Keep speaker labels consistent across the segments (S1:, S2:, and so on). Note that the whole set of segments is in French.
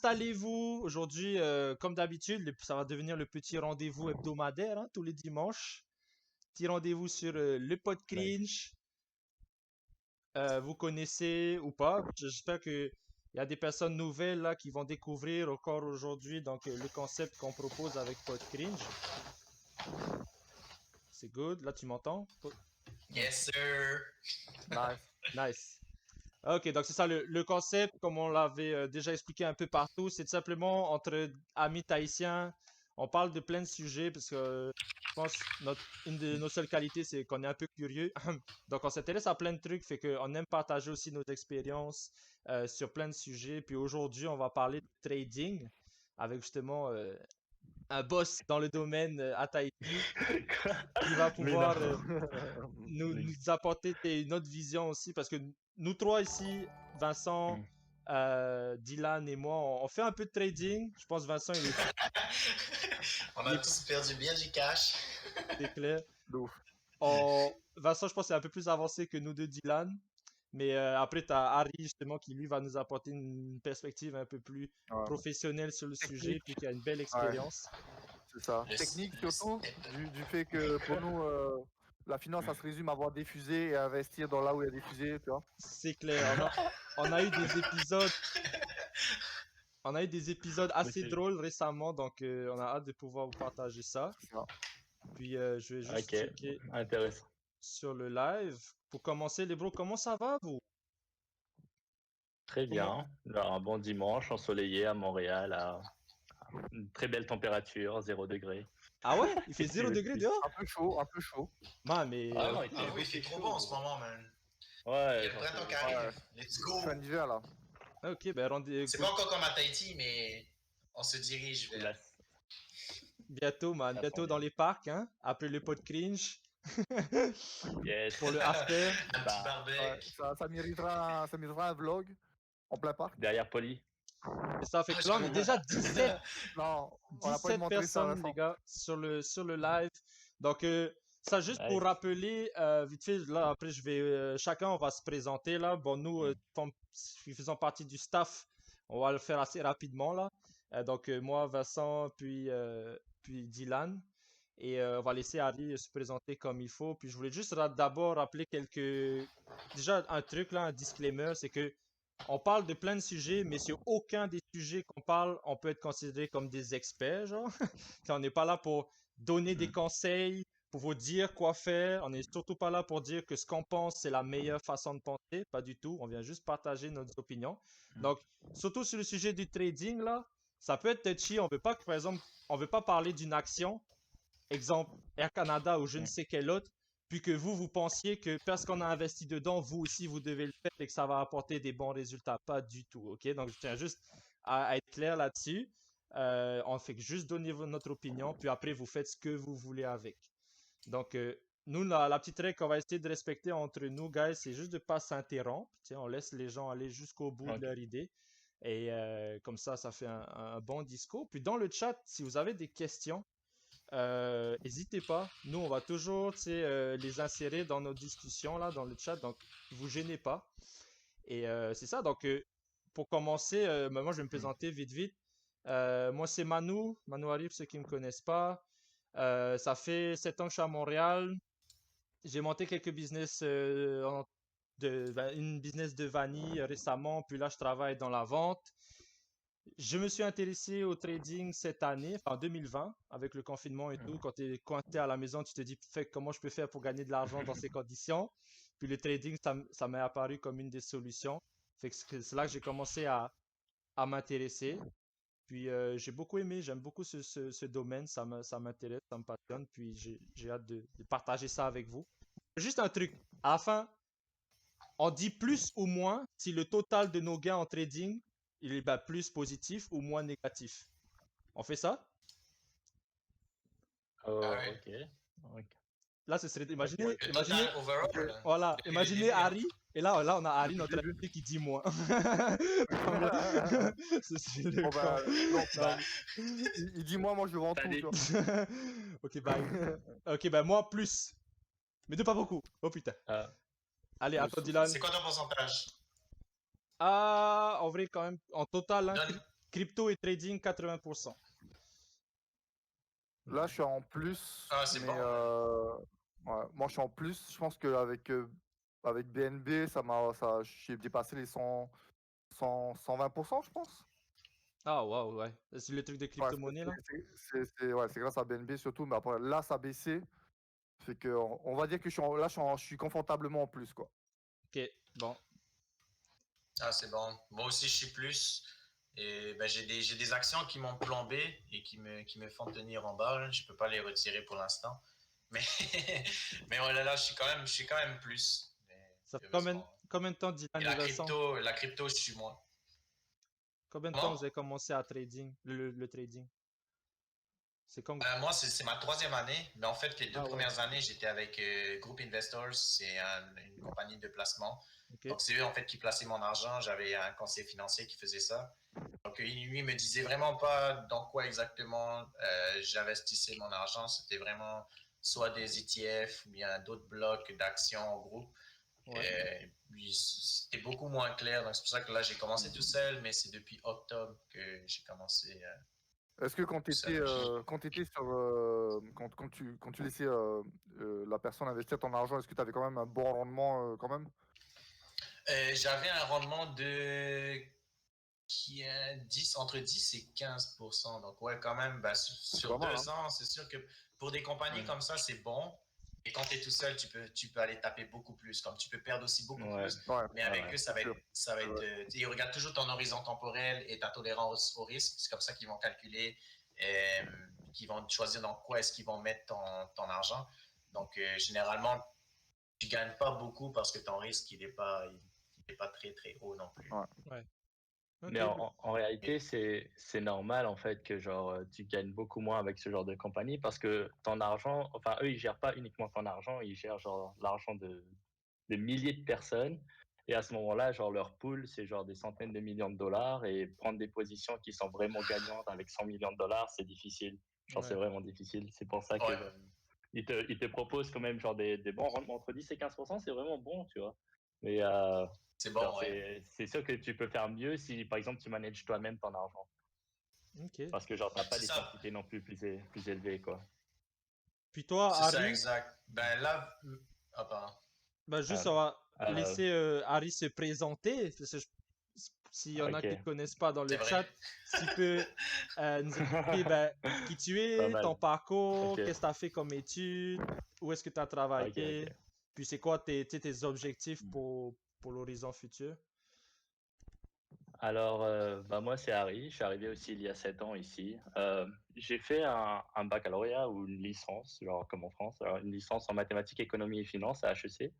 S1: installez-vous. Aujourd'hui, comme d'habitude, ça va devenir le petit rendez-vous hebdomadaire, hein, tous les dimanches. Petit rendez-vous sur le pod
S2: Nice.
S1: cringe. Vous connaissez ou pas. J'espère que il y a des personnes nouvelles là qui vont découvrir encore aujourd'hui donc le concept qu'on propose avec Pod Cringe. C'est good. Là, tu m'entends?
S3: Yes, sir.
S2: Nice.
S1: Nice. Ok, donc c'est ça le concept, comme on l'avait déjà expliqué un peu partout, c'est tout simplement entre amis tahitiens, on parle de plein de sujets parce que je pense une de nos seules qualités c'est qu'on est un peu curieux. Donc on s'intéresse à plein de trucs, fait qu'on aime partager aussi nos expériences sur plein de sujets. Puis aujourd'hui on va parler de trading avec justement un boss dans le domaine à Tahiti
S2: Quoi?
S1: qui va
S2: Mais non.
S1: pouvoir nous apporter une autre vision aussi, parce que nous trois ici, Vincent,
S2: Hmm.
S1: Dylan et moi, on fait un peu de trading. Je pense Vincent,
S3: On
S1: il
S3: a
S1: est
S3: tous perdu bien du cash.
S1: c'est clair.
S2: De ouf.
S1: Vincent, je pense, c'est un peu plus avancé que nous deux, Dylan. Mais après, tu as Harry, justement, qui lui va nous apporter une perspective un peu plus
S2: Ouais.
S1: professionnelle sur le sujet,
S2: Technique.
S1: puis qui a une belle
S2: Ouais,
S1: expérience.
S2: c'est ça.
S3: Le,
S2: Technique
S3: le
S2: surtout,
S3: step.
S2: du fait que pour nous, la finance, ça se résume à avoir des fusées et investir dans là où il y a des fusées, tu vois.
S1: C'est clair. On a eu des épisodes. On a eu des épisodes assez
S2: Ok.
S1: drôles récemment, donc on a hâte de pouvoir vous partager ça.
S2: C'est ça.
S1: Puis je vais juste
S2: Ok,
S1: checker
S2: intéressant.
S1: sur le live. Pour commencer, les bros, comment ça va vous?
S2: Très
S1: Comment...
S2: bien. Alors, un bon dimanche ensoleillé à Montréal, à une très belle température, 0 degré.
S1: Ah ouais? Il fait
S2: Qu'est-ce que tu
S1: 0
S2: veux de
S1: degré
S2: plus?
S1: dehors?
S2: Un peu chaud, un peu chaud.
S1: Man, mais
S2: Ah non, il
S3: Ah
S2: fait,
S3: oui,
S2: il
S3: il fait
S2: fait
S3: trop
S2: chaud.
S3: bon en ce moment, man. Il y
S2: Ouais,
S3: a le
S2: genre,
S3: printemps qui
S2: ouais,
S3: arrive. Let's
S2: je
S3: go.
S2: suis en hiver là.
S1: ok, ben
S3: C'est
S1: écoute,
S3: pas encore comme à Tahiti, mais on se dirige vers.
S2: Là,
S1: bientôt, man,
S2: ça sent
S1: bientôt dans
S2: bien.
S1: les parcs, hein? Après le pot de cringe.
S2: Yes.
S1: Pour le after.
S3: Un petit
S2: Bah,
S1: Ouais.
S3: barbecue.
S2: ça méritera un vlog en plein parc. derrière Poli.
S1: Et ça fait
S3: Ah,
S1: que là, on est
S3: j'avoue.
S1: déjà 17
S2: Non, on n'a pas
S1: 17
S2: montré ça,
S1: personnes, les
S2: Vincent.
S1: gars, sur le live. Donc, ça, juste pour
S2: Nice.
S1: rappeler, vite fait, là, après, chacun, on va se présenter, là. Bon, nous, faisons partie du staff. On va le faire assez rapidement, là. Donc, moi, Vincent, puis Dylan. Et on va laisser Harry se présenter comme il faut. Puis, je voulais juste d'abord rappeler déjà, un truc, là, un disclaimer, c'est que on parle de plein de sujets, mais sur aucun des sujets qu'on parle, on peut être considéré comme des experts, genre. On n'est pas là pour donner des
S2: Mm.
S1: conseils, pour vous dire quoi faire. On n'est surtout pas là pour dire que ce qu'on pense, c'est la meilleure façon de penser. Pas du tout. On vient juste partager nos opinions.
S2: Mm.
S1: Donc, surtout sur le sujet du trading, là, ça peut être touchy. On veut pas que, par exemple, on veut pas parler d'une action, exemple Air Canada ou je ne
S2: Mm.
S1: sais quel autre, puis que vous pensiez que parce qu'on a investi dedans, vous aussi, vous devez le faire et que ça va apporter des bons résultats. Pas du tout, ok? Donc, je tiens juste à être clair là-dessus. On fait que juste donner notre opinion, puis après, vous faites ce que vous voulez avec. Donc, nous, la petite règle qu'on va essayer de respecter entre nous, guys, c'est juste de ne pas s'interrompre. On laisse les gens aller jusqu'au bout de
S2: Ok.
S1: leur idée. Et comme ça fait un bon discours. Puis dans le chat, si vous avez des questions, n'hésitez pas. Nous, on va toujours, les insérer dans nos discussions là, dans le chat. Donc, vous gênez pas. Et c'est ça. Donc, pour commencer, moi, je vais me
S2: Mm.
S1: présenter vite, vite. Moi, c'est Manu. Manu Arif, ceux qui me connaissent pas. Ça fait 7 ans que je suis à Montréal. J'ai monté quelques business, une business de vanille récemment. Puis là, je travaille dans la vente. Je me suis intéressé au trading cette année, enfin en 2020, avec le confinement et tout.
S2: Mm.
S1: Quand tu es coincé à la maison, tu te dis, fait, comment je peux faire pour gagner de l'argent dans ces conditions? Puis le trading, ça m'est apparu comme une des solutions. Fait que c'est là que j'ai commencé à m'intéresser. Puis j'ai beaucoup aimé, j'aime beaucoup ce domaine, ça m'intéresse, ça me passionne. Puis j'ai hâte de partager ça avec vous. Juste un truc, à la fin, on dit plus ou moins si le total de nos gains en trading, il est plus positif ou moins négatif. On fait ça?
S3: Ah
S2: Oh,
S3: oui.
S2: ok. Ok.
S1: Là, ce serait,
S2: Ok.
S3: Le total
S2: Ok.
S3: overall.
S1: voilà,
S3: Depuis le
S1: imaginez
S3: début. Hein.
S1: Harry, et là, on a Harry,
S2: Depuis
S1: notre
S2: le début.
S1: invité, qui dit moins. Combien? Ce serait le
S2: Bon
S1: camp.
S2: bah, donc,
S1: Non,
S3: Bah,
S2: il dit moi je vends
S3: t'as
S2: tout,
S3: des.
S2: tu vois.
S1: ok, bye. Ok, ben moi, plus. Mais de pas beaucoup. Oh putain.
S2: Ah,
S1: Allez, à
S2: plus.
S1: toi, Dylan.
S3: C'est quoi ton pourcentage?
S1: Ah, en vrai, quand même, en total, hein,
S3: Donne.
S1: crypto et trading 80%.
S4: Là, je suis en plus.
S3: Ah, c'est
S4: mais,
S3: bon.
S4: ouais, moi, je suis en plus. Je pense qu'avec avec BNB, j'ai dépassé les 120%, je pense.
S1: Ah, waouh, ouais. C'est le truc de
S4: Ouais,
S1: crypto-monnaie, là?
S4: c'est grâce à BNB surtout. Mais après, là, ça a baissé. Fait que, on va dire que là, je suis confortablement en plus, quoi.
S1: Ok, bon.
S3: Ah, c'est bon. Moi aussi, je suis plus. Et ben, j'ai des actions qui m'ont plombé et qui me font tenir en bas. Là. Je peux pas les retirer pour l'instant. Mais, mais voilà, là, je suis quand même plus. Mais,
S1: Ça fait
S3: heureusement.
S1: combien de temps, Dylan
S3: Et
S1: et Vincent?
S3: la crypto, je suis moins.
S1: Combien de temps
S3: Comment?
S1: vous avez commencé à trading, le trading? C'est comme...
S3: Moi, c'est ma troisième année, mais en fait, les deux
S1: Ah, ouais.
S3: premières années, j'étais avec Group Investors, c'est une compagnie de placement.
S1: Ok.
S3: Donc, c'est eux, en fait, qui plaçaient mon argent. J'avais un conseiller financier qui faisait ça. Donc, lui me disait vraiment pas dans quoi exactement j'investissais mon argent. C'était vraiment soit des ETF ou bien d'autres blocs d'actions en groupe.
S1: Ouais.
S3: Puis, c'était beaucoup moins clair. Donc, c'est pour ça que là, j'ai commencé tout seul, mais c'est depuis octobre que j'ai commencé
S4: Est-ce que quand tu
S3: tout seul.
S4: étais sur. Quand tu laissais la personne investir ton argent, est-ce que tu avais quand même un bon rendement quand même?
S3: J'avais un rendement de entre 10 et 15%. Donc, ouais, quand même, ben,
S4: C'est
S3: sur
S4: pas mal,
S3: 2 ans, c'est sûr que pour des compagnies
S1: Ouais.
S3: comme ça, c'est bon. Et quand tu es tout seul, tu peux aller taper beaucoup plus. Comme tu peux perdre aussi beaucoup
S2: Ouais.
S3: plus.
S4: Ouais,
S3: Mais avec
S2: Ouais.
S3: eux,
S4: c'est sûr.
S3: ça va être.
S4: Ouais.
S3: Ils regardent toujours ton horizon temporel et ta tolérance au risque. C'est comme ça qu'ils vont calculer, euh, qu'ils vont choisir dans quoi est-ce qu'ils vont mettre ton argent. Donc, généralement, tu gagnes pas beaucoup parce que ton risque, il est pas très, très haut non plus.
S4: Ouais.
S1: Ouais.
S2: Mais
S1: Ok.
S2: en réalité, c'est normal en fait que genre tu gagnes beaucoup moins avec ce genre de compagnie parce que ton argent, enfin eux ils gèrent pas uniquement ton argent, ils gèrent genre l'argent de milliers de personnes et à ce moment-là, genre leur pool c'est genre des centaines de millions de dollars et prendre des positions qui sont vraiment gagnantes avec 100 millions de dollars, c'est difficile. Genre c'est
S1: Ouais.
S2: vraiment difficile. C'est pour ça que
S3: Ouais,
S2: genre, ils te proposent quand même genre des bons rendements entre 10 et 15%, c'est vraiment bon, tu vois. Mais
S3: c'est
S2: genre,
S3: bon, ouais.
S2: c'est sûr que tu peux faire mieux si, par exemple, tu manages toi-même ton argent.
S1: Ok.
S2: Parce que, genre, t'as pas
S3: C'est
S2: des
S3: ça.
S2: quantités non plus plus élevées, quoi.
S1: Puis toi,
S3: C'est ça,
S1: Harry,
S3: exact. Ben là, ah, pardon.
S1: ben juste,
S2: Euh,
S1: on va
S2: euh,
S1: laisser Harry se présenter. Parce que s'il y en a qui ne
S2: ok.
S1: te connaissent pas dans
S3: C'est
S1: le
S3: vrai.
S1: chat, s'il peut nous expliquer ben, qui tu
S2: Pas
S1: es, ton
S2: mal. Ok,
S1: parcours, qu'est-ce que tu as fait comme études, où est-ce que tu as
S2: ok,
S1: travaillé,
S2: ok.
S1: puis c'est quoi tes objectifs pour l'horizon futur.
S2: Alors, bah, moi, c'est Harry. Je suis arrivé aussi il y a 7 ans ici. J'ai fait un baccalauréat ou une licence, genre comme en France, alors, une licence en mathématiques, économie et finance à HEC.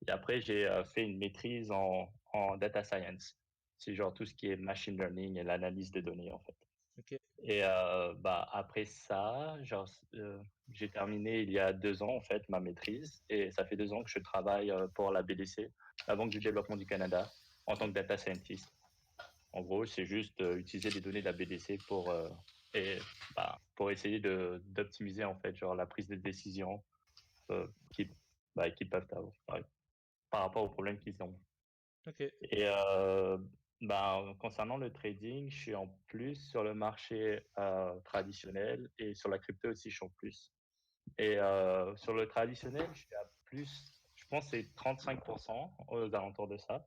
S2: Et après, j'ai fait une maîtrise en data science. C'est genre tout ce qui est machine learning et l'analyse des données, en fait.
S1: Ok.
S2: Et bah, après ça, genre, j'ai terminé il y a 2 ans, en fait, ma maîtrise. Et ça fait 2 ans que je travaille pour la BDC, la Banque du Développement du Canada, en tant que data scientist. En gros, c'est juste utiliser les données de la BDC et, pour essayer d'optimiser, en fait, genre, la prise de décision euh, qui, qui peuvent avoir par rapport aux problèmes qu'ils ont.
S1: Ok.
S2: Et concernant le trading, je suis en plus sur le marché traditionnel et sur la crypto aussi, je suis en plus. Et sur le traditionnel, je suis à plus, je pense que c'est 35% aux alentours de ça.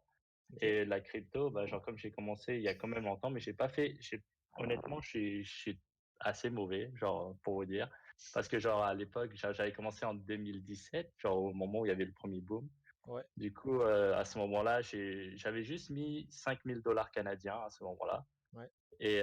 S1: Ok.
S2: Et la crypto, bah, genre comme j'ai commencé il y a quand même longtemps, mais j'ai pas fait, honnêtement, je suis assez mauvais, genre pour vous dire. Parce que genre à l'époque, j'avais commencé en 2017, genre au moment où il y avait le premier boom.
S1: Ouais.
S2: Du coup, à ce moment-là, j'avais juste mis 5000 $ canadiens à ce moment-là.
S1: Ouais.
S2: Et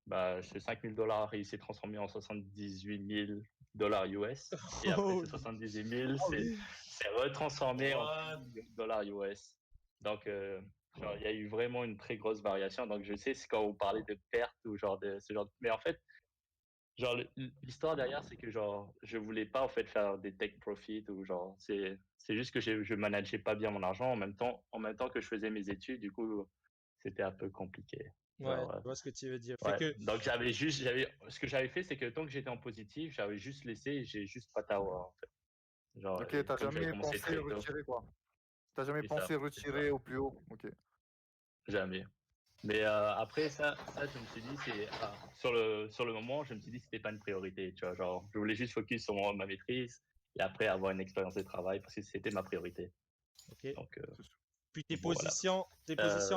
S2: bah, ce 5000 $, il s'est transformé en 78 000 $ US. Et après, ces
S1: Oh,
S2: 78 000,
S4: Ah oui.
S2: c'est retransformé en 100
S3: What?
S2: 000 $ US. Donc, genre, il y a eu vraiment une très grosse variation. Donc, je sais, c'est quand vous parlez de pertes ou genre de ce genre. Mais en fait, genre l'histoire derrière c'est que genre je voulais pas en fait faire des take profit ou genre c'est juste que je manageais pas bien mon argent en même temps que je faisais mes études, du coup c'était un peu compliqué,
S1: ouais,
S2: genre
S1: je vois ce que tu veux dire. Fait
S2: ouais,
S1: que,
S2: donc j'avais ce que j'avais fait c'est que tant que j'étais en positif j'avais juste laissé et j'ai juste pas tawa en fait, genre
S4: Ok, t'as
S2: comme j'avais
S4: jamais
S2: commencé
S4: pensé
S2: très tôt.
S4: retirer, quoi. T'as jamais
S2: C'est ça,
S4: pensé
S2: c'est ça.
S4: retirer au plus haut. Ok.
S2: Jamais. Mais après, je me suis dit, sur le moment, je me suis dit que c'était pas une priorité. Tu vois, genre, je voulais juste focus sur ma maîtrise et après avoir une expérience de travail parce que c'était ma priorité.
S1: Ok.
S2: Donc,
S4: C'est sûr.
S1: Puis
S2: voilà.
S1: tes positions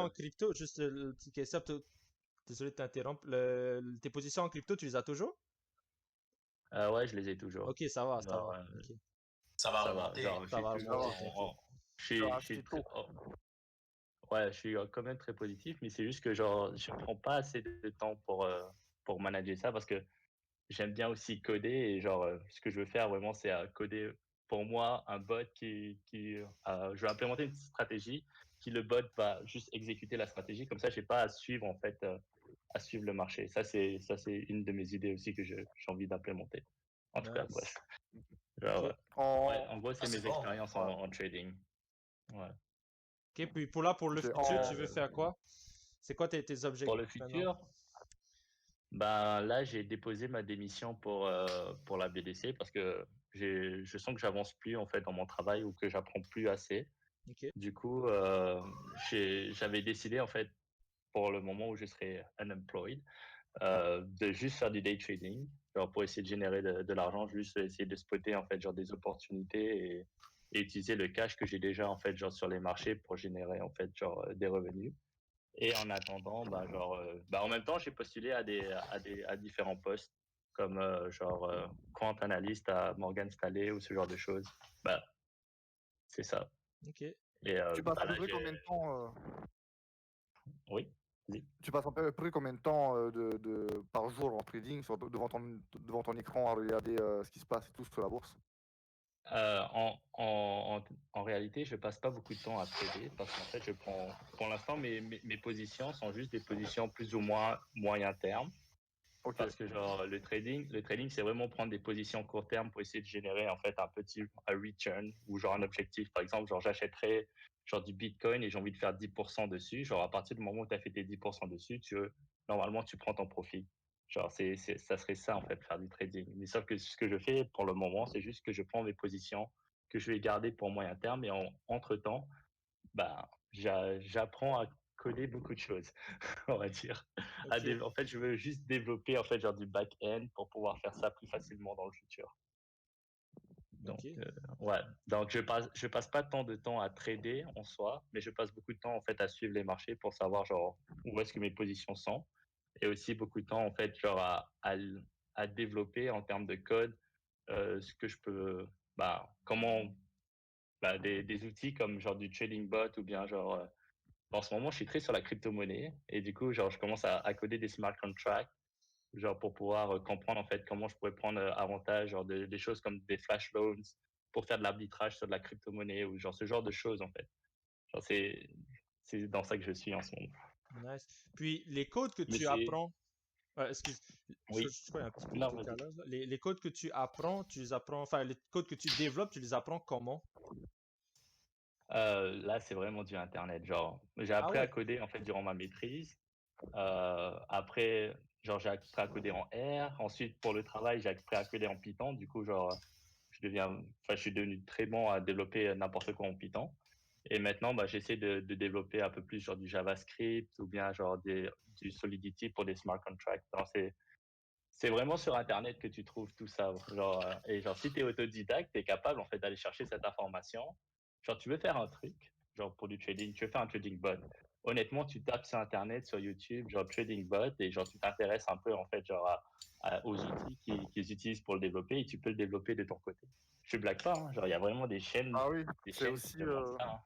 S2: Euh,
S1: en crypto, juste le petit question, désolé de t'interrompre. Tes positions en crypto, tu les as toujours?
S2: ouais, je les ai toujours.
S1: Ok, ça va, ça
S2: Genre,
S1: va. Ok,
S3: Ça va
S2: ça va.
S3: remonter.
S2: Genre,
S1: ça
S2: j'ai
S1: va
S4: Ça
S1: remonter,
S4: va.
S2: toujours.
S1: t'inquiète.
S4: Tu as
S2: Je suis
S4: acheté tôt.
S2: ouais, je suis quand même très positif, mais c'est juste que genre, je prends pas assez de temps pour manager ça parce que j'aime bien aussi coder et genre, ce que je veux faire vraiment, c'est coder pour moi un bot je vais implémenter une stratégie qui le bot va juste exécuter la stratégie. Comme ça, j'ai pas à suivre en fait, à suivre le marché. Ça, c'est une de mes idées aussi que j'ai envie d'implémenter. En tout cas, bref.
S1: Nice.
S2: Genre,
S1: Ok.
S2: ouais,
S4: En,
S2: en gros,
S3: Ah,
S2: c'est
S3: c'est
S2: mes
S3: bon.
S2: expériences
S4: ouais,
S2: en trading. Ouais.
S1: Ok, puis pour le
S4: c'est
S1: futur, tu veux
S4: en,
S1: faire quoi? C'est quoi tes
S2: Pour le
S1: objectifs maintenant?
S2: futur, ben là, j'ai déposé ma démission pour la BDC parce que je sens que j'avance plus en fait dans mon travail ou que j'apprends plus assez.
S1: Ok.
S2: Du coup, j'avais décidé en fait pour le moment où je serai unemployed de juste faire du day trading, genre pour essayer de générer de l'argent, juste essayer de spotter en fait genre des opportunités et utiliser le cash que j'ai déjà en fait genre sur les marchés pour générer en fait genre des revenus. Et en attendant, en même temps, j'ai postulé à différents postes, comme quant analyste à Morgan Stanley ou ce genre de choses. Bah, c'est ça.
S1: Ok.
S2: Et
S4: tu passes à peu
S2: là,
S4: près combien de temps
S2: oui, vas-y.
S4: tu passes à peu près combien de temps par jour en trading devant ton écran à regarder ce qui se passe et tout sur la bourse?
S2: Euh, en, en, en réalité, je passe pas beaucoup de temps à trader parce qu'en fait, pour l'instant, mes positions sont juste des positions plus ou moins moyen terme.
S4: Ok,
S2: Parce que genre le trading, c'est vraiment prendre des positions court terme pour essayer de générer en fait un return ou genre un objectif. Par exemple, genre j'achèterais genre du Bitcoin et j'ai envie de faire 10% dessus. Genre à partir du moment où tu as fait tes 10% dessus, normalement tu prends ton profit. Genre ça serait ça en fait faire du trading. Mais sauf que ce que je fais pour le moment, c'est juste que je prends mes positions que je vais garder pour moyen terme et entre temps, bah j'apprends à coder beaucoup de choses, on va dire.
S1: Ok.
S2: En fait, je veux juste développer en fait genre du back-end pour pouvoir faire ça plus facilement dans le futur. Donc
S1: Ok.
S2: ouais, donc je passe pas tant de temps à trader en soi, mais je passe beaucoup de temps en fait à suivre les marchés pour savoir genre où est-ce que mes positions sont et aussi beaucoup de temps en fait genre à développer en termes de code ce que je peux comment des outils comme genre du trading bot ou bien en ce moment, je suis très sur la crypto-monnaie et du coup, genre, je commence à coder des smart contracts, genre, pour pouvoir comprendre, en fait, comment je pourrais prendre avantage, genre, des choses comme des flash loans pour faire de l'arbitrage sur de la crypto-monnaie ou genre ce genre de choses, en fait. Genre, c'est dans ça que je suis en ce moment.
S1: Nice. Puis les codes que
S2: Mais
S1: tu
S2: c'est,
S1: apprends, excuse,
S2: oui,
S1: je crois qu'il y a un petit peu de
S2: non, vas-y.
S1: décalage là. Les codes que tu apprends, tu les apprends, enfin les codes que tu développes, tu les apprends comment?
S2: Là, c'est vraiment du Internet. Genre, j'ai
S1: Ah
S2: appris à
S1: ouais.
S2: coder, en fait, durant ma maîtrise. Après, genre, j'ai appris à coder en R. Ensuite, pour le travail, j'ai appris à coder en Python. Du coup, genre, je suis devenu très bon à développer n'importe quoi en Python. Et maintenant, bah, j'essaie de développer un peu plus genre du JavaScript ou bien du Solidity pour des smart contracts. Donc, c'est vraiment sur Internet que tu trouves tout ça. Genre, et genre, si tu es autodidacte, tu es capable en fait d'aller chercher cette information. Genre, tu veux faire un truc, genre pour du trading, tu veux faire un trading bot. Honnêtement, tu tapes sur Internet, sur YouTube, genre trading bot, et genre, tu t'intéresses un peu en fait, genre, aux outils qu'ils utilisent pour le développer, et tu peux le développer de ton côté. Je blague pas, hein. Genre, il y a vraiment
S4: ah oui,
S2: des
S4: c'est
S2: chaînes qui
S4: aussi
S2: te montrent ça, hein.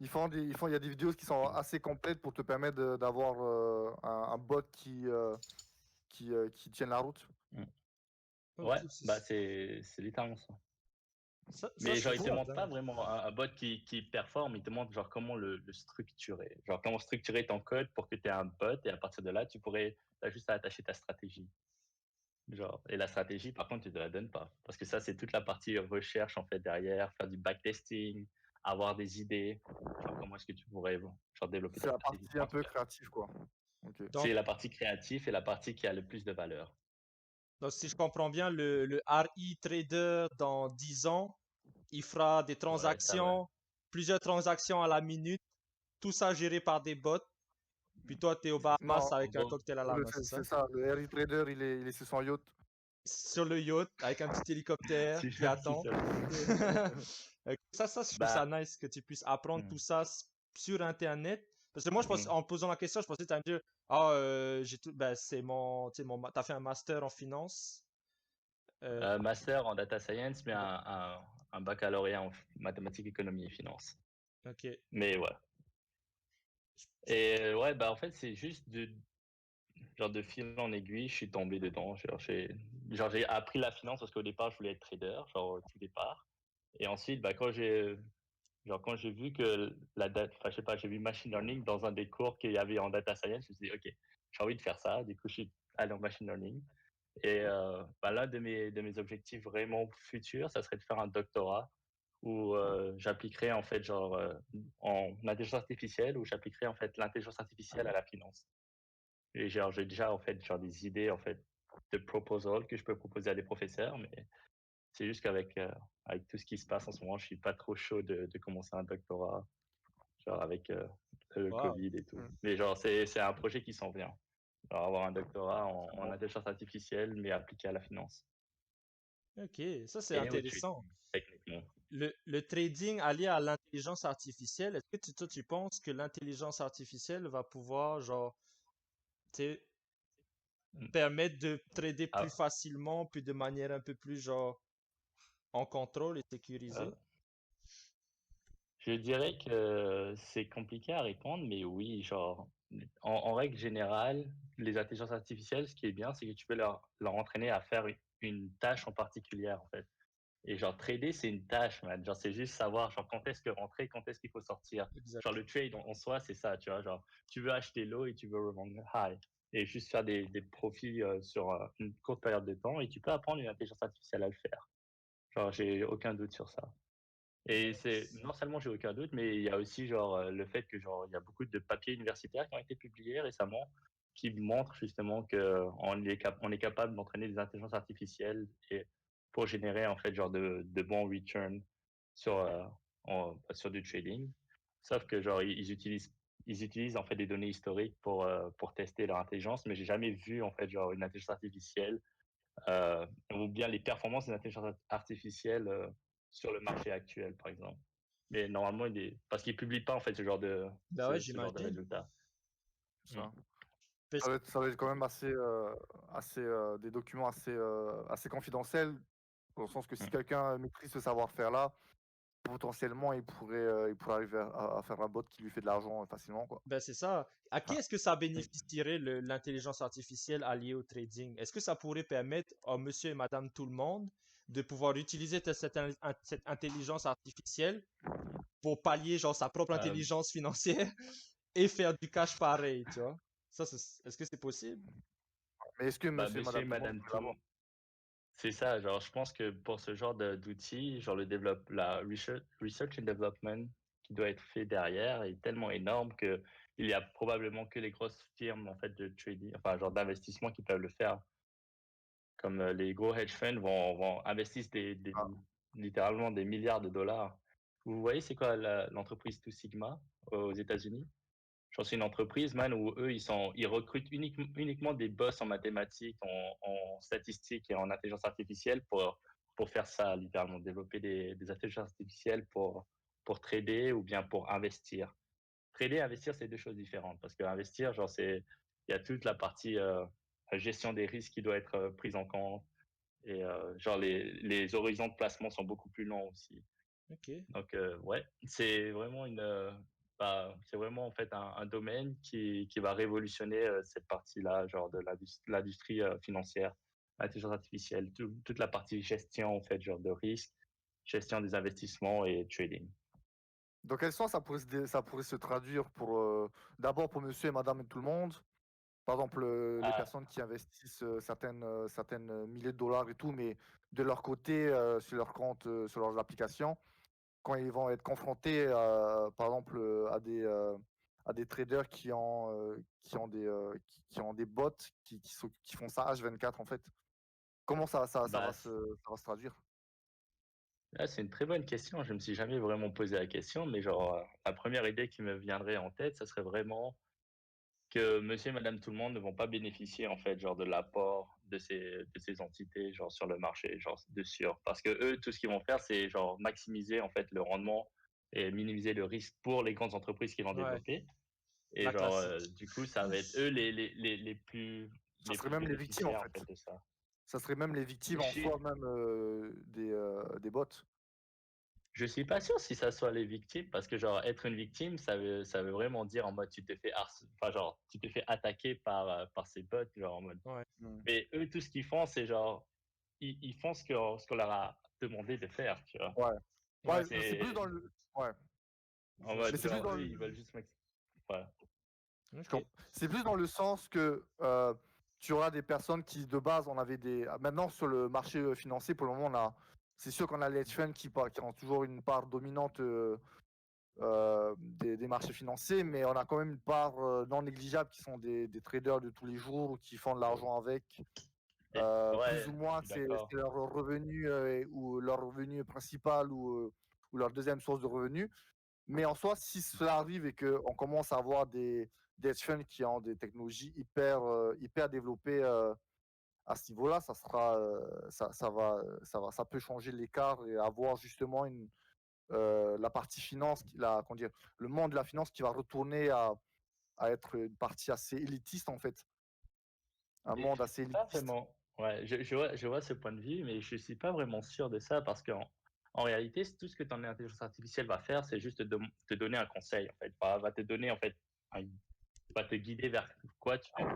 S4: il y a des vidéos qui sont assez complètes pour te permettre d'avoir un bot qui tienne la route.
S2: Mm.
S1: Ok,
S2: Ouais, bah c'est littéralement ça.
S1: ça
S2: Mais
S1: je
S2: genre,
S1: trouve
S2: il te
S1: ça
S2: montre pas
S1: dingue.
S2: vraiment un bot qui performe, il te montre genre comment le structurer. Genre comment structurer ton code pour que tu aies un bot et à partir de là, t'as juste à attacher ta stratégie. Genre, et la stratégie, par contre, tu te la donnes pas. Parce que ça, c'est toute la partie recherche en fait derrière, faire du backtesting, avoir des idées. Genre, comment est-ce que tu pourrais genre, développer
S4: C'est
S2: ta
S4: la
S2: stratégie.
S4: partie un
S2: En tout
S4: peu
S2: cas,
S4: créative, quoi. Ok.
S1: Donc,
S2: c'est la partie créative et la partie qui a le plus de valeur.
S1: donc si je comprends bien, le RI trader dans 10 ans, il fera des
S2: Ouais, ça va.
S1: transactions, plusieurs transactions à la minute, tout ça géré par des bots. Puis toi, t'es au
S4: Non,
S1: Bahamas avec un
S2: Bon,
S1: cocktail à la main, c'est
S4: c'est
S1: ça?
S4: c'est ça. Le Harry Trader, il est sur son yacht.
S1: Sur le yacht, avec un petit hélicoptère
S2: si,
S1: qui
S2: si
S1: attend.
S2: ça.
S1: Ça, je trouve ça
S2: Bah,
S1: nice que tu puisses apprendre tout
S2: hmm,
S1: ça sur Internet. Parce que moi, je pense,
S2: hmm.
S1: en posant la question, je pensais que tu allais me dire, ah, j'ai tout, ben, c'est mon, tu sais, t'as fait un master en finance. Euh,
S2: Master en data science, mais un baccalauréat en mathématiques, économie et finance.
S1: ok.
S2: Mais ouais. Et ouais, bah en fait, c'est juste genre de fil en aiguille, je suis tombé dedans. J'ai appris la finance parce qu'au départ, je voulais être trader, genre au tout départ. Et ensuite, bah, quand j'ai vu que enfin, je sais pas, j'ai vu machine learning dans un des cours qu'il y avait en data science, je me suis dit, OK, j'ai envie de faire ça. Du coup, je suis allé en machine learning. Et bah, l'un de mes objectifs vraiment futurs, ça serait de faire un doctorat où j'appliquerais en fait genre en intelligence artificielle, où j'appliquerais en fait l'intelligence artificielle à la finance. Et genre j'ai déjà en fait genre des idées en fait de proposals que je peux proposer à des professeurs, mais c'est juste qu'avec avec tout ce qui se passe en ce moment, je suis pas trop chaud de commencer un doctorat, genre avec le
S1: Wow.
S2: Covid et tout.
S4: Mm.
S2: Mais genre c'est un projet qui s'en vient. Alors avoir un doctorat en intelligence artificielle, mais appliqué à la finance
S1: Ok, ça c'est
S2: et au
S1: intéressant.
S2: trading, techniquement.
S1: Le trading allié à l'intelligence artificielle, est-ce que toi, tu penses que l'intelligence artificielle va pouvoir, genre, tu sais,
S2: Mm.
S1: permettre de trader plus
S2: Ah,
S1: facilement, puis de manière un peu plus, genre, en contrôle et
S2: euh,
S1: sécurisée?
S2: je dirais que c'est compliqué à répondre, mais oui, genre, en règle générale, les intelligences artificielles, ce qui est bien, c'est que tu peux leur entraîner à faire une tâche en particulier, en fait. Et genre, trader, c'est une tâche, man. Genre, c'est juste savoir, genre, quand est-ce que rentrer, quand est-ce qu'il faut sortir. Genre,
S1: Exact.
S2: le trade en soi, c'est ça, tu vois. Genre, tu veux acheter low et tu veux revendre high. Et juste faire des profits sur une courte période de temps. Et tu peux apprendre une intelligence artificielle à le faire. Genre, j'ai aucun doute sur ça. Et c'est non seulement j'ai aucun doute, mais il y a aussi genre le fait que genre il y a beaucoup de papiers universitaires qui ont été publiés récemment qui montrent justement que on est capable d'entraîner des intelligences artificielles et pour générer en fait genre de bons returns sur sur du trading. Sauf que genre ils utilisent en fait des données historiques pour tester leur intelligence, mais j'ai jamais vu en fait genre une intelligence artificielle ou bien les performances des intelligences artificielles sur le marché actuel, par exemple. Mais normalement, parce qu'ils publient pas en fait
S1: Bah ouais,
S2: ce genre de
S1: j'imagine.
S2: résultats. Mm.
S4: Ça.
S1: Parce
S4: Ça va être quand même assez des documents assez confidentiels, dans le sens que si
S2: Mm.
S4: quelqu'un maîtrise ce savoir-faire-là, potentiellement, il pourrait arriver à faire un bot qui lui fait de l'argent facilement, quoi.
S1: Ben c'est ça. À qui
S4: Ah,
S1: est-ce que ça bénéficierait l'intelligence artificielle alliée au trading? Est-ce que ça pourrait permettre à monsieur et madame tout le monde de pouvoir utiliser cette intelligence artificielle pour pallier genre sa propre
S2: Euh,
S1: intelligence financière et faire du cash pareil, tu vois? Est-ce que c'est possible?
S4: mais est-ce que
S2: bah,
S4: monsieur et
S2: monsieur et
S4: madame tout le monde
S2: madame
S4: pourraient l'avoir?
S2: c'est ça. Genre, je pense que pour ce genre d'outils, genre la research and development qui doit être fait derrière est tellement énorme que il y a probablement que les grosses firmes en fait de trading, enfin genre d'investissement qui peuvent le faire. Comme les gros hedge funds vont investissent
S4: Ah,
S2: littéralement des milliards de dollars. Vous voyez, c'est quoi l'entreprise Two Sigma aux États-Unis? Genre, c'est une entreprise, man, où eux, ils recrutent uniquement des boss en mathématiques, en statistiques et en intelligence artificielle pour faire ça, littéralement, développer des intelligences artificielles pour trader ou bien pour investir. Trader et investir, c'est deux choses différentes parce que investir, genre, il y a toute la partie gestion des risques qui doit être prise en compte et genre, les horizons de placement sont beaucoup plus longs aussi.
S1: Ok.
S2: Donc, ouais, c'est vraiment c'est vraiment en fait un domaine qui va révolutionner cette partie-là, genre de l'industrie financière, l'intelligence artificielle, toute la partie gestion en fait, genre de risque, gestion des investissements et trading.
S4: dans quel sens ça pourrait se traduire d'abord pour monsieur et madame et tout le monde? Par exemple, les
S2: Ah,
S4: personnes qui investissent certaines milliers de dollars et tout, mais de leur côté, sur leur compte, sur leurs applications, quand ils vont être confrontés, par exemple, à des traders qui ont des bots qui font ça H24 en fait. Comment
S2: bah,
S4: ça va se traduire?
S2: c'est une très bonne question. Je me suis jamais vraiment posé la question, mais genre la première idée qui me viendrait en tête, ça serait vraiment que monsieur et madame tout le monde ne vont pas bénéficier en fait genre de l'apport de ces entités genre sur le marché genre de sûr parce que eux tout ce qu'ils vont faire c'est genre maximiser en fait le rendement et minimiser le risque pour les grandes entreprises qui vont
S1: Ouais,
S2: développer et
S1: la
S2: genre
S1: classique.
S2: du coup ça va être eux les plus
S4: Ça
S2: les
S4: serait
S2: plus
S4: même les victimes, en
S2: bénéficiaires en
S4: fait.
S2: fait de ça.
S4: Ça serait même les victimes
S2: Je
S4: en
S2: suis
S4: soi, même des bots.
S2: je suis pas sûr si ça soit les victimes parce que genre être une victime ça veut vraiment dire en mode tu t'es fait enfin genre tu t'es fait attaquer par ces bots genre en mode.
S1: Ouais.
S4: Mm.
S2: Mais eux, tout ce qu'ils font, c'est genre, ils font ce qu'on leur a demandé de faire, tu vois.
S4: Ouais.
S1: Ouais.
S4: Ouais, c'est plus
S2: C'est
S4: dans le. Ouais.
S2: en
S1: Je
S4: Mais
S2: mode,
S4: c'est plus
S2: genre,
S4: dans
S2: eux,
S4: le.
S2: ils veulent juste ouais.
S1: Ok.
S4: C'est plus dans le sens que tu auras des personnes qui, de base, on avait des. Maintenant, sur le marché financier, pour le moment, c'est sûr qu'on a les hedge funds qui ont toujours une part dominante des marchés financiers, mais on a quand même une part non négligeable qui sont des traders de tous les jours qui font de l'argent avec. Plus
S2: Ouais,
S4: ou
S2: je
S4: moins,
S2: suis
S4: c'est
S2: d'accord.
S4: leur revenu ou leur revenu principal ou leur deuxième source de revenus. Mais en soi, si cela arrive et qu'on commence à avoir des hedge funds qui ont des technologies hyper développées à ce niveau-là, ça peut changer l'écart et avoir justement la partie finance, comment dire, le monde de la finance qui va retourner à être une partie assez élitiste en fait, un
S2: Mais
S4: monde
S2: je
S4: assez
S2: suis pas
S4: élitiste.
S2: vraiment, ouais, je vois ce point de vue, mais je suis pas vraiment sûr de ça parce qu'en réalité, tout ce que ton intelligence artificielle va faire, c'est juste te donner un conseil, en fait. Va te donner, en fait, un, va te guider vers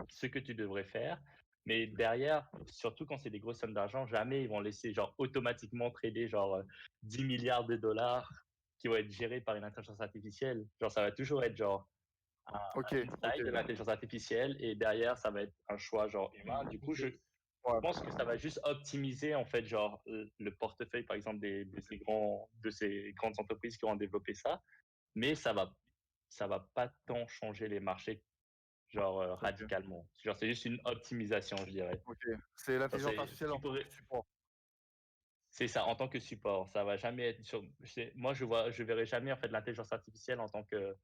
S2: ce que tu devrais faire. Mais derrière, surtout quand c'est des grosses sommes d'argent, jamais ils vont laisser genre automatiquement trader genre 10 milliards de dollars qui vont être gérés par une intelligence artificielle. Genre ça va toujours être genre
S4: Ok,
S2: un
S4: ok,
S2: insight de l'intelligence artificielle et derrière ça va être un choix genre humain. Du coup,
S1: Ok.
S2: je
S4: ouais,
S2: pense que ça va juste optimiser en fait genre le portefeuille par exemple de ces grandes entreprises qui ont développé ça, mais ça va pas tant changer les marchés genre
S4: ok,
S2: radicalement. Genre c'est juste une optimisation, je dirais.
S4: ok. C'est
S2: Genre,
S4: l'intelligence artificielle en tant que support.
S2: c'est ça en tant que support, ça va jamais être moi je verrai jamais en fait l'intelligence artificielle en tant que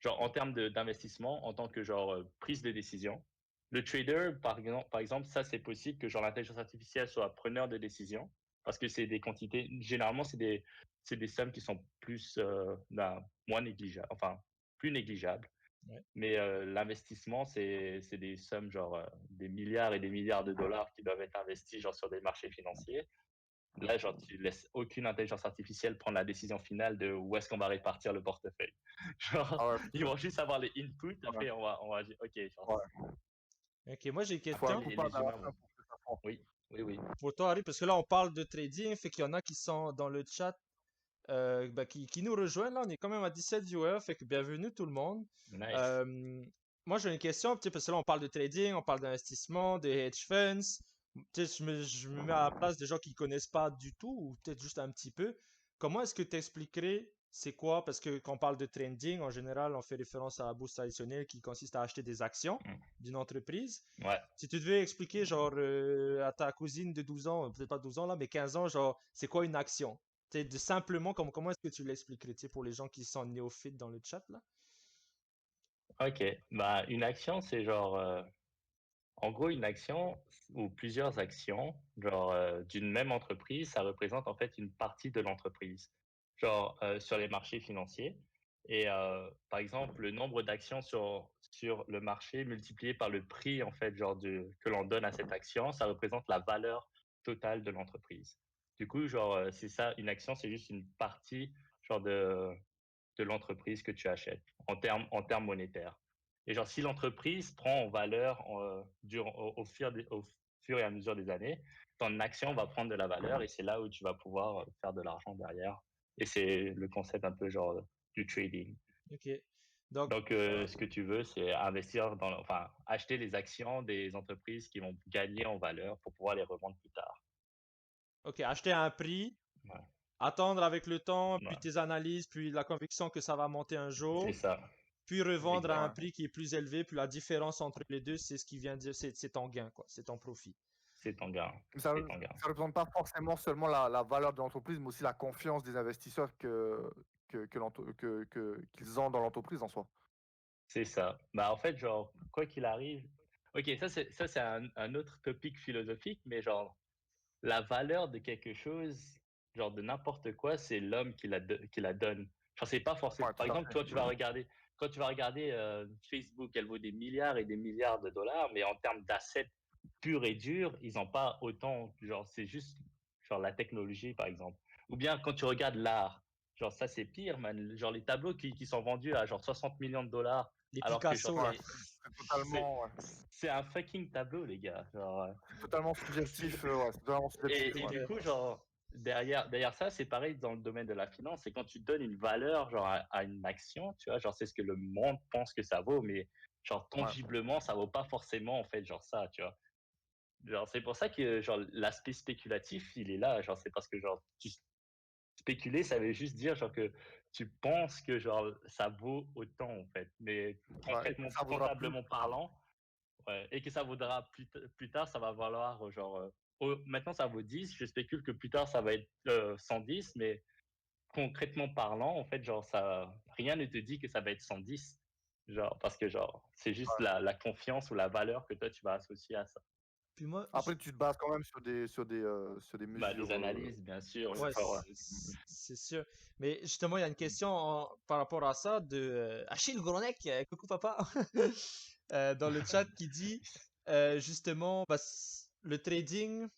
S2: genre en termes d'investissement, en tant que genre prise de décision. Le trader, par exemple, ça c'est possible que genre l'intelligence artificielle soit preneur de décision parce que c'est des quantités, généralement c'est des sommes qui sont plus, moins négligeables, enfin plus négligeables.
S1: Ouais.
S2: Mais l'investissement, c'est des sommes genre des milliards et des milliards de dollars qui doivent être investis genre sur des marchés financiers. Là, genre, tu laisses aucune intelligence artificielle prendre la décision finale de où est-ce qu'on va répartir le portefeuille. Genre,
S4: Ah ouais,
S2: ils vont juste avoir les inputs,
S4: ouais,
S2: après on va dire, ok, genre,
S4: ouais.
S1: Ok, moi j'ai une
S4: Il faut un
S1: question
S4: coupable
S2: les
S4: à la
S2: humains
S4: fin
S2: vont.
S4: pour que ça prenne.
S2: Oui, oui, oui,
S1: pour toi, Harry, parce que là on parle de trading, fait qu'il y en a qui sont dans le chat, bah, qui nous rejoignent. Là, on est quand même à 17 viewers, fait que bienvenue tout le monde.
S2: nice.
S1: Euh, Moi j'ai une question, tu sais, parce que là on parle de trading, on parle d'investissement, de hedge funds. Tu sais, je me mets à la place des gens qui connaissent pas du tout, ou peut-être juste un petit peu. Comment est-ce que tu expliquerais c'est quoi? Parce que quand on parle de trading, en général, on fait référence à la bourse traditionnelle qui consiste à acheter des actions
S2: Mm.
S1: d'une entreprise.
S2: Ouais,
S1: Si tu devais expliquer, genre, à ta cousine de 12 ans, peut-être pas 12 ans là, mais 15 ans, genre, c'est quoi une action? Tu sais, simplement, comment est-ce que tu l'expliquerais, tu sais, pour les gens qui sont néophytes dans le chat, là?
S2: ok. Bah, une action, c'est genre, en gros, une action ou plusieurs actions, genre d'une même entreprise, ça représente en fait une partie de l'entreprise, genre sur les marchés financiers. Et par exemple, le nombre d'actions sur le marché multiplié par le prix en fait, genre que l'on donne à cette action, ça représente la valeur totale de l'entreprise. Du coup, genre c'est ça, une action, c'est juste une partie genre de l'entreprise que tu achètes en termes monétaires. Et genre, si l'entreprise prend en valeur au fur et à mesure des années, ton action va prendre de la valeur et c'est là où tu vas pouvoir faire de l'argent derrière. Et c'est le concept un peu genre du trading.
S1: Ok. Donc,
S2: Donc, ce que tu veux, c'est enfin, acheter les actions des entreprises qui vont gagner en valeur pour pouvoir les revendre plus tard.
S1: ok, acheter à un prix,
S2: Ouais,
S1: attendre avec le temps, puis
S2: ouais.
S1: tes analyses, puis la conviction que ça va monter un
S2: C'est
S1: jour,
S2: ça,
S1: puis revendre à un
S2: exact.
S4: Ouais.
S1: prix qui est plus élevé, puis la différence entre les deux, c'est ce qui vient de dire, c'est ton gain, quoi, c'est ton profit.
S2: C'est ton gain.
S4: Mais ça
S2: C'est
S4: ne
S2: ton gain.
S4: représente pas forcément seulement la valeur de l'entreprise, mais aussi la confiance des investisseurs qu'ils ont dans l'entreprise en soi.
S2: C'est ça. Bah, en fait, genre, quoi qu'il arrive, ok, ça c'est un autre topic philosophique, mais genre, la valeur de quelque chose, genre de n'importe quoi, c'est l'homme qui la donne. Genre, c'est pas forcément.
S4: Ouais,
S2: Par
S4: tout à
S2: exemple,
S4: fait.
S2: quand tu vas regarder Facebook, elle vaut des milliards et des milliards de dollars, mais en termes d'assets purs et durs, ils n'ont pas autant. Genre, c'est juste genre la technologie, par exemple. Ou bien quand tu regardes l'art, genre ça c'est pire, man. Genre les tableaux qui sont vendus à genre 60 millions de dollars,
S1: Les
S2: alors que genre
S1: Picasso,
S4: Ouais,
S1: là.
S4: c'est
S2: c'est
S4: totalement, ouais,
S2: c'est un fucking tableau, les gars. Genre,
S4: c'est totalement subjectif. Ouais, c'est totalement subjectif.
S2: et
S4: Ouais.
S2: du coup, genre, derrière ça, c'est pareil dans le domaine de la finance. C'est quand tu donnes une valeur, genre, à une action, tu vois, genre, c'est ce que le monde pense que ça vaut, mais, genre,
S4: Ouais.
S2: tangiblement, ça vaut pas forcément, en fait, genre, ça, tu vois. Genre, c'est pour ça que, genre, l'aspect spéculatif, il est là. Genre, c'est parce que, genre, spéculer, ça veut juste dire, genre, que tu penses que, genre, ça vaut autant, en fait. Mais
S4: Ouais, et
S2: concrètement,
S4: ça vaudra plus.
S2: comptablement parlant, ouais, et que ça vaudra plus tard, ça va valoir genre. Maintenant, ça vaut 10. Je spécule que plus tard, ça va être 110, mais concrètement parlant, en fait, genre, rien ne te dit que ça va être 110. Genre, parce que, genre, c'est juste
S4: Ouais.
S2: la confiance ou la valeur que toi, tu vas associer à ça.
S1: Puis moi,
S4: Après, tu te bases quand même sur des
S2: Bah, des
S4: mesures.
S2: analyses, bien sûr.
S1: ouais,
S2: Genre,
S1: c'est sûr. Mais justement, il y a une question par rapport à ça de Achille Gronek, coucou papa, dans le chat qui dit justement, bah, le trading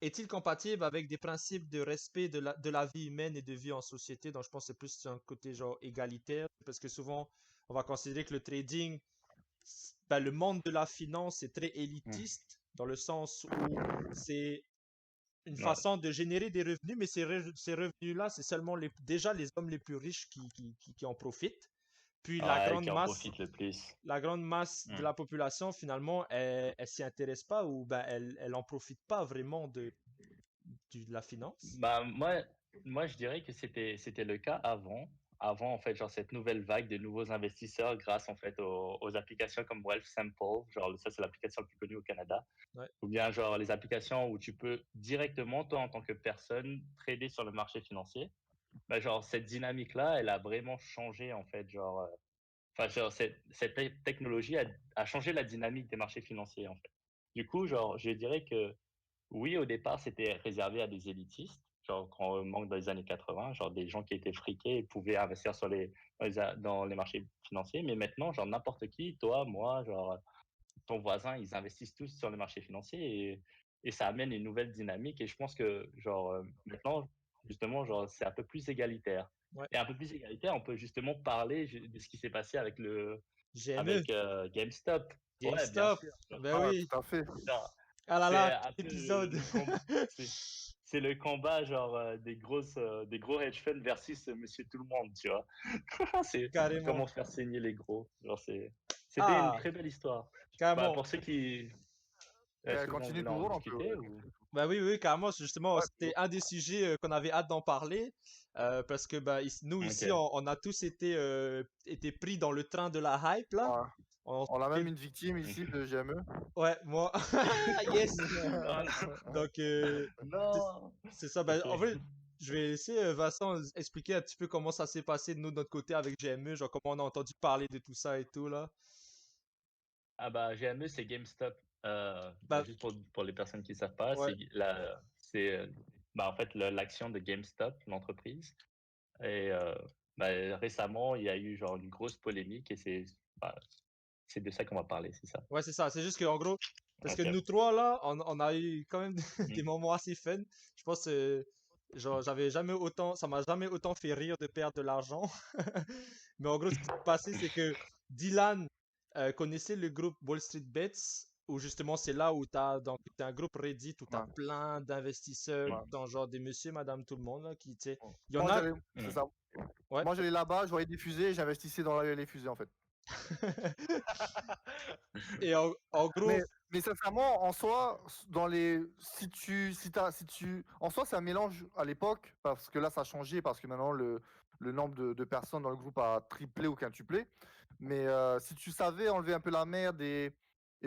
S1: est-il compatible avec des principes de respect de la vie humaine et de vie en société? Donc, je pense que c'est plus un côté genre égalitaire, parce que souvent, on va considérer que le trading, ben, le monde de la finance est très
S2: hmm,
S1: élitiste, dans le sens où c'est une
S2: ouais.
S1: façon de générer des revenus, mais ces revenus-là, c'est seulement déjà les hommes les plus riches qui en profitent. Puis
S2: Ouais, qui en profitent le plus.
S1: la grande masse de
S2: Hmm.
S1: la population, finalement, elle s'y intéresse pas ou ben, elle en profite pas vraiment de la finance.
S2: Bah, moi, je dirais que c'était le cas avant. Avant, en fait, genre, cette nouvelle vague de nouveaux investisseurs grâce, en fait, aux applications comme Wealthsimple. Genre, ça, c'est l'application la plus connue au Canada.
S1: Ouais.
S2: Ou bien, genre, les applications où tu peux directement, toi, en tant que personne, trader sur le marché financier. Bah, genre, cette dynamique-là, elle a vraiment changé, en fait, genre, enfin, genre, cette technologie a changé la dynamique des marchés financiers, en fait. Du coup, genre, je dirais que oui, au départ, c'était réservé à des élitistes, genre quand on manque dans les années 80, genre des gens qui étaient friqués et pouvaient investir dans les marchés financiers. Mais maintenant, genre n'importe qui, toi, moi, genre ton voisin, ils investissent tous sur les marchés financiers et ça amène une nouvelle dynamique. Et je pense que genre maintenant, justement, genre c'est un peu plus égalitaire.
S1: Ouais.
S2: Et un peu plus égalitaire, on peut justement parler de ce qui s'est passé
S1: GME,
S2: avec GameStop. Ouais, bien
S1: GameStop,
S2: sûr.
S1: ben
S4: Ouais,
S1: oui.
S4: tout à fait.
S2: Genre,
S1: Ah là
S2: c'est
S1: là,
S2: un
S1: quel
S2: peu
S1: épisode.
S2: c'est c'est le combat genre des gros hedge funds versus Monsieur Tout le Monde, tu vois. C'est
S1: Carrément.
S2: comment faire saigner les gros. Genre c'était une
S1: Ah,
S2: très belle histoire. Bah,
S1: carrément.
S2: pour ceux qui est-ce
S4: Mais
S2: que vous en
S4: continue
S2: voulez en
S4: toujours un peu.
S2: discuter
S4: Ouais,
S2: ou
S1: Bah oui, oui, carrément. Justement,
S4: ouais,
S1: c'était un des sujets qu'on avait hâte d'en parler. Parce que bah, nous, ici,
S2: OK.
S1: on a tous été pris dans le train de la hype, là.
S4: ouais.
S1: On
S4: On a même
S1: suivait-
S4: une victime ici de GME.
S1: Ouais, moi. Yes!
S2: Oh
S1: Donc, c'est
S2: non.
S1: c'est ça. Ben,
S2: OK.
S1: en vrai, je vais laisser Vincent expliquer un petit peu comment ça s'est passé de nous, de notre côté avec GME, genre comment on a entendu parler de tout ça et tout, là.
S2: Ah bah GME c'est GameStop. Bah,
S1: Bah,
S2: juste pour les personnes qui savent pas,
S1: ouais.
S2: c'est bah en fait l'action de GameStop, l'entreprise. Et bah, récemment, il y a eu genre une grosse polémique et bah, c'est de ça qu'on va parler, c'est ça.
S1: Ouais, c'est ça. C'est juste qu'en gros, parce que
S2: Ok.
S1: nous trois, là, on a eu quand même des
S2: Mm.
S1: moments assez fun. Je pense que, genre, ça m'a jamais autant fait rire de perdre de l'argent. Mais en gros, ce qui s'est passé, c'est que Dylan connaissait le groupe Wall Street Bets, où justement, c'est là où donc, t'as un groupe Reddit où t'as
S4: Ouais,
S1: plein d'investisseurs,
S2: Mm.
S4: ouais.
S1: dans genre des monsieur, madame, tout le monde, là, qui, tu sais,
S4: Ouais.
S1: il y en a,
S4: C'est
S2: Mm.
S4: ça.
S1: ouais.
S4: Moi, j'allais là-bas, je voyais des fusées, j'investissais dans les fusées en fait.
S1: Et en gros,
S4: Mais sincèrement, en soi, dans les, si tu, en soi, c'est un mélange à l'époque parce que là, ça a changé parce que maintenant le nombre de personnes dans le groupe a triplé ou quintuplé. Mais si tu savais enlever un peu la merde et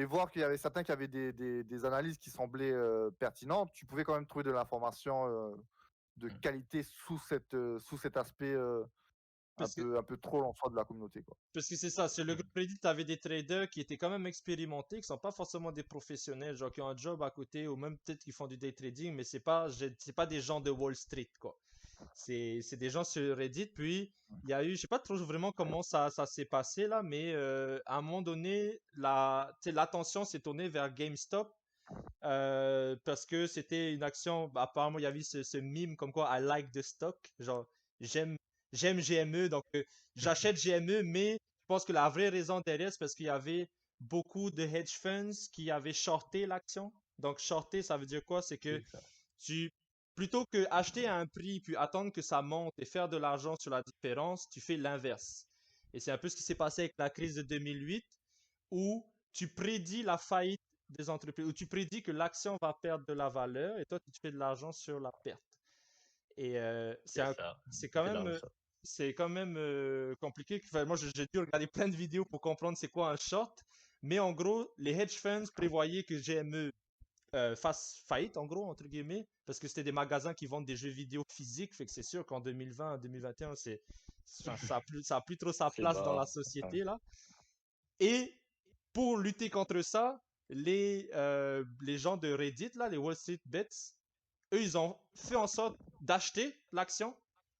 S4: voir qu'il y avait certains qui avaient des analyses qui semblaient pertinentes, tu pouvais quand même trouver de l'information de
S2: Mm.
S4: qualité sous cet aspect
S1: Parce que
S4: un peu trop l'enfant de la communauté, quoi.
S1: Parce que c'est ça, sur le groupe Reddit, t'avais des traders qui étaient quand même expérimentés, qui sont pas forcément des professionnels, genre qui ont un job à côté, ou même peut-être qui font du day trading, mais c'est pas des gens de Wall Street, quoi. C'est des gens sur Reddit, puis il y a eu, je sais pas trop vraiment comment ça s'est passé là, mais à un moment donné, tu sais, l'attention s'est tournée vers GameStop, parce que c'était une action, bah, apparemment il y avait ce meme comme quoi I like the stock, genre j'aime j'aime GME, donc j'achète GME, mais je pense que la vraie raison derrière c'est parce qu'il y avait beaucoup de hedge funds qui avaient shorté l'action. Donc shorter ça veut dire quoi? C'est que
S2: C'est ça.
S1: tu plutôt que acheter à un prix puis attendre que ça monte et faire de l'argent sur la différence, tu fais l'inverse. Et c'est un peu ce qui s'est passé avec la crise de 2008 où tu prédis la faillite des entreprises, où tu prédis que l'action va perdre de la valeur et toi, tu fais de l'argent sur la perte. Et
S2: C'est ça.
S1: c'est
S2: Tu
S1: quand
S2: fais de
S1: même,
S2: l'argent sur ça.
S1: c'est quand même compliqué. Enfin, moi, j'ai dû regarder plein de vidéos pour comprendre c'est quoi un short. Mais en gros, les hedge funds prévoyaient que GME fasse faillite, en gros, entre guillemets, parce que c'était des magasins qui vendent des jeux vidéo physiques. Fait que c'est sûr qu'en 2020, 2021, enfin, ça a plus trop sa
S2: C'est
S1: place dans la
S2: mort. Ouais.
S1: société, là. Et pour lutter contre ça, les gens de Reddit, là, les Wall Street Bets, eux, ils ont fait en sorte d'acheter l'action.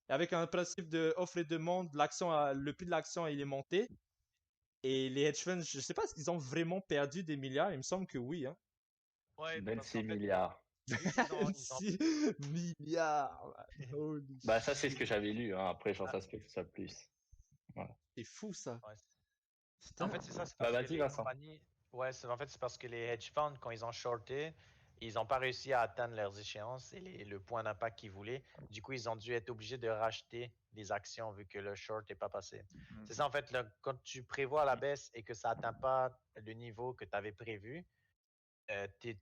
S1: Avec un principe de offre et demande, le prix de l'action, il est monté. Et les hedge funds, je sais pas s'ils ont vraiment perdu des milliards. Il me semble que oui, hein.
S5: Ouais, parce
S2: 26
S5: qu'en fait,
S2: milliards.
S5: vu qu'ils ont
S1: 6 milliards, man. Holy
S2: Bah, ça, c'est ce que
S1: shit.
S2: j'avais lu. Hein. Après, genre,
S5: ah,
S2: ça se peut que ce soit plus. Voilà.
S1: C'est fou, ça.
S5: ouais, en
S1: Putain.
S5: fait, c'est ça, c'est
S2: Bah,
S5: parce que
S2: vas-y,
S5: les
S2: Vincent.
S5: compagnies. Ouais, en fait, c'est parce que les hedge funds, quand ils ont shorté, ils n'ont pas réussi à atteindre leurs échéances et le point d'impact qu'ils voulaient. Du coup, ils ont dû être obligés de racheter des actions vu que le short n'est pas passé. C'est ça, en fait, quand tu prévois la baisse et que ça n'atteint pas le niveau que tu avais prévu, tu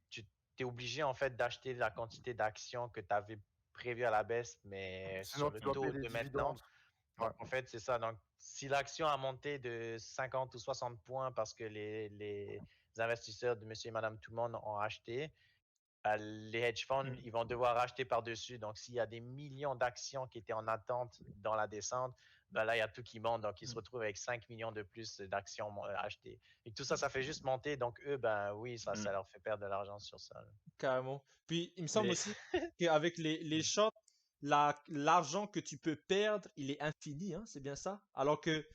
S5: es obligé, en fait, d'acheter la quantité d'actions que tu avais prévu à la baisse, mais sur
S4: Sinon,
S5: le
S4: tu dois payer
S5: taux
S4: des
S5: de
S4: dividendes.
S5: maintenant.
S4: Ouais.
S5: Donc, en fait, c'est ça. Donc, si l'action a monté de 50 ou 60 points parce que les investisseurs de monsieur et madame tout le monde ont acheté, les hedge funds, ils vont devoir acheter par-dessus. Donc, s'il y a des millions d'actions qui étaient en attente dans la descente, ben là, il y a tout qui monte. Donc, ils se retrouvent avec 5 millions de plus d'actions achetées. Et tout ça, ça fait juste monter. Donc, eux, ben oui, ça leur fait perdre de l'argent sur ça.
S1: Carrément. Puis, il me semble
S2: Mais
S1: aussi qu'avec les shorts, l'argent que tu peux perdre, il est infini, hein, c'est bien ça? Alors que,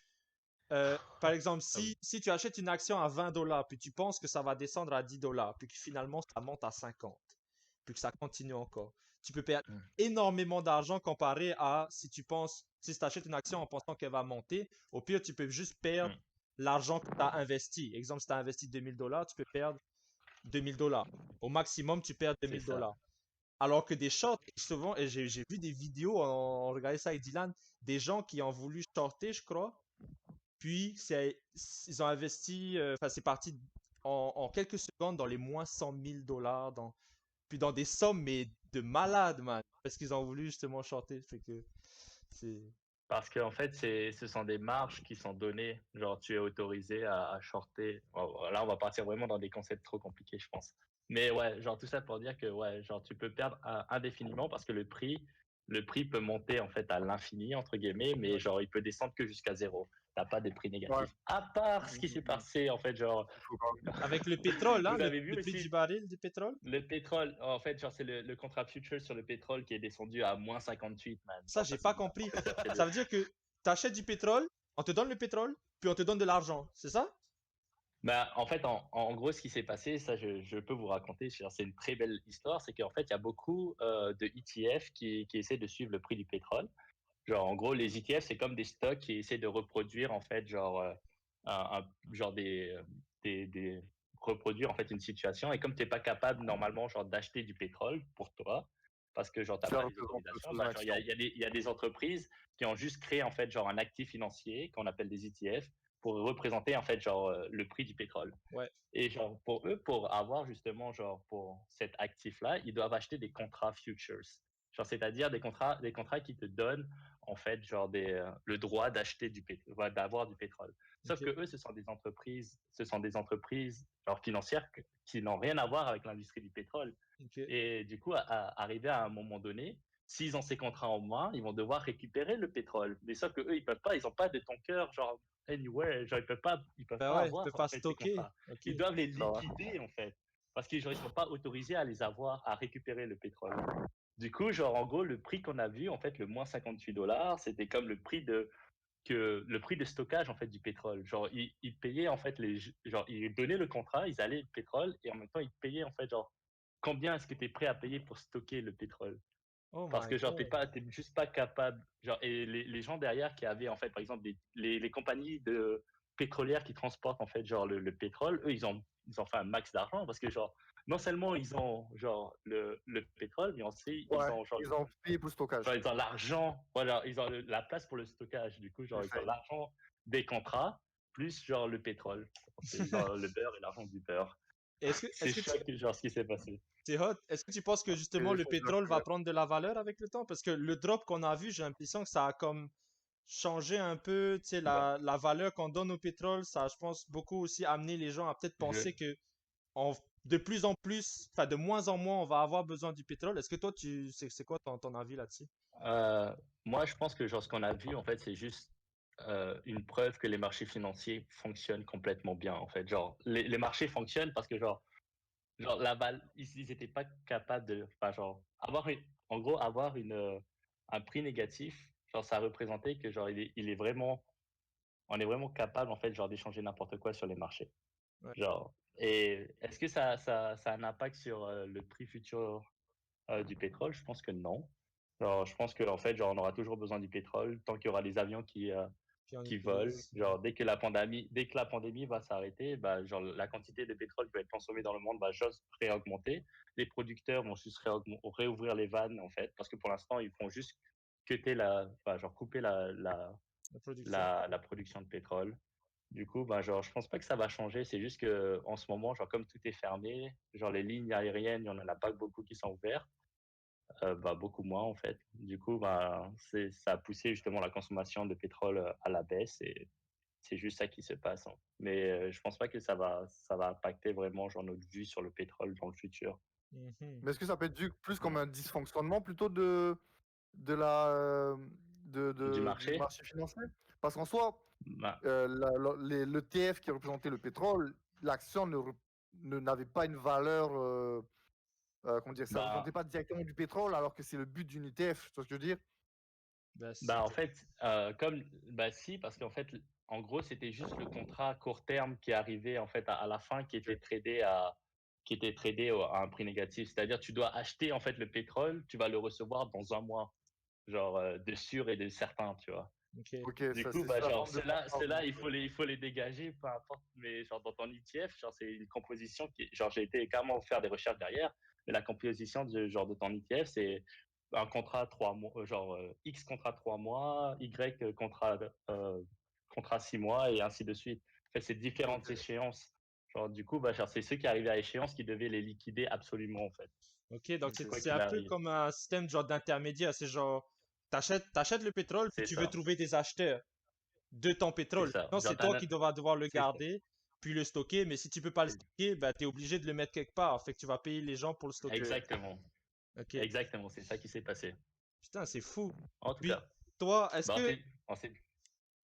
S1: par exemple, si tu achètes une action à 20 dollars, puis tu penses que ça va descendre à 10 dollars, puis que finalement ça monte à 50, puis que ça continue encore, tu peux perdre énormément d'argent comparé à si tu achètes une action en pensant qu'elle va monter, au pire, tu peux juste perdre l'argent que tu as investi. Exemple, si tu as investi 2000 dollars, tu peux perdre 2000 dollars. Au maximum, tu perds
S2: c'est
S1: 2000
S2: ça.
S1: dollars. Alors que des shorts, souvent, et j'ai vu des vidéos, on regardait ça avec Dylan, des gens qui ont voulu shorter, je crois, puis ils ont investi, enfin, c'est parti en quelques secondes dans les moins 100 000 dollars, puis dans des sommes, mais de malades, man, parce qu'ils ont voulu justement shorter. Fait que c'est.
S2: Parce qu'en fait, ce sont des marges qui sont données. Genre, tu es autorisé à shorter. Bon, là, on va partir vraiment dans des concepts trop compliqués, je pense. Mais ouais, genre tout ça pour dire que ouais, genre tu peux perdre indéfiniment parce que le prix peut monter en fait à l'infini entre guillemets, mais genre il peut descendre que jusqu'à zéro. T'as pas de prix
S4: Ouais.
S2: négatif. À part ce qui s'est passé en fait, genre
S4: Il faut quand même-
S1: Avec le pétrole, hein,
S2: vous avez vu
S1: le prix du
S2: aussi
S1: baril du pétrole,
S2: le pétrole. En fait, genre c'est le contrat future sur le pétrole qui est descendu à moins 58, man.
S1: ça,
S2: Genre
S1: j'ai
S2: ça c'est
S1: pas
S2: bizarre.
S1: compris.
S2: En fait, genre, c'est
S1: Ça
S2: le,
S1: veut dire que tu achètes du pétrole, on te donne le pétrole, puis on te donne de l'argent, c'est ça?
S2: Bah, en fait, en gros, ce qui s'est passé, ça, je peux vous raconter, c'est une très belle histoire, c'est qu'en fait, il y a beaucoup de ETF qui essaient de suivre le prix du pétrole. Genre, en gros, les ETF, c'est comme des stocks qui essaient de reproduire, en fait, genre, genre reproduire, en fait, une situation. Et comme tu n'es pas capable, normalement, genre, d'acheter du pétrole pour toi, parce que, genre, tu n'as
S4: Ça
S2: pas les
S4: représente
S2: autorisations,
S4: sous une
S2: bah, genre,
S4: action.
S2: il y a des entreprises qui ont juste créé, en fait, genre, un actif financier qu'on appelle des ETF pour représenter, en fait, genre, le prix du pétrole.
S1: Ouais.
S2: Et genre, pour eux, pour avoir justement, genre, pour cet actif-là, ils doivent acheter des contrats futures. Genre, c'est-à-dire des contrats qui te donnent, en fait, genre, le droit d'acheter du pétrole, d'avoir du pétrole. Sauf que
S1: Ok.
S2: eux, ce sont des entreprises, genre, financières qui n'ont rien à voir avec l'industrie du pétrole.
S1: Ok.
S2: Et du coup, arrivé à un moment donné, s'ils ont ces contrats en main, ils vont devoir récupérer le pétrole. Mais sauf que eux, ils peuvent pas, ils ont pas de tanker, genre anywhere, genre ils peuvent
S1: Ben
S2: pas
S1: ouais, tu peux
S2: avoir en
S1: pas
S2: fait ces
S1: stocker.
S2: contrats.
S1: Ok.
S2: Ils doivent les
S4: Ça va.
S2: liquider en fait, parce qu'ils genre, ils sont pas autorisés à les avoir, à récupérer le pétrole. Du coup, genre en gros, le prix qu'on a vu, en fait, le moins $58, c'était comme le prix de stockage en fait du pétrole. Genre ils payaient en fait genre ils donnaient le contrat, ils allaient le pétrole et en même temps ils payaient en fait genre combien est-ce que tu es prêt à payer pour stocker le pétrole.
S1: Oh
S2: Parce
S1: my
S2: que genre
S1: God.
S2: t'es juste pas capable genre et les gens derrière qui avaient en fait par exemple les compagnies de pétrolières qui transportent en fait genre le pétrole, eux ils ont fait un max d'argent parce que genre non seulement ils ont genre le pétrole mais aussi ils
S4: Ouais,
S2: ont genre
S4: ils ont payé pour le stockage.
S2: ils ont l'argent, voilà, ils ont la place pour le stockage. Du coup, genre, ils ont
S4: Effet.
S2: l'argent des contrats, plus genre le pétrole. C'est genre le beurre et l'argent du beurre. C'est
S1: Est-ce que tu,
S2: choc, genre, ce qui s'est passé.
S1: c'est hot. Est-ce que tu penses que justement le
S4: C'est
S1: pétrole va
S4: incroyable.
S1: prendre de la valeur avec le temps? Parce que le drop qu'on a vu, j'ai l'impression que ça a comme changé un peu, tu sais,
S2: Bah,
S1: la valeur qu'on donne au pétrole. Ça a, je pense, beaucoup aussi amené les gens à peut-être
S2: je,
S1: penser que de plus en plus, enfin de moins en moins, on va avoir besoin du pétrole. Est-ce que toi, c'est quoi ton avis là-dessus?
S2: euh, moi, je pense que genre, ce qu'on a vu, en fait, c'est juste une preuve que les marchés financiers fonctionnent complètement bien, en fait. Genre, les marchés fonctionnent parce que, genre ils étaient pas capables de, enfin, genre, en gros, avoir un prix négatif, genre, ça représentait que, genre, on est vraiment capable, en fait, genre, d'échanger n'importe quoi sur les marchés.
S1: Ouais.
S2: Genre, et est-ce que ça a un impact sur le prix futur du pétrole? Je pense que non. Genre, je pense qu'en fait, genre, on aura toujours besoin du pétrole tant qu'il y aura des avions
S1: Puis on
S2: qui volent.
S1: utilise.
S2: Genre, dès que la pandémie va s'arrêter, bah, genre, la quantité de pétrole qui va être consommée dans le monde va juste réaugmenter. Les producteurs vont juste réouvrir les vannes, en fait, parce que pour l'instant, ils font juste enfin, genre, couper
S1: La production.
S2: la production de pétrole. Du coup, bah, genre, je pense pas que ça va changer. C'est juste que en ce moment, genre, comme tout est fermé, genre, les lignes aériennes, il y en a pas beaucoup qui sont ouvertes. Bah, beaucoup moins, en fait. Du coup, bah, ça a poussé justement la consommation de pétrole à la baisse et c'est juste ça qui se passe, hein. Mais je pense pas que ça va impacter vraiment genre, notre vue sur le pétrole dans le futur.
S1: Mhm.
S4: Mais est-ce que ça peut être vu plus comme
S2: Ouais.
S4: un dysfonctionnement plutôt de la,
S2: Du
S4: du
S2: marché,
S4: marché financier? Parce qu'en soi,
S2: bah,
S4: l'ETF qui représentait le pétrole, l'action n'avait pas une valeur, comment dire, ça ne représentait
S2: bah,
S4: pas directement du pétrole alors que c'est le but d'une ETF, tu vois ce que je veux dire?
S1: Ben,
S2: en
S1: c'était.
S2: fait, bah si, parce qu'en fait, en gros, c'était juste le contrat à court terme qui arrivait en fait à la fin, qui était tradé à un prix négatif. C'est-à-dire, tu dois acheter en fait le pétrole, tu vas le recevoir dans un mois, genre de sûr et de certain, tu vois.
S1: Ok.
S4: Ok,
S2: Du
S4: ça
S2: coup,
S4: c'est
S2: bah,
S4: la
S2: genre,
S4: vente de contrat.
S2: il faut les dégager, peu importe. Mais genre, dans ton ETF, genre, c'est une composition genre, j'ai été carrément faire des recherches derrière, mais la composition de ton ETF, c'est un contrat 3 mois, X contrat 3 mois, Y contrat 6 mois et ainsi de suite. En fait, c'est différentes
S4: Ok.
S2: échéances. Genre, du coup, bah, genre, c'est ceux qui arrivaient à échéance qui devaient les liquider absolument, en fait.
S1: Ok, donc
S4: Ok.
S1: c'est
S2: Quoi
S1: c'est
S2: qu'il
S1: un peu
S2: arrive.
S1: comme un système genre d'intermédiaire. C'est genre, t'achètes le pétrole, puis
S2: C'est
S1: tu veux
S2: ça.
S1: trouver des acheteurs de ton
S2: C'est
S1: pétrole.
S2: ça.
S1: Sinon,
S2: Genre,
S1: c'est toi qui vas devoir le
S2: c'est ça.
S1: garder, puis le stocker. Mais si tu peux pas le stocker, ben, t'es obligé de le mettre quelque part. Fait que tu vas payer les gens pour le stocker.
S4: Ok.
S2: Exactement.
S1: Ok.
S2: Exactement, c'est ça qui s'est passé.
S1: Putain, c'est fou.
S2: En tout
S1: Puis,
S2: cas,
S1: toi,
S2: bah,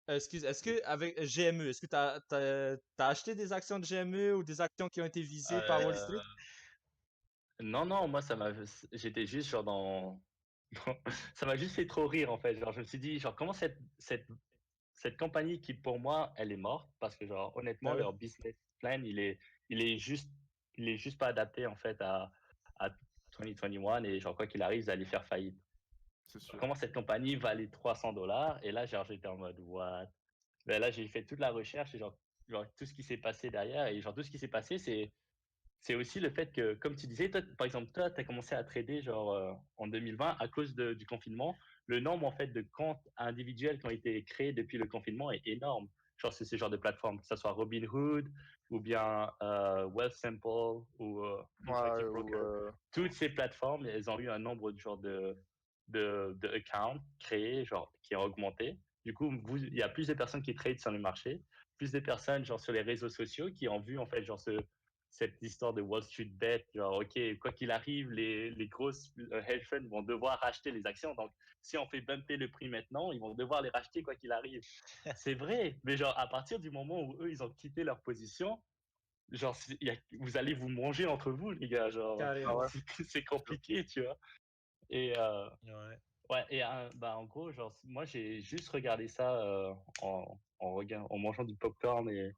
S1: est-ce que avec GME, est-ce que t'as acheté des actions de GME ou des actions qui ont été visées par Wall
S2: euh,
S1: Street?
S2: non, non, moi, j'étais juste genre ça m'a juste fait trop rire en fait. Genre, je me suis dit, genre, comment cette compagnie qui pour moi, elle est morte parce que, genre, honnêtement,
S1: Ben oui.
S2: leur business plan, il est juste, il est juste pas adapté en fait à 2021 et genre, quoi qu'il arrive, ils allaient faire faillite.
S4: C'est sûr.
S2: Comment cette compagnie valait $300 et là, genre, j'étais en mode, what? Ben là, j'ai fait toute la recherche et genre tout ce qui s'est passé derrière et genre tout ce qui s'est passé, c'est aussi le fait que, comme tu disais, toi, par exemple, toi, tu as commencé à trader genre en 2020 à cause du confinement. Le nombre en fait de comptes individuels qui ont été créés depuis le confinement est énorme. Genre, c'est ce genre de plateforme, que ce soit Robinhood ou bien Wealthsimple ou
S4: Ouais,
S2: Interactive
S4: ou,
S2: Broker. Toutes ces plateformes, elles ont eu un nombre de genre de accounts créés, genre, qui a augmenté. Du coup, il y a plus de personnes qui tradent sur le marché, plus de personnes genre sur les réseaux sociaux qui ont vu en fait genre cette histoire de Wall Street Bet, genre, OK, quoi qu'il arrive, les grosses hedge funds vont devoir racheter les actions. Donc, si on fait bumper le prix maintenant, ils vont devoir les racheter quoi qu'il arrive. C'est vrai, mais genre, à partir du moment où eux, ils ont quitté leur position, genre, vous allez vous manger entre vous, les gars. Genre,
S4: Ah
S1: Carrément.
S4: ouais,
S2: c'est compliqué, tu vois. Et
S5: Ouais.
S2: ouais, et bah, en gros, genre, moi, j'ai juste regardé ça en mangeant du popcorn et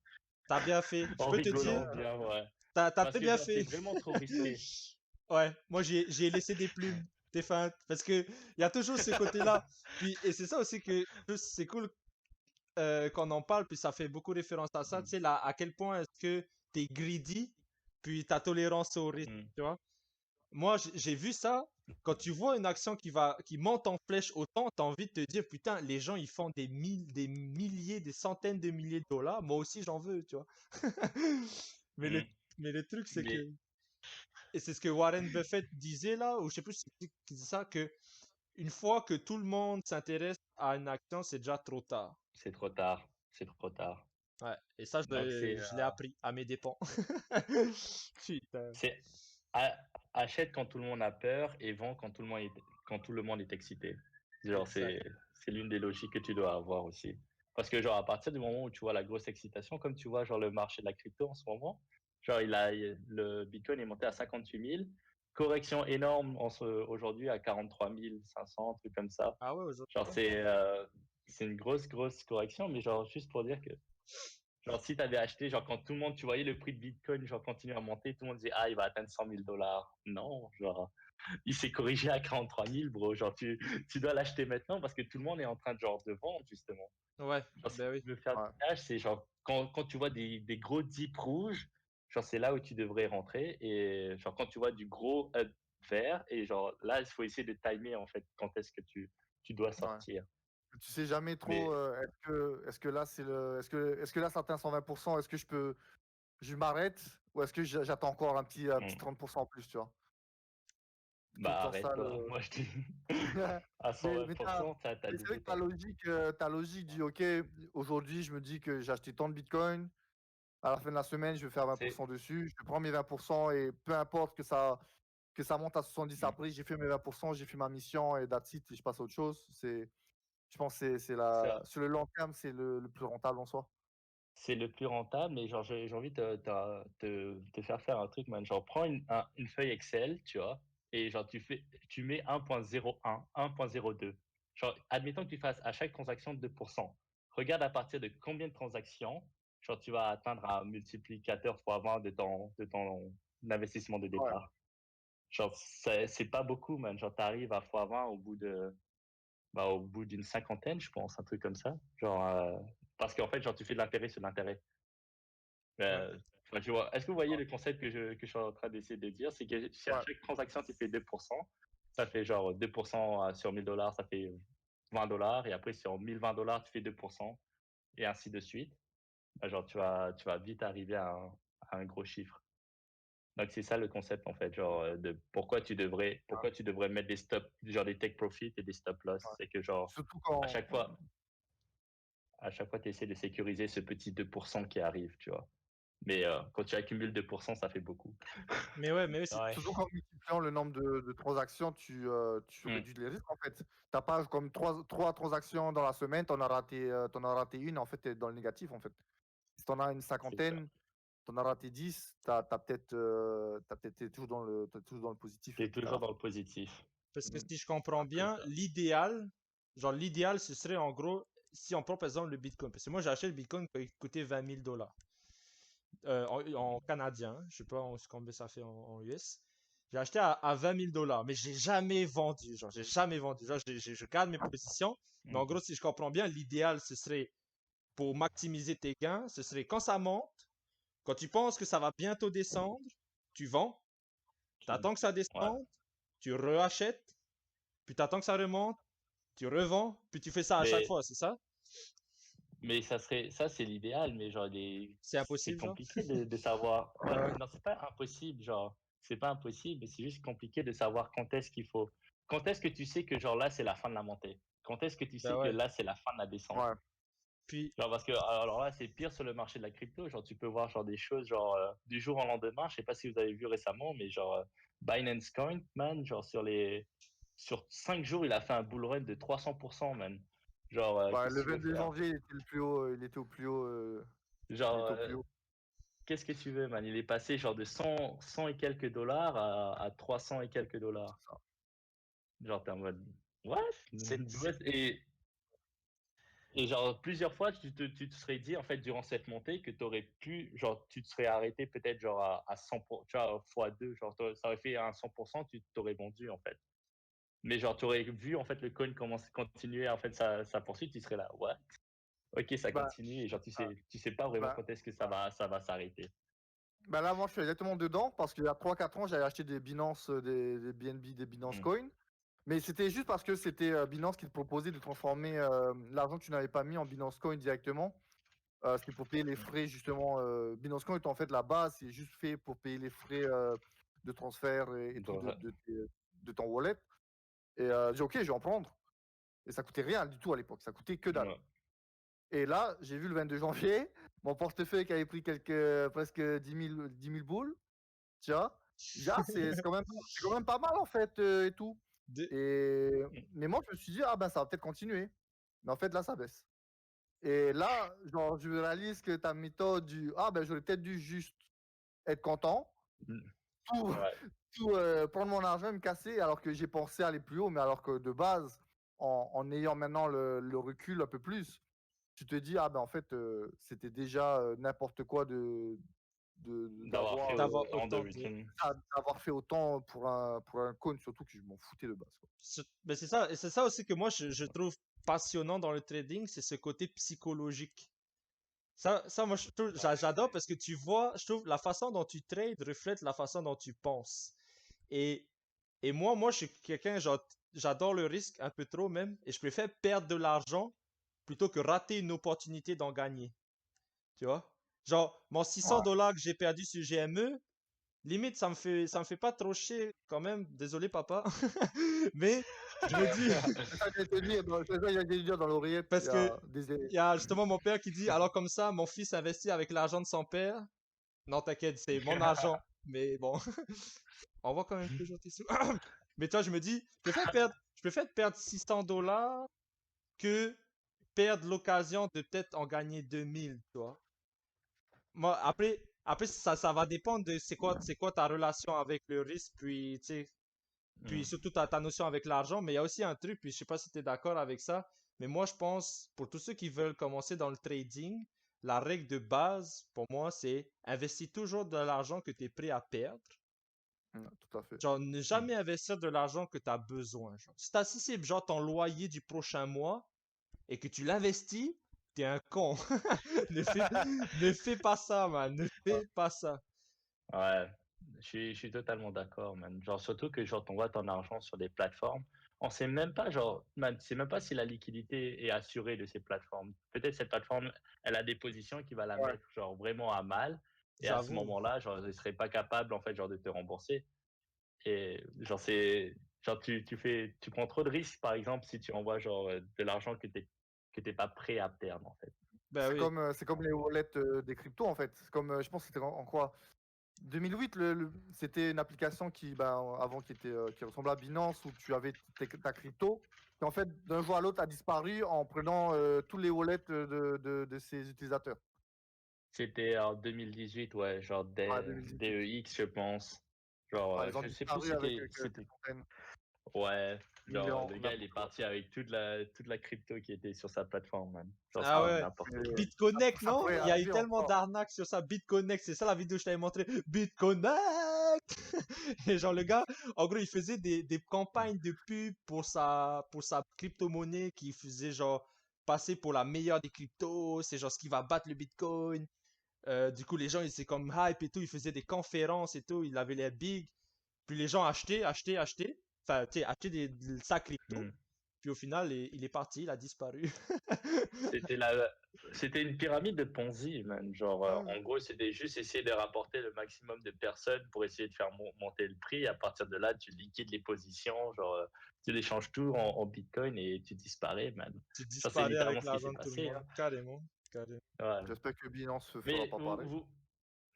S1: T'as bien fait. Je
S2: en
S1: peux te dire,
S2: rigolant bien, ouais.
S1: t'as
S2: Parce
S1: très
S2: que
S1: bien
S2: genre, c'est
S1: fait.
S2: vraiment trop risqué.
S1: Ouais, moi j'ai laissé des plumes, des feintes, parce que il y a toujours ce côté-là. Puis et c'est ça aussi que c'est cool qu'on en parle, puis ça fait beaucoup référence à ça. Tu sais là, à quel point est-ce que t'es greedy, puis ta tolérance au risque,
S2: Mm.
S1: tu vois. Moi j'ai vu ça. Quand tu vois une action qui monte en flèche autant, t'as envie de te dire putain, les gens ils font des milliers, des centaines de milliers de dollars. Moi aussi j'en veux, tu vois. Mais le
S2: Mm.
S1: mais le truc c'est que
S2: Mais
S1: et c'est ce que Warren Buffett disait là, ou je sais plus si c'est qui dit ça, que une fois que tout le monde s'intéresse à une action, c'est déjà trop tard.
S2: c'est trop tard. C'est trop tard.
S1: Ouais, et ça,
S2: Donc,
S1: je l'ai appris à mes dépens. Putain.
S2: c'est achète quand tout le monde a peur et vends quand tout le monde est excité. Genre,
S1: Exact.
S2: c'est l'une des logiques que tu dois avoir aussi. Parce que, genre, à partir du moment où tu vois la grosse excitation, comme tu vois, genre, le marché de la crypto en ce moment, genre, le Bitcoin est monté à 58 000. Correction énorme aujourd'hui à 43 500, truc comme ça.
S1: Ah ouais, aujourd'hui.
S2: Genre, c'est une grosse, grosse correction, mais genre, juste pour dire que genre, si tu avais acheté, genre, quand tout le monde, tu voyais le prix de Bitcoin, genre, continuer à monter, tout le monde disait, ah, il va atteindre 100 000 dollars. Non, genre, il s'est corrigé à 43 000, bro. Genre, tu dois l'acheter maintenant parce que tout le monde est en train de, genre, de vendre, justement.
S1: Ouais,
S2: Genre, si
S1: ben oui.
S2: tu veux faire
S4: ouais.
S2: du cash, c'est genre, quand tu vois des gros dips rouges, genre, c'est là où tu devrais rentrer. Et, genre, quand tu vois du gros up vert, et genre, là, il faut essayer de timer, en fait, quand est-ce que tu dois
S4: Ouais.
S2: sortir.
S4: Tu sais jamais trop,
S2: Mais,
S4: est-ce que là, est-ce que là, ça atteint 120%, est-ce que je m'arrête ou est-ce que j'attends encore un petit
S2: hmm,
S4: 30% en plus, tu vois? C'est tout le
S2: bah,
S4: temps ça
S2: arrête-toi.
S4: le.
S2: Moi, je dis, à
S4: Mais
S2: 120%, t'as
S4: mais c'est
S2: doublé
S4: vrai que
S2: ton.
S4: ta logique dit, OK, aujourd'hui, je me dis que j'ai acheté tant de Bitcoin. À la fin de la semaine, je vais faire
S2: C'est
S4: 20% dessus. Je prends mes 20% et peu importe que ça monte à 70
S2: mm,
S4: après, j'ai fait mes 20%, j'ai fait ma mission et that's it, et je passe à autre chose. Je pense que
S2: ça,
S4: sur le long terme, c'est le plus rentable en soi.
S2: c'est le plus rentable, mais genre, j'ai envie de te faire faire un truc, man. Genre, prends une feuille Excel, tu vois, et genre, tu mets 1.01, 1.02. Genre, admettons que tu fasses à chaque transaction 2%. Regarde à partir de combien de transactions, genre, tu vas atteindre un multiplicateur fois 20 de ton investissement de
S4: Ouais,
S2: départ. Genre, c'est pas beaucoup, man. Genre, t'arrives à fois 20 au bout d'une cinquantaine, je pense, un truc comme ça. Genre, parce qu'en fait, genre, tu fais de l'intérêt sur l'intérêt.
S1: Ouais.
S2: Enfin, tu vois, est-ce que vous voyez le concept que je suis en train d'essayer de dire? C'est que si à
S4: ouais,
S2: chaque transaction, tu fais 2%, ça fait genre 2% sur 1000 dollars, ça fait 20 dollars. Et après, sur 1020 dollars, tu fais 2%, et ainsi de suite. Genre, tu vas vite arriver à un gros chiffre. Donc, c'est ça le concept, en fait, genre, de pourquoi tu devrais mettre des stops, genre des take profit et des stop loss.
S4: ouais.
S2: C'est que, genre,
S4: Surtout
S2: à
S4: quand.
S2: chaque fois, à chaque fois, tu essaies de sécuriser ce petit 2% qui arrive, tu vois. Mais quand tu accumules 2%, ça fait beaucoup.
S1: Mais ouais, mais oui,
S5: Ouais.
S4: Surtout qu'en multipliant le nombre de transactions, tu
S2: Mm,
S4: réduis les risques en fait. T'as pas comme trois transactions dans la semaine, t'en as raté une, en fait, t'es dans le négatif en fait. Si t'en as une
S2: c'est ça.
S4: cinquantaine, t'en as raté 10, t'es toujours dans le positif
S2: Tu es
S4: à
S2: toujours
S4: la
S2: dans
S4: fin.
S2: le positif.
S1: parce que
S4: Mm.
S1: si je comprends
S2: C'est
S1: bien,
S2: ça.
S1: l'idéal, ce serait en gros, si on prend par exemple le Bitcoin, parce que moi j'ai acheté le Bitcoin qui coûtait 20 000 dollars en canadien, hein. Je sais pas combien ça fait en US. J'ai acheté à 20 000 dollars, mais j'ai jamais vendu. Genre, j'ai jamais vendu. Genre, je garde mes positions. Mais en
S2: Mm,
S1: gros, si je comprends bien, l'idéal, ce serait pour maximiser tes gains, ce serait quand ça monte, quand tu penses que ça va bientôt descendre, tu vends,
S2: tu-
S1: t'attends que ça
S2: Ouais.
S1: descende, tu rachètes, puis t'attends que ça remonte, tu revends, puis tu fais ça à chaque
S2: Mais,
S1: fois, c'est ça?
S2: mais ça, c'est l'idéal, mais genre,
S1: C'est
S2: c'est
S1: impossible, genre?
S2: compliqué de savoir.
S1: Ah ouais.
S2: Non, c'est pas impossible, genre, c'est pas impossible, mais c'est juste compliqué de savoir quand est-ce qu'il faut. Quand est-ce que tu sais que, genre, là, c'est la fin de la montée? Quand est-ce que tu
S1: Ben
S2: sais que
S1: ouais.
S2: là, c'est la fin de la descente?
S4: Ouais.
S1: Puis,
S2: Genre, parce que, alors là, c'est pire sur le marché de la crypto. Genre, tu peux voir genre des choses, genre, du jour au lendemain. Je sais pas si vous avez vu récemment, mais genre, Binance Coin, man, genre, sur 5 jours, il a fait un bull run de 300%, man. Genre,
S4: Bah,
S2: qu'est-ce
S4: le
S2: que tu veux
S4: 22
S2: faire?
S4: janvier, il était le plus haut, il était au plus haut, il
S2: Genre,
S4: était au plus haut.
S2: qu'est-ce que tu veux, man? Il est passé, genre, de 100 et quelques dollars à 300 et quelques dollars.
S4: C'est ça.
S2: Genre, t'es en mode, what?
S5: C'est
S2: Ouais, et genre, plusieurs fois, tu te serais dit, en fait, durant cette montée, que tu aurais pu, genre, tu te serais arrêté peut-être, genre, à 100%, tu vois, fois 2, genre, ça aurait fait un 100%, tu t'aurais vendu, en fait. Mais genre, tu aurais vu, en fait, le coin continuer, en fait, sa poursuite, tu serais là, what? Ok, ça
S4: Bah,
S2: continue, et genre, tu sais pas vraiment
S4: bah,
S2: quand est-ce que ça va s'arrêter.
S4: bah là, moi, je suis exactement dedans parce qu'il y a 3-4 ans, j'avais acheté des Binance, des BNB, des Binance
S2: Mm.
S4: Coin. Mais c'était juste parce que c'était Binance qui te proposait de transformer l'argent que tu n'avais pas mis en Binance Coin directement. C'était pour payer les frais, justement. Binance Coin, en fait, la base, c'est juste fait pour payer les frais de transfert et tout
S2: Donc,
S4: de ton wallet. Et j'ai dit, OK, je vais en prendre. Et ça coûtait rien du tout à l'époque. Ça coûtait que dalle.
S2: ouais.
S4: Et là, j'ai vu le 22 janvier, mon portefeuille qui avait pris presque 10 000 boules. Tu vois? Je dis, ah, c'est quand même pas mal en fait et tout.
S1: de-
S4: Mais moi, je me suis dit, ah ben ça va peut-être continuer. Mais en fait, là, ça baisse. Et là, genre, je réalise que ta méthode ah ben j'aurais peut-être dû juste être content,
S2: Mm.
S4: tout,
S2: Ouais.
S4: tout prendre mon argent et me casser, alors que j'ai pensé aller plus haut, mais alors que de base, en ayant maintenant le recul un peu plus, tu te dis, ah ben en fait, c'était déjà n'importe quoi
S2: D'avoir fait
S1: d'avoir
S2: autant de
S1: autant de.
S2: return.
S4: d'avoir fait autant pour un coin, surtout que je m'en foutais de base, quoi.
S1: Mais c'est ça, et c'est ça aussi que moi je trouve passionnant dans le trading, c'est ce côté psychologique. Ça moi je trouve, j'adore parce que tu vois, je trouve la façon dont tu trades reflète la façon dont tu penses. Et, et moi je suis quelqu'un, genre, j'adore le risque un peu trop même, et je préfère perdre de l'argent plutôt que rater une opportunité d'en gagner. Tu vois? Genre, mon 600
S4: Ouais.
S1: dollars que j'ai perdu sur GME, limite, ça me fait pas trop chier quand même. Désolé, papa. Mais je me dis,
S4: C'est ça que j'allais te dire, c'est ça que j'allais te dire dans l'oreillette. Il
S1: parce
S4: y
S1: que
S4: a des...
S1: il y a justement mon père qui dit, alors comme ça, mon fils investit avec l'argent de son père. Non, t'inquiète, c'est mon argent. Mais bon, on voit quand même toujours tes sous. Mais toi, je me dis, je préfère perdre 600 dollars que perdre l'occasion de peut-être en gagner 2000, tu vois. Moi, après ça va dépendre de c'est quoi ta relation avec le risque, puis, tu sais, puis
S2: Mm.
S1: surtout ta notion avec l'argent. Mais il y a aussi un truc, puis je sais pas si tu es d'accord avec ça, mais moi, je pense, pour tous ceux qui veulent commencer dans le trading, la règle de base, pour moi, c'est investir toujours de l'argent que tu es prêt à perdre.
S4: Tout à fait.
S1: Genre, ne jamais investir de l'argent que tu as besoin. Genre. Si c'est genre ton loyer du prochain mois et que tu l'investis, t'es un con. Ne fais pas ça, man. Ne fais pas ça.
S2: Ouais, je suis totalement d'accord, man. Genre, surtout que, genre, t'envoies ton argent sur des plateformes. On sait même pas, genre, man, tu sais même pas si la liquidité est assurée de ces plateformes. Peut-être cette plateforme, elle a des positions qui va la
S4: Ouais.
S2: mettre, genre, vraiment à mal. Et à ce
S1: J'avoue.
S2: moment-là, genre, ils seraient pas capables, en fait, genre, de te rembourser. Et, genre, genre, tu prends trop de risques, par exemple, si tu envoies, genre, de l'argent que t'es pas prêt à perdre, en fait.
S1: Ben oui.
S4: C'est comme les wallets des cryptos, en fait. C'est comme, je pense que c'était en quoi? 2008, c'était une application qui, ben, avant, qui ressemblait à Binance, où tu avais ta crypto, qui en fait, d'un jour à l'autre, a disparu en prenant tous les wallets de ses utilisateurs.
S2: C'était en 2018, ouais, genre
S4: Ouais, 2018.
S2: DEX, je pense. Genre,
S4: Ouais, ils ont
S2: je sais plus
S4: disparu avec
S2: c'était,
S4: quelques centaines
S2: ouais,
S4: de
S2: genre,
S4: millions,
S2: le gars, il est
S4: n'importe quoi.
S2: parti avec toute la crypto qui était sur sa plateforme, man. Genre,
S1: Ah
S2: c'était
S1: ouais.
S2: n'importe
S4: Mais
S2: quoi.
S1: BitConnect,
S4: ça
S1: non?
S4: pourrait
S1: Il y a eu
S4: arriver
S1: tellement
S4: encore.
S1: d'arnaques sur ça. BitConnect, c'est ça la vidéo que je t'avais montré. BitConnect! Et genre, le gars, en gros, il faisait des campagnes de pub pour sa crypto-monnaie qui faisait genre passer pour la meilleure des cryptos. C'est genre ce qui va battre le Bitcoin. Du coup, les gens, ils étaient comme hype et tout. Il faisait des conférences et tout. Il avait les big. Puis les gens achetaient. Enfin, tu sais, achetaient sa crypto.
S2: Hmm.
S1: puis au final, il est parti, il a disparu.
S2: C'était la... C'était une pyramide de Ponzi, man. Genre,
S1: Ah.
S2: en gros, c'était juste essayer de rapporter le maximum de personnes pour essayer de faire monter le prix. À partir de là, tu liquides les positions, genre, tu les changes tout en Bitcoin et tu disparais, man.
S1: Tu
S2: Genre, c'est
S1: disparais
S2: littéralement
S1: avec
S2: ce qui s'est
S1: l'argent de tout le
S2: passé,
S1: monde.
S2: hein.
S1: Carrément. Carrément.
S2: Ouais.
S4: J'espère que Binance ne fera
S2: Mais
S4: pas pareil.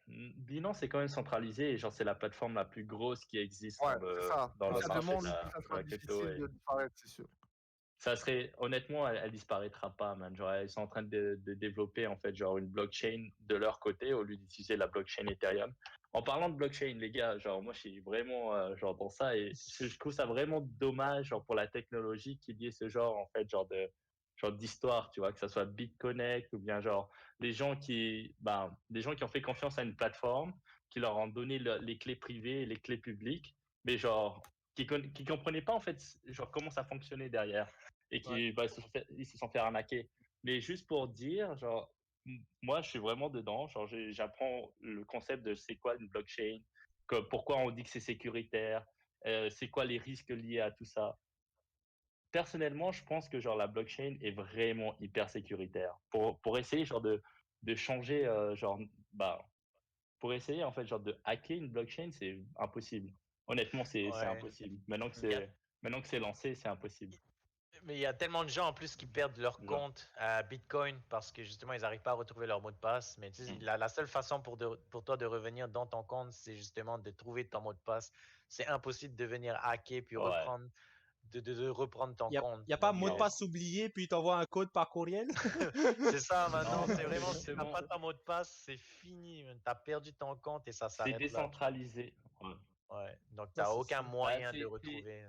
S2: Binance c'est quand même centralisé et genre c'est la plateforme la plus grosse qui existe
S4: Ouais, c'est ça.
S2: dans
S4: Plus
S2: le
S4: il y a de
S2: marché
S4: monde,
S2: de
S4: plus ça
S2: de
S4: sera
S2: la crypto.
S4: difficile de disparaître, c'est sûr.
S2: Ça serait, honnêtement, elle disparaîtra pas, man. Genre, ils sont en train de développer, en fait, genre, une blockchain de leur côté au lieu d'utiliser la blockchain Ethereum. En parlant de blockchain, les gars, genre, moi, je suis vraiment, genre, dans ça et je trouve ça vraiment dommage, genre, pour la technologie qu'il y ait ce genre, en fait, genre d'histoire, tu vois, que ça soit BitConnect ou bien, genre, des gens qui ont fait confiance à une plateforme, qui leur ont donné les clés privées et les clés publiques, mais genre, qui comprenaient pas, en fait, genre, comment ça fonctionnait derrière et
S1: Ouais.
S2: qui ils se sont fait arnaquer. Mais juste pour dire, genre, moi, je suis vraiment dedans. Genre, j'apprends le concept de c'est quoi une blockchain, pourquoi on dit que c'est sécuritaire, c'est quoi les risques liés à tout ça. Personnellement, je pense que genre la blockchain est vraiment hyper sécuritaire. Pour essayer genre de changer pour essayer en fait genre de hacker une blockchain, c'est impossible. Honnêtement, c'est
S5: Ouais.
S2: impossible.
S5: Il y a-
S2: Maintenant que c'est lancé, c'est impossible.
S5: Mais il y a tellement de gens en plus qui perdent leur
S2: Genre.
S5: compte à Bitcoin parce que justement ils n'arrivent pas à retrouver leur mot de passe. Mais tu sais, la seule façon pour toi de revenir dans ton compte, c'est justement de trouver ton mot de passe. C'est impossible de venir hacker puis
S2: Ouais.
S5: de reprendre ton
S1: Il
S5: compte.
S1: n'y a pas
S5: Donc,
S1: mot de passe oublié, puis il t'envoie un code par courriel.
S5: c'est ça maintenant.
S2: Non,
S5: C'est vraiment, si tu n'as
S2: justement,
S5: pas ton mot de passe, c'est fini. Tu as perdu ton compte et ça
S2: c'est
S5: s'arrête là.
S2: décentralisé. Ouais.
S5: Ouais. Donc, tu
S1: Ça,
S5: n'as
S1: c'est
S5: aucun
S1: ça.
S5: moyen de retrouver.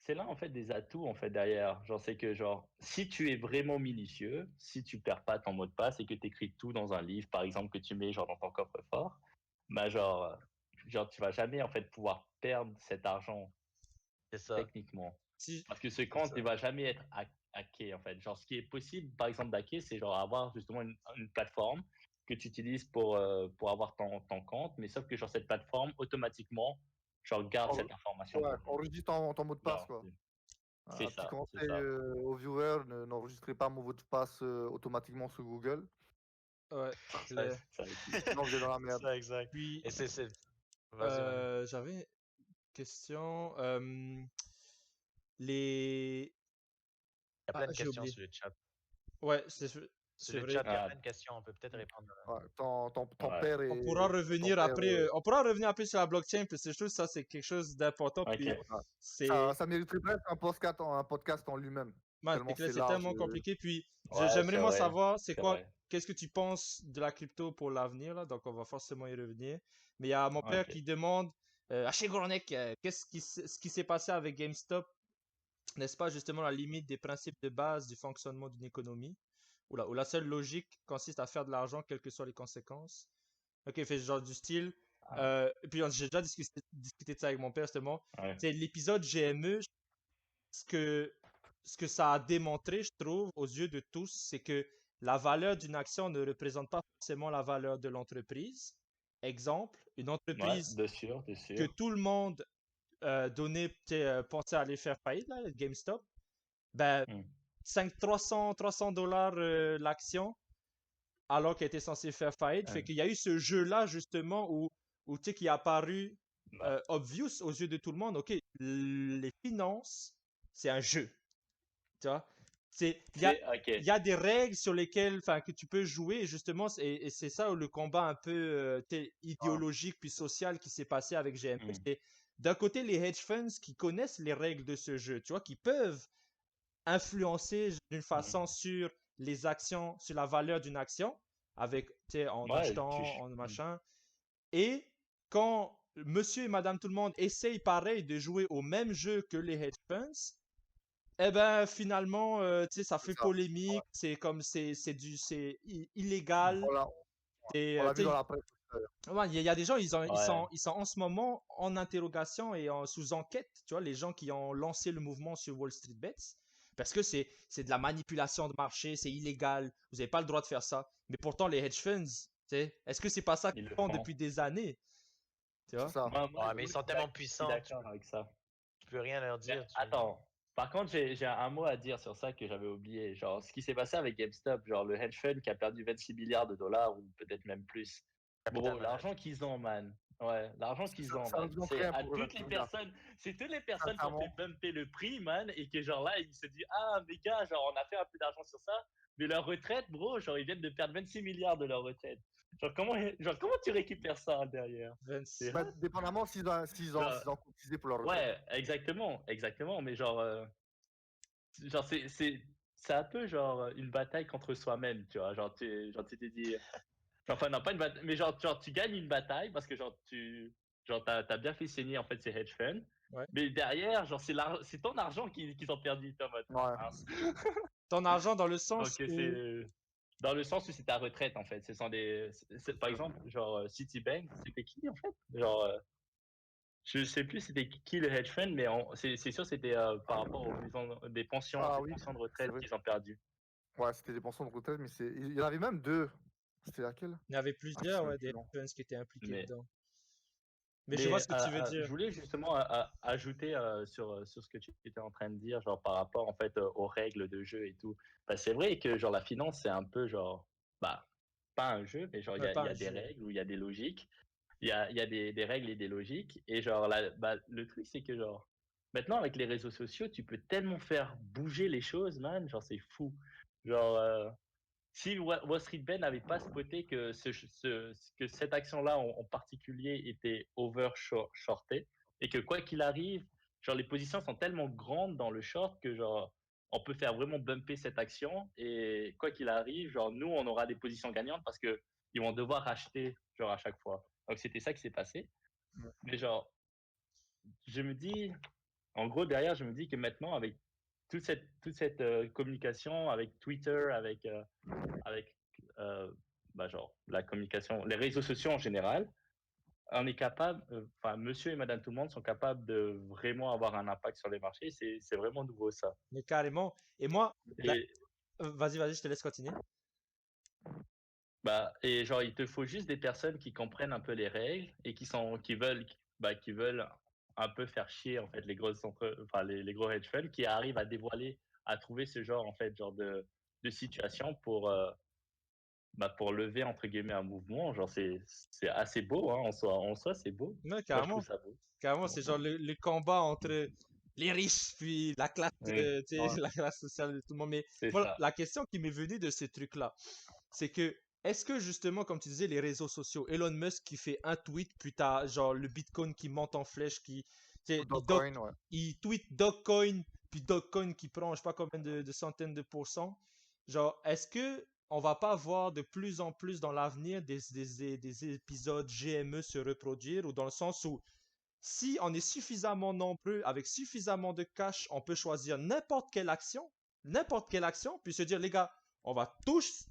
S2: C'est là en fait des atouts en fait derrière. Genre c'est que genre si tu es vraiment minutieux, si tu perds pas ton mot de passe et que tu écris tout dans un livre par exemple que tu mets genre dans ton coffre-fort, bah genre tu vas jamais en fait pouvoir perdre cet argent
S5: C'est ça.
S2: techniquement
S1: Si,
S2: parce que ce
S5: C'est
S2: compte
S5: ça.
S2: il va jamais être hacké en fait. Genre ce qui est possible par exemple d'hacker, c'est genre avoir justement une plateforme que tu utilises pour avoir ton compte, mais sauf que genre cette plateforme automatiquement genre garde cette information
S4: Ouais,
S2: pour toi.
S4: enregistre ton mot de passe,
S2: Genre,
S4: quoi.
S2: c'est
S4: Un petit
S2: ça, c'est
S4: conseil
S2: ça.
S4: aux viewers, n'enregistrez pas mon mot de passe automatiquement sur Google,
S1: ouais,
S2: Ça,
S1: clair.
S2: ça aussi.
S4: sinon vous êtes dans la
S5: C'est
S4: merde.
S5: ça, exact.
S1: Puis,
S5: Et Vas-y, Manu.
S1: j'avais une question. Les...
S5: Il y a
S1: Ah,
S5: plein de
S1: j'ai
S5: questions
S1: oublié.
S5: sur le chat.
S1: Ouais,
S5: Sur
S1: c'est
S5: le
S1: vrai.
S5: chat, il y a
S2: Ah,
S5: plein de questions. On peut peut-être répondre.
S4: Ouais, ton
S2: ouais.
S4: père
S1: On
S4: est.
S1: pourra
S4: ton
S1: revenir
S4: père,
S1: après. On pourra revenir après sur la blockchain, parce que je trouve que ça, c'est quelque chose d'important. Puis,
S2: Ok.
S1: c'est...
S4: ça mériterait presque un podcast en lui-même.
S1: Ouais, c'est
S4: Tellement
S1: clair,
S4: c'est
S1: c'est
S4: large.
S1: tellement compliqué. Puis,
S2: Ouais,
S1: j'aimerais
S2: c'est
S1: vraiment
S2: vrai.
S1: savoir, c'est
S2: C'est
S1: quoi,
S2: vrai.
S1: qu'est-ce que tu penses de la crypto pour l'avenir, là. Donc, on va forcément y revenir. Mais il y a mon père
S2: Ok.
S1: qui demande, Haché Gournek, ce qui s'est passé avec GameStop, n'est-ce pas justement la limite des principes de base du fonctionnement d'une économie, où la seule logique consiste à faire de l'argent, quelles que soient les conséquences. Ok, fait genre du style.
S2: Ah,
S1: Et puis, j'ai déjà discuté de ça avec mon père, justement.
S2: ouais.
S1: C'est l'épisode GME, ce que, ce que ça a démontré, je trouve, aux yeux de tous, c'est que la valeur d'une action ne représente pas forcément la valeur de l'entreprise. Exemple, une
S2: Ouais,
S1: entreprise
S2: de sûr, de
S1: que
S2: sûr.
S1: tout le monde pensait aller faire faillite, là, GameStop, ben,
S2: Hmm.
S1: 300 dollars l'action, alors qu'elle était censée faire faillite. Fait
S2: Ouais.
S1: qu'il y a eu ce jeu-là, justement, où tu sais, qui est apparu
S2: Bah,
S1: obvious aux yeux de tout le monde. Ok, les finances, c'est un jeu. Tu vois? Il
S2: ok.
S1: y a des règles sur lesquelles, enfin, que tu peux jouer, et justement, et c'est ça le combat un peu idéologique puis social qui s'est passé avec GME.
S2: Hmm.
S1: C'est d'un côté les hedge funds qui connaissent les règles de ce jeu, tu vois, qui peuvent influencer d'une
S2: Hmm.
S1: façon sur les actions, sur la valeur d'une action, avec, tu sais, en
S2: Ouais,
S1: achetant, en machin. Et quand monsieur et madame tout le monde essayent pareil de jouer au même jeu que les hedge funds, eh ben finalement, tu sais, ça
S4: C'est
S1: fait
S4: ça.
S1: polémique, c'est illégal.
S4: Voilà,
S1: Et
S4: on l'a vu
S1: tu
S4: dans
S1: sais,
S4: la presse.
S1: ouais, il y a des gens,
S2: ouais.
S1: ils sont en ce moment en interrogation et sous enquête, tu vois, les gens qui ont lancé le mouvement sur Wall Street Bets, parce que c'est de la manipulation de marché, c'est illégal, vous n'avez pas le droit de faire ça. Mais pourtant, les hedge funds, tu sais, est-ce que c'est pas ça qu'ils
S2: Ils le
S1: font
S2: font.
S1: depuis des années, tu
S4: C'est
S1: vois?
S4: ça.
S5: Ouais, mais ils sont tellement
S2: Je suis
S5: puissants.
S2: d'accord avec ça.
S5: Tu peux rien leur
S2: Mais
S5: dire.
S2: attends, par contre, j'ai un mot à dire sur ça que j'avais oublié. Genre, ce qui s'est passé avec GameStop, genre le hedge fund qui a perdu 26 milliards de dollars ou peut-être même plus.
S5: Capital
S2: Bro, l'argent
S5: management.
S2: qu'ils ont, man. Ouais, l'argent qu'ils ont,
S4: Ça
S2: man.
S4: représente
S2: C'est
S4: rien
S2: à
S4: pour eux,
S2: toutes les
S4: je veux dire.
S2: personnes, c'est toutes les personnes qui ont fait
S4: Sincèrement.
S2: bumper le prix, man, et que genre là, ils se disent, ah, les gars, genre, on a fait un peu d'argent sur ça, mais leur retraite, bro, genre, ils viennent de perdre 26 milliards de leur retraite. Genre, comment tu récupères ça derrière? C'est
S1: 26.
S4: Bah,
S2: rare.
S4: dépendamment s'ils
S2: Genre,
S4: ont cotisé pour leur retraite.
S2: ouais, exactement, mais genre c'est un peu genre une bataille contre soi-même, tu vois. Genre tu t'es dit, enfin non pas une bataille, mais genre tu gagnes une bataille parce que t'as bien fait saigner en fait ces hedge funds,
S1: Ouais.
S2: mais derrière genre c'est ton argent qu'ils ont perdu, t'es en mode, ah,
S4: Ouais.
S2: mince.
S1: Ton argent dans le
S2: Donc
S1: sens où.
S2: c'est dans le sens où c'est ta retraite en fait. Ce sont par exemple genre Citibank, c'était qui en fait? Genre je sais plus c'était qui le hedge fund, mais c'est sûr c'était par rapport aux maisons des pensions,
S4: Ah
S2: des
S4: oui,
S2: pensions de
S4: c'est
S2: retraite
S4: vrai.
S2: qu'ils ont perdu.
S4: Ouais, c'était des pensions de retraite, mais il y en avait même deux. C'était laquelle?
S1: Il y avait
S4: Ah, je sais
S1: plusieurs,
S4: même
S1: ouais,
S4: plus,
S1: des
S4: non.
S1: fans qui étaient impliqués
S2: Mais
S1: dedans. Mais je vois ce que tu veux
S2: je
S1: dire.
S2: voulais justement ajouter sur ce que tu étais en train de dire, genre par rapport en fait aux règles de jeu et tout. Bah, c'est vrai que genre la finance c'est un peu genre bah pas un jeu, mais genre
S1: Ouais,
S2: il
S1: pas
S2: y
S1: un
S2: a des
S1: jeu.
S2: règles où il y a des logiques, il y a des règles et des logiques et genre bah, le truc c'est que genre maintenant avec les réseaux sociaux tu peux tellement faire bouger les choses, man, genre c'est fou. Genre si Wall Street Ben n'avait pas spoté que, que cette action-là en particulier était overshortée et que quoi qu'il arrive, genre les positions sont tellement grandes dans le short que genre on peut faire vraiment bumper cette action et quoi qu'il arrive, genre nous on aura des positions gagnantes parce que ils vont devoir acheter genre à chaque fois. Donc c'était ça qui s'est passé. Mais genre je me dis, en gros derrière je me dis que maintenant avec toute cette communication avec Twitter, avec bah, genre la communication, les réseaux sociaux en général, on est capable, enfin monsieur et madame tout le monde sont capables de vraiment avoir un impact sur les marchés. C'est vraiment nouveau ça.
S1: Mais carrément. Et moi, ben,
S2: Et,
S1: vas-y, je te laisse continuer.
S2: et genre, il te faut juste des personnes qui comprennent un peu les règles et qui veulent un peu faire chier en fait enfin, les gros hedge funds qui arrivent à dévoiler, à trouver ce genre en fait genre de situation pour lever entre guillemets un mouvement. Genre c'est assez beau hein, en soi c'est beau.
S1: Ouais,
S2: Moi je trouve
S1: carrément.
S2: ça beau.
S1: Carrément,
S2: Ouais.
S1: c'est genre le combat entre les riches puis la classe,
S2: Oui,
S1: tu sais,
S4: Ouais.
S1: la classe sociale de tout le monde. Mais
S2: c'est
S1: voilà,
S2: ça.
S1: la question qui m'est venue de ces trucs-là, c'est que est-ce que justement, comme tu disais, les réseaux sociaux, Elon Musk qui fait un tweet, puis t'as genre le Bitcoin qui monte en flèche, tu sais,
S4: Dogecoin, ouais.
S1: il tweet Dogecoin, puis Dogecoin qui prend je sais pas combien de centaines de pourcents. Genre, est-ce que on va pas voir de plus en plus dans l'avenir des épisodes GME se reproduire, ou dans le sens où si on est suffisamment nombreux, avec suffisamment de cash, on peut choisir n'importe quelle action, puis se dire, les gars, on va tous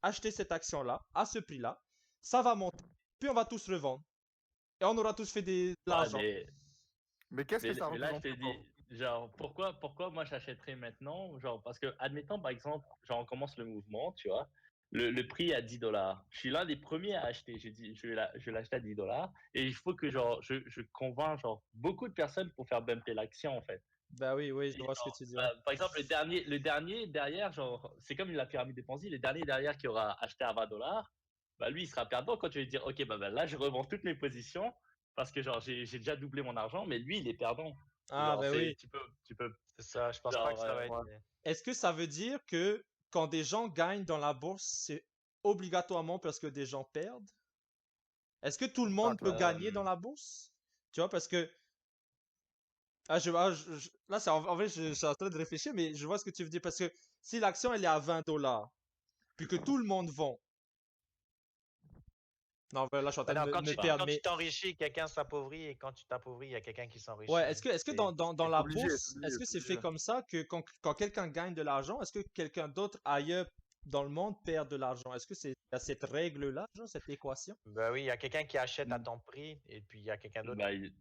S1: acheter cette action-là, à ce prix-là, ça va monter, puis on va tous revendre, et on aura tous fait de
S2: Ouais,
S1: l'argent.
S4: Mais qu'est-ce que ça
S2: mais là je
S4: représente
S2: te dis,
S4: encore?
S2: genre pourquoi moi j'achèterais maintenant, genre parce que admettons par exemple, genre on commence le mouvement, tu vois. Le prix est à 10 $. Je suis l'un des premiers à acheter. J'ai dit, je vais l'acheter à 10 $ et il faut que genre je convainc genre beaucoup de personnes pour faire bumper l'action en fait.
S1: Ben oui, oui, je
S2: Et
S1: vois ce que
S2: genre,
S1: tu dis. Ouais.
S2: par exemple, le dernier derrière, genre, c'est comme la pyramide des Ponzi, le dernier derrière qui aura acheté à 20 $, bah, lui, il sera perdant quand tu vas lui dire, OK, bah, là, je revends toutes mes positions parce que, genre, j'ai déjà doublé mon argent, mais lui, il est perdant.
S1: Ah,
S2: Genre,
S1: ben oui.
S2: tu peux,
S5: C'est ça, je pense pas que
S2: genre,
S5: ça va être.
S4: Ouais.
S1: Est-ce que ça veut dire que quand des gens gagnent dans la bourse, c'est obligatoirement parce que des gens perdent? Est-ce que tout le
S4: Pas
S1: monde
S4: que.
S1: peut gagner dans la bourse? Tu vois, parce que là, en vrai, je suis en train de réfléchir, mais je vois ce que tu veux dire. Parce que si l'action, elle est à 20 $, puis que tout le monde vend. Non, ben là, je suis en train
S5: Ben
S1: de
S5: non,
S1: me perdre.
S5: quand tu
S1: Mais
S5: t'enrichis, quelqu'un s'appauvrit, et quand tu t'appauvris, il y a quelqu'un qui
S1: ouais,
S5: s'enrichit.
S1: est-ce que dans
S4: C'est
S1: la
S4: obligé, c'est
S1: bourse,
S4: obligé,
S1: est-ce que
S4: c'est
S1: c'est fait
S4: obligé.
S1: comme ça que quand quelqu'un gagne de l'argent, est-ce que quelqu'un d'autre ailleurs dans le monde perd de l'argent? Est-ce que c'est à cette règle-là, genre, cette équation?
S5: Ben oui, il y a quelqu'un qui achète à ton prix, et puis il y a quelqu'un d'autre
S2: bah,
S5: qui.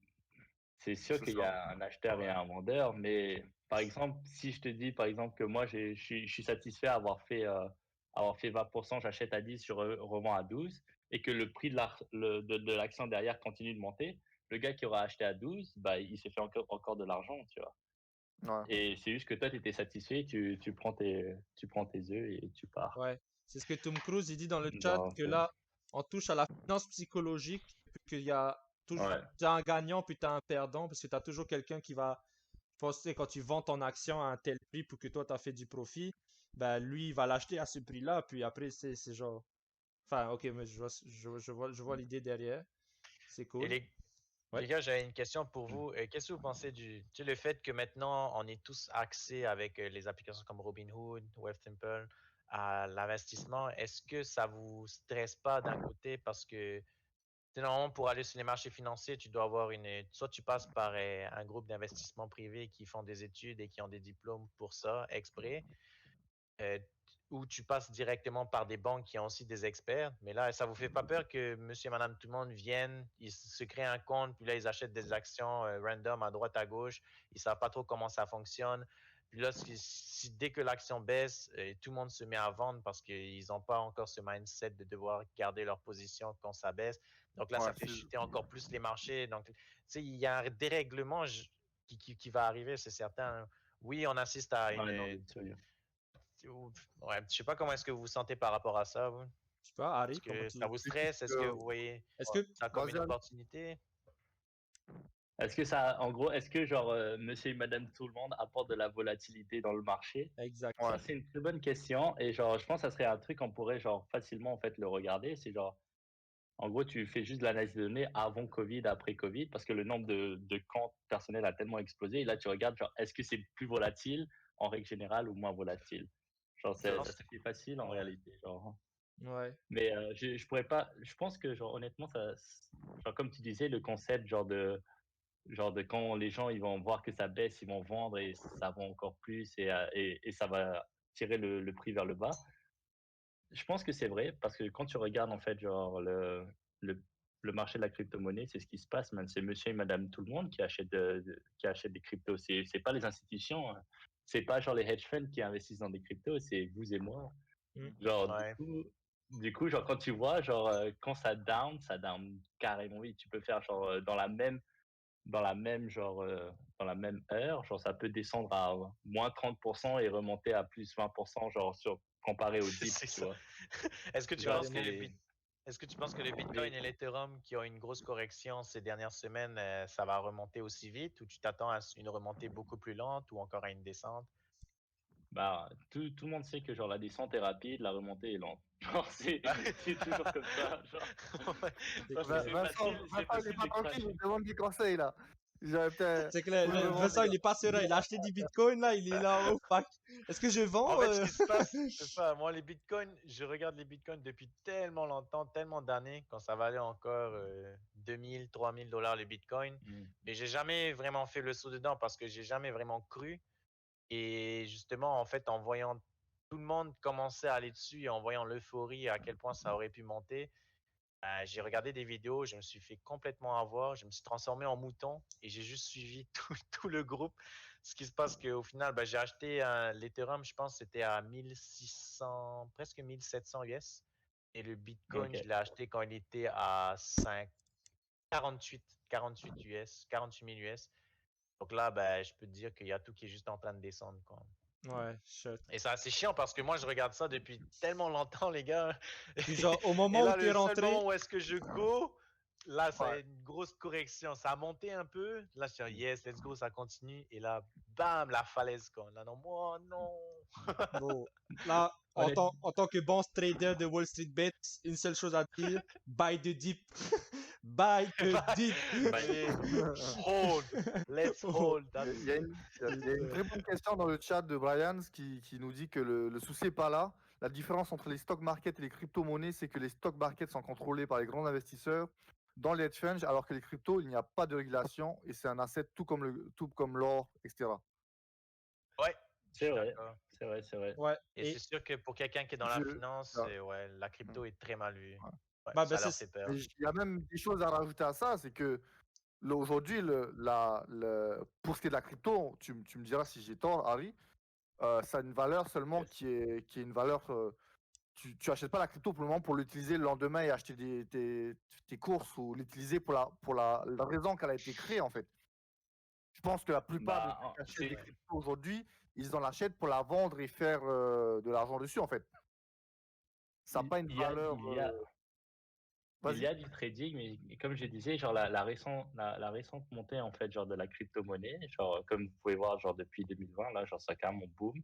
S2: c'est sûr
S4: C'est
S2: qu'il y
S4: ça.
S2: a un acheteur et un vendeur, mais par exemple, si je te dis, par exemple, que moi, je suis satisfait avoir fait 20%, j'achète à 10, je revends à 12, et que le prix de l'action derrière continue de monter, le gars qui aura acheté à 12, bah, il s'est fait encore de l'argent, tu vois.
S4: Ouais.
S2: Et c'est juste que toi, tu étais satisfait, tu prends tes œufs et tu pars.
S1: Ouais. C'est ce que Tom Cruise il dit dans le chat
S2: Donc,
S1: que là, on touche à la finance psychologique, puis qu'il y a toujours
S2: ouais.
S1: t'as un gagnant puis t'as un perdant, parce que t'as toujours quelqu'un qui va penser quand tu vends ton action à un tel prix pour que toi t'as fait du profit, ben lui il va l'acheter à ce prix-là, puis après c'est genre. Enfin, ok, mais je vois l'idée derrière. C'est
S5: Et
S1: cool.
S5: les
S1: Ouais.
S5: gars, j'avais une question pour vous. Qu'est-ce que vous pensez le fait que maintenant on est tous axés avec les applications comme Robinhood, Wealthsimple à l'investissement? Est-ce que ça vous stresse pas d'un côté parce que normalement pour aller sur les marchés financiers, tu dois avoir soit tu passes par un groupe d'investissement privé qui font des études et qui ont des diplômes pour ça exprès, euh, ou tu passes directement par des banques qui ont aussi des experts. Mais là, ça vous fait pas peur que monsieur et madame tout le monde viennent, ils se créent un compte, puis là, ils achètent des actions random à droite, à gauche. Ils savent pas trop comment ça fonctionne. Puis là, dès que l'action baisse, tout le monde se met à vendre parce qu'ils n'ont pas encore ce mindset de devoir garder leur position quand ça baisse. Donc là,
S4: Ouais,
S5: ça fait chuter encore plus les marchés. Donc, tu sais, il y a un dérèglement qui va arriver, c'est certain. Oui, on assiste à
S2: Ouais, non,
S5: une,
S2: bien sûr.
S5: Ouais, je sais pas comment est-ce que vous vous sentez par rapport à ça, vous.
S1: Je sais pas, Harry,
S5: Est-ce
S1: comment
S5: que ça
S1: tu.
S5: vous stresse? Est-ce que vous voyez
S1: Est-ce que.
S5: ça comme
S4: Vas-y,
S5: une
S4: Ali.
S5: opportunité?
S2: Est-ce que ça, en gros, est-ce que genre monsieur et madame tout le monde apportent de la volatilité dans le marché?
S1: Exact.
S4: Ouais.
S2: Ça, c'est une très bonne question. Et genre, je pense que ça serait un truc qu'on pourrait genre facilement en fait le regarder. C'est genre, en gros, tu fais juste de l'analyse de données avant Covid, après Covid, parce que le nombre de comptes personnels a tellement explosé. Et là, tu regardes, genre, est-ce que c'est plus volatile en règle générale ou moins volatile? Genre,
S5: Je
S2: c'est
S5: pense
S2: assez facile en
S5: ouais.
S2: réalité. Genre.
S1: Ouais.
S2: Mais je pourrais pas. Je pense que genre honnêtement, genre comme tu disais, le concept genre de quand les gens ils vont voir que ça baisse, ils vont vendre et ça vend encore plus et ça va tirer le prix vers le bas. Je pense que c'est vrai parce que quand tu regardes en fait genre le, le marché de la crypto-monnaie, c'est ce qui se passe, man. C'est monsieur et madame tout le monde qui achètent, qui achètent des cryptos. C'est pas les institutions, hein. C'est pas genre les hedge funds qui investissent dans des cryptos, c'est vous et moi.
S1: Mm.
S2: Genre,
S5: Ouais.
S2: du coup, genre, quand tu vois, genre, quand ça down carrément, oui. Tu peux faire, genre, dans la même heure, genre, ça peut descendre à moins 30% et remonter à plus 20%, genre, comparé au dip,
S5: C'est
S2: tu
S5: ça.
S2: vois.
S5: Est-ce que tu
S2: Genre,
S5: penses que
S1: Carrément.
S5: est-ce que tu penses que le
S2: mais,
S5: Bitcoin et l'Ethereum qui ont une grosse correction ces dernières semaines, ça va remonter aussi vite ou tu t'attends à une remontée beaucoup plus lente ou encore à une descente?
S2: bah, tout le monde sait que, genre, la descente est rapide, la remontée est lente. Genre, c'est toujours comme ça, genre.
S5: Ouais.
S1: C'est
S5: Ça,
S1: clair.
S2: C'est
S4: Vincent,
S2: facile, c'est
S4: Vincent, il est
S2: facile
S4: pas
S2: de
S4: tranquille, il
S2: cracher.
S4: me demande des conseils là. J'aurais peut-être.
S1: C'est clair.
S4: Faut lui demander
S1: Vincent, il
S4: là.
S1: est pas serein. Il a acheté du Bitcoin, là. Il est là. Oh, fuck. Est-ce que je
S5: En
S1: vends?
S5: fait, ce qui se passe, c'est ça. Moi, les bitcoins, je regarde les bitcoins depuis tellement longtemps, tellement d'années, quand ça valait encore 2000, 3000 dollars les bitcoins.
S2: Mm.
S5: Mais j'ai jamais vraiment fait le saut dedans parce que j'ai jamais vraiment cru. Et justement, en fait, en voyant tout le monde commencer à aller dessus et en voyant l'euphorie à quel point ça aurait pu monter, j'ai regardé des vidéos, je me suis fait complètement avoir, je me suis transformé en mouton et j'ai juste suivi tout le groupe. Ce qui se passe qu'au final, j'ai acheté l'Ethereum, je pense que c'était à 1600, presque 1700 US. Et le Bitcoin, je
S2: Ok.
S5: l'ai acheté quand il était à 48 US, 48 000 US. Donc là, je peux te dire qu'il y a tout qui est juste en train de descendre, quoi.
S1: Ouais, shit.
S5: Et c'est assez chiant parce que moi, je regarde ça depuis tellement longtemps, les gars.
S1: Puis, genre, au
S5: Et
S1: moment où
S5: là,
S1: t'es
S5: le seul
S1: rentré.
S5: moment où est-ce que je go, là, ça a
S4: Ouais.
S5: une grosse correction. Ça a monté un peu. Là, je suis
S2: Mm.
S5: yes, let's go, ça continue. Et là, bam, la falaise, quoi. Là, non, moi, non.
S1: Bro, là,
S2: Honnête-
S1: en tant que bon trader de Wall Street Bets, une seule chose à dire, buy the dip. Buy the dip.
S5: Et hold, let's hold.
S4: Il y a une, il y a une très bonne question dans le chat de Brian qui nous dit que le souci n'est pas là. La différence entre les stock markets et les crypto-monnaies, c'est que les stock markets sont contrôlés par les grands investisseurs dans les hedge funds, alors que les cryptos, il n'y a pas de régulation et c'est un asset tout comme l'or, etc.
S5: Ouais, je
S2: C'est
S5: suis
S2: vrai,
S5: d'accord.
S2: c'est vrai, c'est vrai.
S1: Ouais,
S5: Et c'est sûr que pour quelqu'un qui est dans la
S4: Je,
S5: finance,
S4: ah,
S5: ouais, la crypto est très mal vue.
S4: ouais.
S5: Ouais,
S1: bah,
S5: ça leur
S1: c'est.
S5: fait peur.
S4: Mais il y a même des choses à rajouter à ça, c'est que aujourd'hui, pour ce qui est de la crypto, tu me diras si j'ai tort, Harry, ça a une valeur seulement
S2: Yes.
S4: qui est une valeur tu achètes pas la crypto pour le moment pour l'utiliser le lendemain et acheter tes courses ou l'utiliser pour la raison qu'elle a été créée, en fait. Je pense que la plupart des
S2: Bah,
S4: gens qui achètent
S2: c'est-
S4: des cryptos aujourd'hui, ils en achètent pour la vendre et faire de l'argent dessus, en fait. Ça n'a pas une
S2: il y a,
S4: valeur.
S2: il y
S4: Vas-y.
S2: a du trading, mais comme je disais, genre la récente montée en fait, genre de la crypto-monnaie, genre comme vous pouvez voir, genre depuis 2020, là, genre ça carrément boom.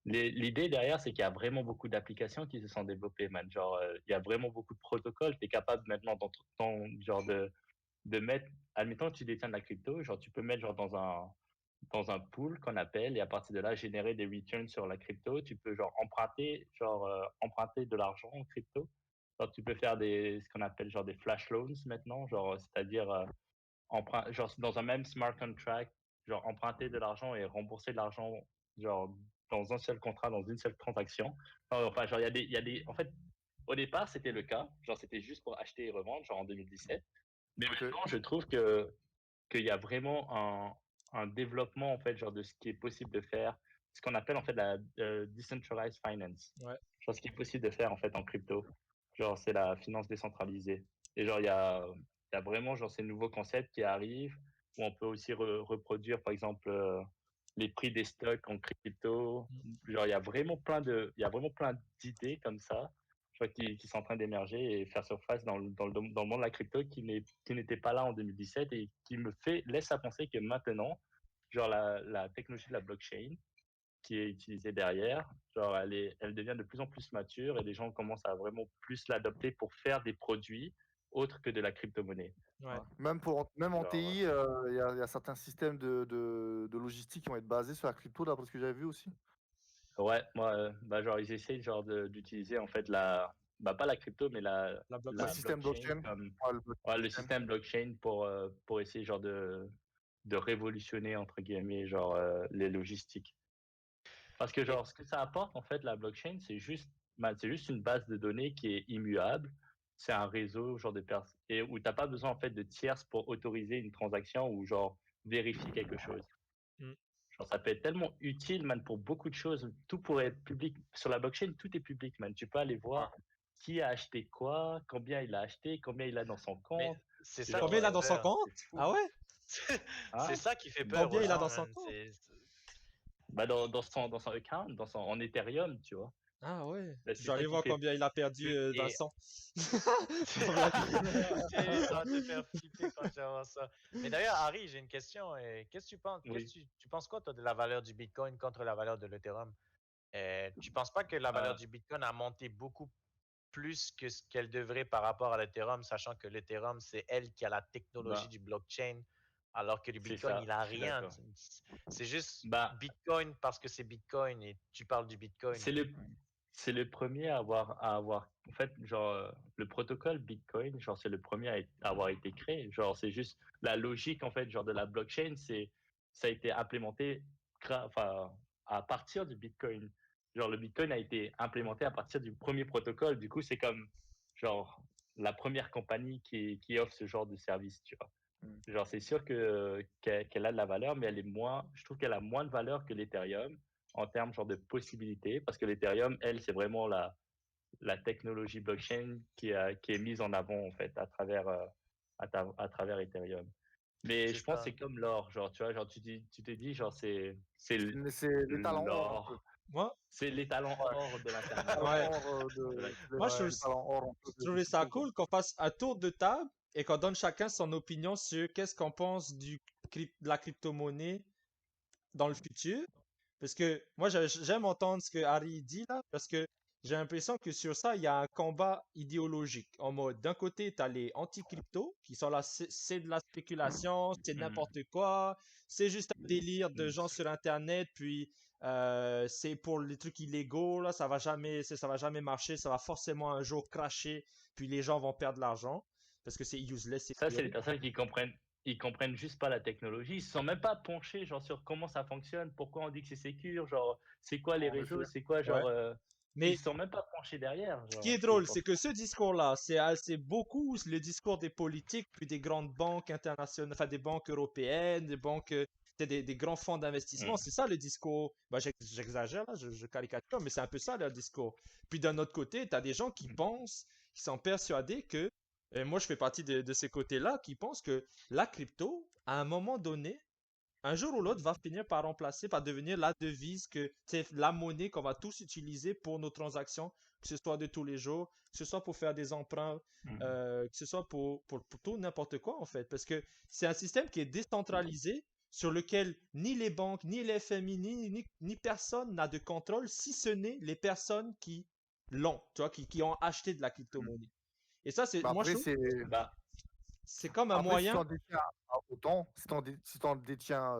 S2: L'idée derrière, c'est qu'il y a vraiment beaucoup d'applications qui se sont développées, man. Genre, il y a vraiment beaucoup de protocoles. Tu es capable maintenant genre de mettre, admettons que tu détiens de la crypto, genre tu peux mettre genre dans un pool qu'on appelle et à partir de là générer des returns sur la crypto. Tu peux genre emprunter de l'argent en crypto. Genre, tu peux faire ce qu'on appelle genre des flash loans maintenant, genre c'est-à-dire genre dans un même smart contract, genre emprunter de l'argent et rembourser de l'argent genre dans un seul contrat, dans une seule transaction. Enfin, genre en fait, au départ c'était le cas, genre c'était juste pour acheter et revendre, genre en 2017. Mais
S4: Ok.
S2: maintenant, je trouve qu'il y a vraiment un développement en fait, genre de ce qui est possible de faire, ce qu'on appelle en fait la decentralized finance.
S1: Ouais.
S2: Genre ce qui est possible de faire en fait en crypto. Genre c'est la finance décentralisée. Et genre il y a vraiment genre ces nouveaux concepts qui arrivent où on peut aussi reproduire par exemple les prix des stocks en crypto. Genre il y a vraiment plein d'idées comme ça qui sont en train d'émerger et faire surface dans le monde de la crypto qui n'était pas là en 2017 et qui laisse à penser que maintenant, genre la technologie de la blockchain qui est utilisée derrière, genre elle devient de plus en plus mature et les gens commencent à vraiment plus l'adopter pour faire des produits autres que de la crypto-monnaie.
S1: Ouais.
S4: Même en
S2: Genre,
S4: TI, il y a certains systèmes de logistique qui vont être basés sur la crypto, d'après ce que j'avais vu aussi.
S2: ouais, moi, bah, genre, ils essayent genre d'utiliser en fait bah, pas la crypto, mais
S1: La
S4: Le
S2: la
S1: blockchain.
S4: système
S2: blockchain
S4: blockchain.
S2: comme,
S4: Ouais, le
S2: ouais, le
S4: blockchain.
S2: système blockchain pour essayer genre de révolutionner entre guillemets genre les logistiques. Parce que genre ce que ça apporte en fait la blockchain, c'est juste une base de données qui est immuable. C'est un réseau genre de personnes et où t'as pas besoin en fait de tierces pour autoriser une transaction ou genre vérifier quelque chose.
S1: Mm.
S2: Genre, ça peut être tellement utile, man, pour beaucoup de choses. Tout pourrait être public. Sur la blockchain, tout est public, man. Tu peux aller voir qui a acheté quoi, combien il a acheté, combien il a dans son
S5: Mais
S2: compte.
S5: c'est ça qui
S1: Combien il a
S5: fait
S1: dans son
S5: peur.
S1: compte?
S2: C'est fou.
S1: Ah ouais?
S5: C'est
S2: Hein?
S5: ça qui fait peur
S1: Combien
S5: aux
S1: il a
S5: gens,
S1: dans son
S5: man.
S1: compte?
S2: Bah, dans son account, en Ethereum, tu vois.
S1: Ah ouais.
S2: Bah,
S1: Je
S2: c'est
S1: vais
S2: ça
S1: aller
S2: qui
S1: voir
S2: fait.
S1: combien il a perdu
S5: Et
S1: Vincent. Pour la-
S5: ça va te faire flipper quand tu vas voir ça. Mais d'ailleurs, Harry, j'ai une question. Qu'est-ce que tu penses?
S2: Oui.
S5: Tu penses quoi, toi, de la valeur du Bitcoin contre la valeur de l'Ethereum? Tu penses pas que la valeur
S2: Euh,
S5: du Bitcoin a monté beaucoup plus que ce qu'elle devrait par rapport à l'Ethereum, sachant que l'Ethereum, c'est elle qui a la technologie
S2: bah,
S5: du blockchain, alors que le
S2: c'est
S5: Bitcoin,
S2: ça.
S5: il a
S2: Je suis
S5: rien.
S2: d'accord.
S5: C'est juste
S2: Bah,
S5: Bitcoin parce que c'est Bitcoin et tu parles du Bitcoin.
S2: c'est le premier en fait, genre, le protocole Bitcoin, genre, c'est le premier à avoir été créé. Genre, c'est juste la logique, en fait, genre, de la blockchain, ça a été implémenté, enfin, à partir du Bitcoin. Genre, le Bitcoin a été implémenté à partir du premier protocole. Du coup, c'est comme, genre, la première compagnie qui offre ce genre de service, tu vois. Genre, c'est sûr qu'elle a de la valeur, mais je trouve qu'elle a moins de valeur que l'Ethereum en termes genre de possibilités, parce que l'Ethereum, elle, c'est vraiment la technologie blockchain qui est mise en avant, en fait, à travers Ethereum. Mais
S5: C'est
S2: je pense que
S5: ça.
S2: c'est comme l'or, genre, tu vois, genre, tu te dis, genre,
S4: C'est les talents or, un peu.
S2: l'or,
S1: Moi,
S2: c'est les talents
S4: Ouais.
S2: or de
S4: Les
S2: l'Internet.
S4: talents
S1: ouais.
S4: or
S1: Moi, je trouve,
S4: les talents or un peu
S1: je
S4: de
S1: trouvais ça
S4: crypto, quoi.
S1: cool qu'on fasse un tour de table et qu'on donne chacun son opinion sur qu'est-ce qu'on pense de la crypto-monnaie dans le futur. Parce que moi, j'aime entendre ce que Harry dit là, parce que j'ai l'impression que sur ça, il y a un combat idéologique. En mode, d'un côté, tu as les anti-crypto, qui sont là, c'est de la spéculation, c'est
S2: Mm,
S1: n'importe quoi, c'est juste un délire de
S2: mm.
S1: gens sur Internet, puis c'est pour les trucs illégaux, là, ça va jamais marcher, ça va forcément un jour crasher, puis les gens vont perdre de l'argent, parce que c'est useless, c'est
S2: Ça, c'est les
S1: theory.
S2: personnes ils comprennent juste pas la technologie. Ils se sont même pas penchés genre sur comment ça fonctionne, pourquoi on dit que c'est sécure, genre c'est quoi les
S4: En
S2: réseaux,
S4: effet.
S2: c'est quoi
S1: Ouais.
S2: genre
S1: Mais
S2: ils sont même pas penchés derrière.
S1: ce qui est
S2: Genre,
S1: drôle, c'est que ce discours-là, c'est beaucoup le discours des politiques, puis des grandes banques internationales, enfin des banques européennes, des banques, des grands fonds d'investissement. C'est ça le discours. Bah, j'exagère là, je caricature, mais c'est un peu ça leur discours. Puis d'un autre côté, tu as des gens qui pensent, qui sont persuadés que, et moi je fais partie de ces côtés-là, qui pensent que la crypto, à un moment donné, un jour ou l'autre, va finir par remplacer, par devenir la devise, que c'est la monnaie qu'on va tous utiliser pour nos transactions, que ce soit de tous les jours, que ce soit pour faire des emprunts, que ce soit pour tout n'importe quoi en fait. Parce que c'est un système qui est décentralisé, sur lequel ni les banques, ni les FMI, ni personne n'a de contrôle, si ce n'est les personnes qui l'ont, tu vois, qui ont acheté de la crypto-monnaie. Et ça,
S4: Bah,
S1: moi, je
S4: après,
S1: trouve,
S2: bah,
S1: c'est comme un
S4: après, si tu
S1: moyen.
S4: en détiens autant, si t'en détiens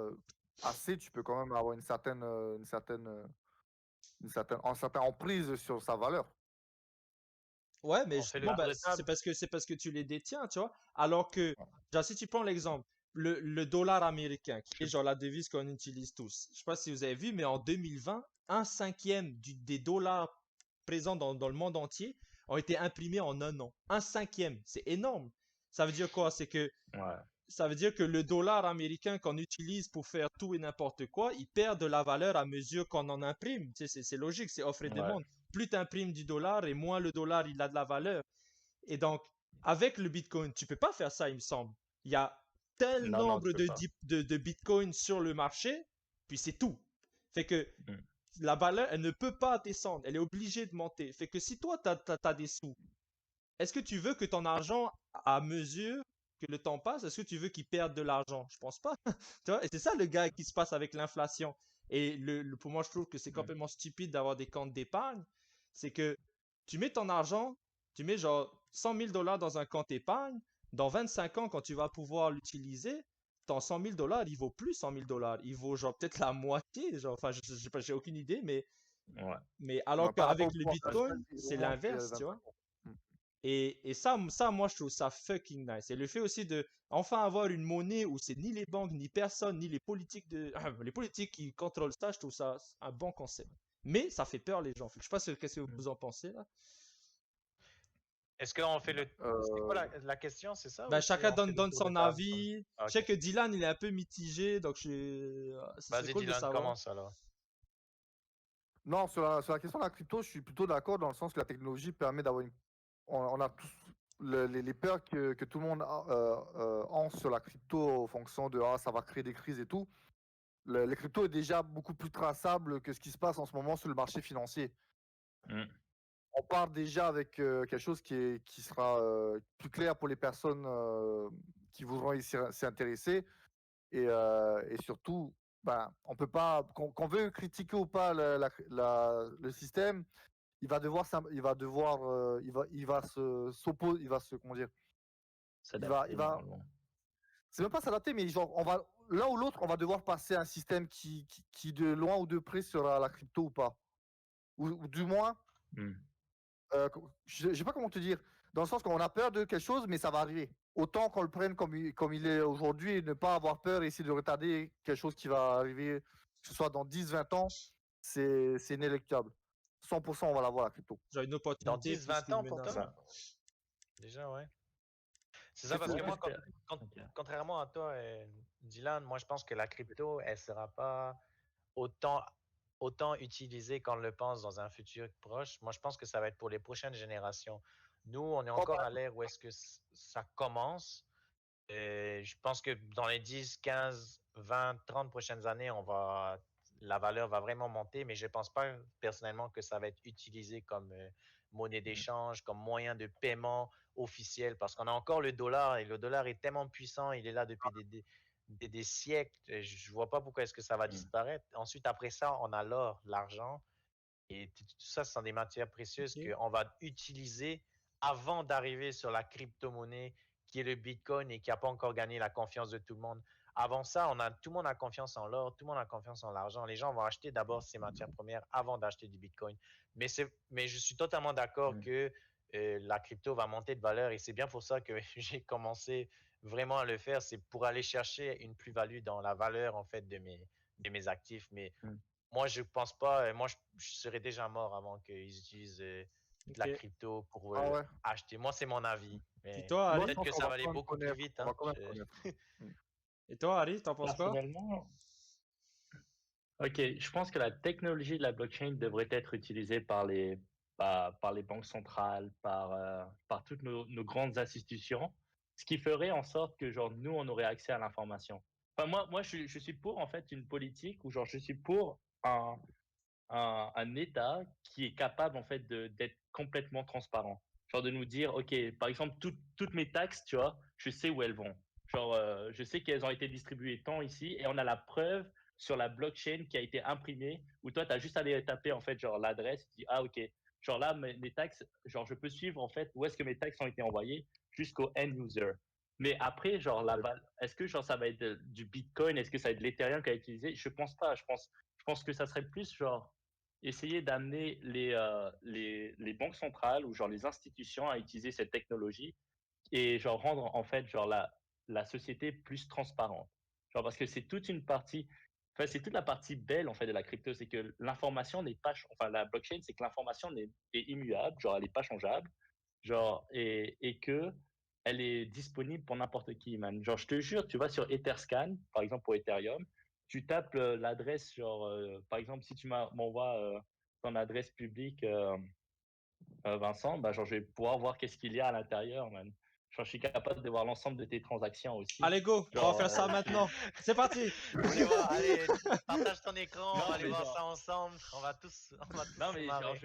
S4: assez, tu peux quand même avoir une certaine emprise sur sa valeur.
S1: Ouais, mais
S5: On fait le
S1: justement,
S5: tour
S1: bah,
S5: de table.
S1: c'est parce que tu les détiens, tu vois. Alors que, genre, si tu prends l'exemple, le dollar américain, qui est genre la devise qu'on utilise tous. Je sais pas si vous avez vu, mais en 2020, un cinquième des dollars présents dans le monde entier ont été imprimés en un an. Un cinquième, c'est énorme. Ça veut dire quoi? C'est que
S2: ouais.
S1: ça veut dire que le dollar américain qu'on utilise pour faire tout et n'importe quoi, il perd de la valeur à mesure qu'on en imprime. Tu sais, c'est logique, c'est offre et
S2: Ouais.
S1: demande. Plus tu imprimes du dollar et moins le dollar il a de la valeur. Et donc, avec le Bitcoin, tu peux pas faire ça, il me semble. Il y a tel
S2: Non,
S1: nombre
S2: tu peux pas.
S1: de Bitcoin sur le marché, puis c'est tout. Fait que
S2: Mm.
S1: la valeur, elle ne peut pas descendre, elle est obligée de monter. Fait que si toi, tu as des sous, est-ce que tu veux que ton argent, à mesure que le temps passe, est-ce que tu veux qu'il perde de l'argent? Je pense pas. Tu vois? Et c'est ça le gars qui se passe avec l'inflation. Et pour moi, je trouve que c'est
S2: Mm.
S1: complètement stupide d'avoir des comptes d'épargne. C'est que tu mets ton argent, tu mets genre 100 000 dollars dans un compte épargne. Dans 25 ans, quand tu vas pouvoir l'utiliser, ton 100 000 dollars, il vaut plus 100 000 dollars. Il vaut genre peut-être la moitié. Genre, enfin, je sais pas, j'ai aucune idée,
S2: Ouais.
S1: mais alors
S4: Par rapport
S1: qu'avec
S4: au
S1: le
S4: pouvoir d'achat,
S1: Bitcoin,
S4: au
S1: c'est
S4: moment où c'est
S1: l'inverse, tu
S4: 25
S1: vois?
S4: ans. Mm.
S1: Et ça, moi, je trouve ça fucking nice. Et le fait aussi de enfin avoir une monnaie où c'est ni les banques, ni personne, ni les politiques les politiques qui contrôlent ça, je trouve ça un bon concept. Mais ça fait peur les gens. Fait que je sais pas qu'est-ce que vous en pensez là.
S5: Est-ce qu'on fait le. C'est quoi
S4: Euh,
S5: la question, c'est ça?
S1: Ben,
S5: Ou c'est
S1: chacun
S5: on fait le
S1: donne
S5: tour de
S1: son
S5: table?
S1: avis.
S5: Ah,
S1: Je sais
S5: ok.
S1: que Dylan, il est un peu mitigé, donc ce serait
S5: Vas-y,
S1: cool de
S5: Dylan,
S1: savoir.
S5: commence alors.
S4: Non, sur la question de la crypto, je suis plutôt d'accord dans le sens que la technologie permet d'avoir une. On a tous les peurs que tout le monde a sur la crypto en fonction de ça va créer des crises et tout. Les cryptos est déjà beaucoup plus traçable que ce qui se passe en ce moment sur le marché financier.
S2: Mm.
S4: On part déjà avec quelque chose qui sera plus clair pour les personnes qui voudront s'y intéresser. Et surtout, ben, on peut pas, qu'on veut critiquer ou pas le système, il va s'opposer, comment dire,
S2: S'adapter normalement.
S4: c'est même pas s'adapter, mais genre, l'un ou l'autre, on va devoir passer à un système qui de loin ou de près sera la crypto ou pas. Ou du moins,
S2: Mm.
S4: je sais pas comment te dire, dans le sens qu'on a peur de quelque chose, mais ça va arriver. Autant qu'on le prenne comme il est aujourd'hui et ne pas avoir peur et essayer de retarder quelque chose qui va arriver, que ce soit dans 10, 20 ans, c'est inéluctable. 100% on va l'avoir la crypto.
S1: Genre une
S5: Dans
S1: opportunité
S5: 10,
S1: plus
S5: 20
S1: qu'une
S5: ans pour
S1: menace.
S5: toi?
S2: Bah,
S5: Déjà, ouais. C'est ça,
S4: Qu'est-ce
S5: parce que
S4: que-
S2: ouais,
S5: moi,
S2: ok.
S5: contrairement à toi, Dylan, moi, je pense que la crypto, elle sera pas autant, autant utilisée qu'on le pense dans un futur proche. Moi, je pense que ça va être pour les prochaines générations. Nous, on est
S4: Oh,
S5: encore à l'ère où est-ce que ça commence. Je pense que dans les 10, 15, 20, 30 prochaines années, la valeur va vraiment monter, mais je ne pense pas personnellement que ça va être utilisé comme monnaie d'échange, comme moyen de paiement officiel, parce qu'on a encore le dollar et le dollar est tellement puissant, il est là depuis des siècles. Je ne vois pas pourquoi est-ce que ça va
S2: Mm.
S5: disparaître. Ensuite, après ça, on a l'or, l'argent, et tout ça, ce sont des matières précieuses
S1: Ok.
S5: qu'on va utiliser avant d'arriver sur la crypto-monnaie qui est le Bitcoin et qui n'a pas encore gagné la confiance de tout le monde. Avant ça, tout le monde a confiance en l'or, tout le monde a confiance en l'argent. Les gens vont acheter d'abord ces matières premières avant d'acheter du Bitcoin. Mais je suis totalement d'accord
S2: Mm.
S5: que la crypto va monter de valeur et c'est bien pour ça que j'ai commencé vraiment à le faire. C'est pour aller chercher une plus-value dans la valeur en fait de mes actifs. Mais
S2: Mm.
S5: Moi, je pense pas. Moi, je serais déjà mort avant qu'ils utilisent de la
S1: Ok.
S5: crypto pour
S4: Ah ouais.
S5: acheter. Moi, c'est mon avis.
S1: Puis
S5: Mais
S1: toi,
S4: Moi, je
S1: Harry?
S5: peut-être
S4: pense
S5: que
S4: qu'on
S5: ça
S4: va
S5: va aller
S4: quand même
S5: beaucoup plus
S4: connaître.
S5: vite.
S4: On va
S5: Hein.
S4: quand même connaître.
S1: Et toi, Harry, t'en penses quoi?
S2: Personnellement, ok, je pense que la technologie de la blockchain devrait être utilisée par les banques centrales, par toutes nos grandes institutions, ce qui ferait en sorte que genre, nous, on aurait accès à l'information. Enfin, moi je suis pour en fait une politique où genre, je suis pour un État qui est capable en fait d'être complètement transparent. Genre de nous dire, ok, par exemple, toutes mes taxes, tu vois, je sais où elles vont. Genre, je sais qu'elles ont été distribuées tant ici et on a la preuve sur la blockchain qui a été imprimée où toi, tu as juste à aller taper en fait genre l'adresse, tu dis, ah ok, genre là, mes taxes, genre je peux suivre en fait où est-ce que mes taxes ont été envoyées jusqu'au end user. Mais après, genre, est-ce que genre, ça va être du Bitcoin? Est-ce que ça va être de l'Ethereum qui va être utilisé? Je pense pas. Je pense que ça serait plus genre essayer d'amener les banques centrales ou genre les institutions à utiliser cette technologie et genre rendre en fait genre la société plus transparente. Genre parce que c'est toute une partie, enfin c'est toute la partie belle en fait de la crypto, c'est que l'information n'est pas, enfin la blockchain c'est que l'information est immuable, genre elle n'est pas changeable, genre et que elle est disponible pour n'importe qui, man. Genre je te jure, tu vas sur Etherscan par exemple pour Ethereum, tu tapes l'adresse genre par exemple si tu m'envoies ton adresse publique Vincent, bah, genre, je vais pouvoir voir qu'est-ce qu'il y a à l'intérieur, man. Genre, je suis capable de voir l'ensemble de tes transactions aussi.
S1: Allez, go, on va
S2: Genre,
S1: faire ça maintenant. C'est parti.
S5: Vous voulez voir? Allez, partage ton écran, on
S2: non,
S5: va aller
S2: mais
S5: voir
S2: genre,
S5: ça ensemble. On va tous
S2: non,
S5: se
S2: mais genre,
S5: marrer.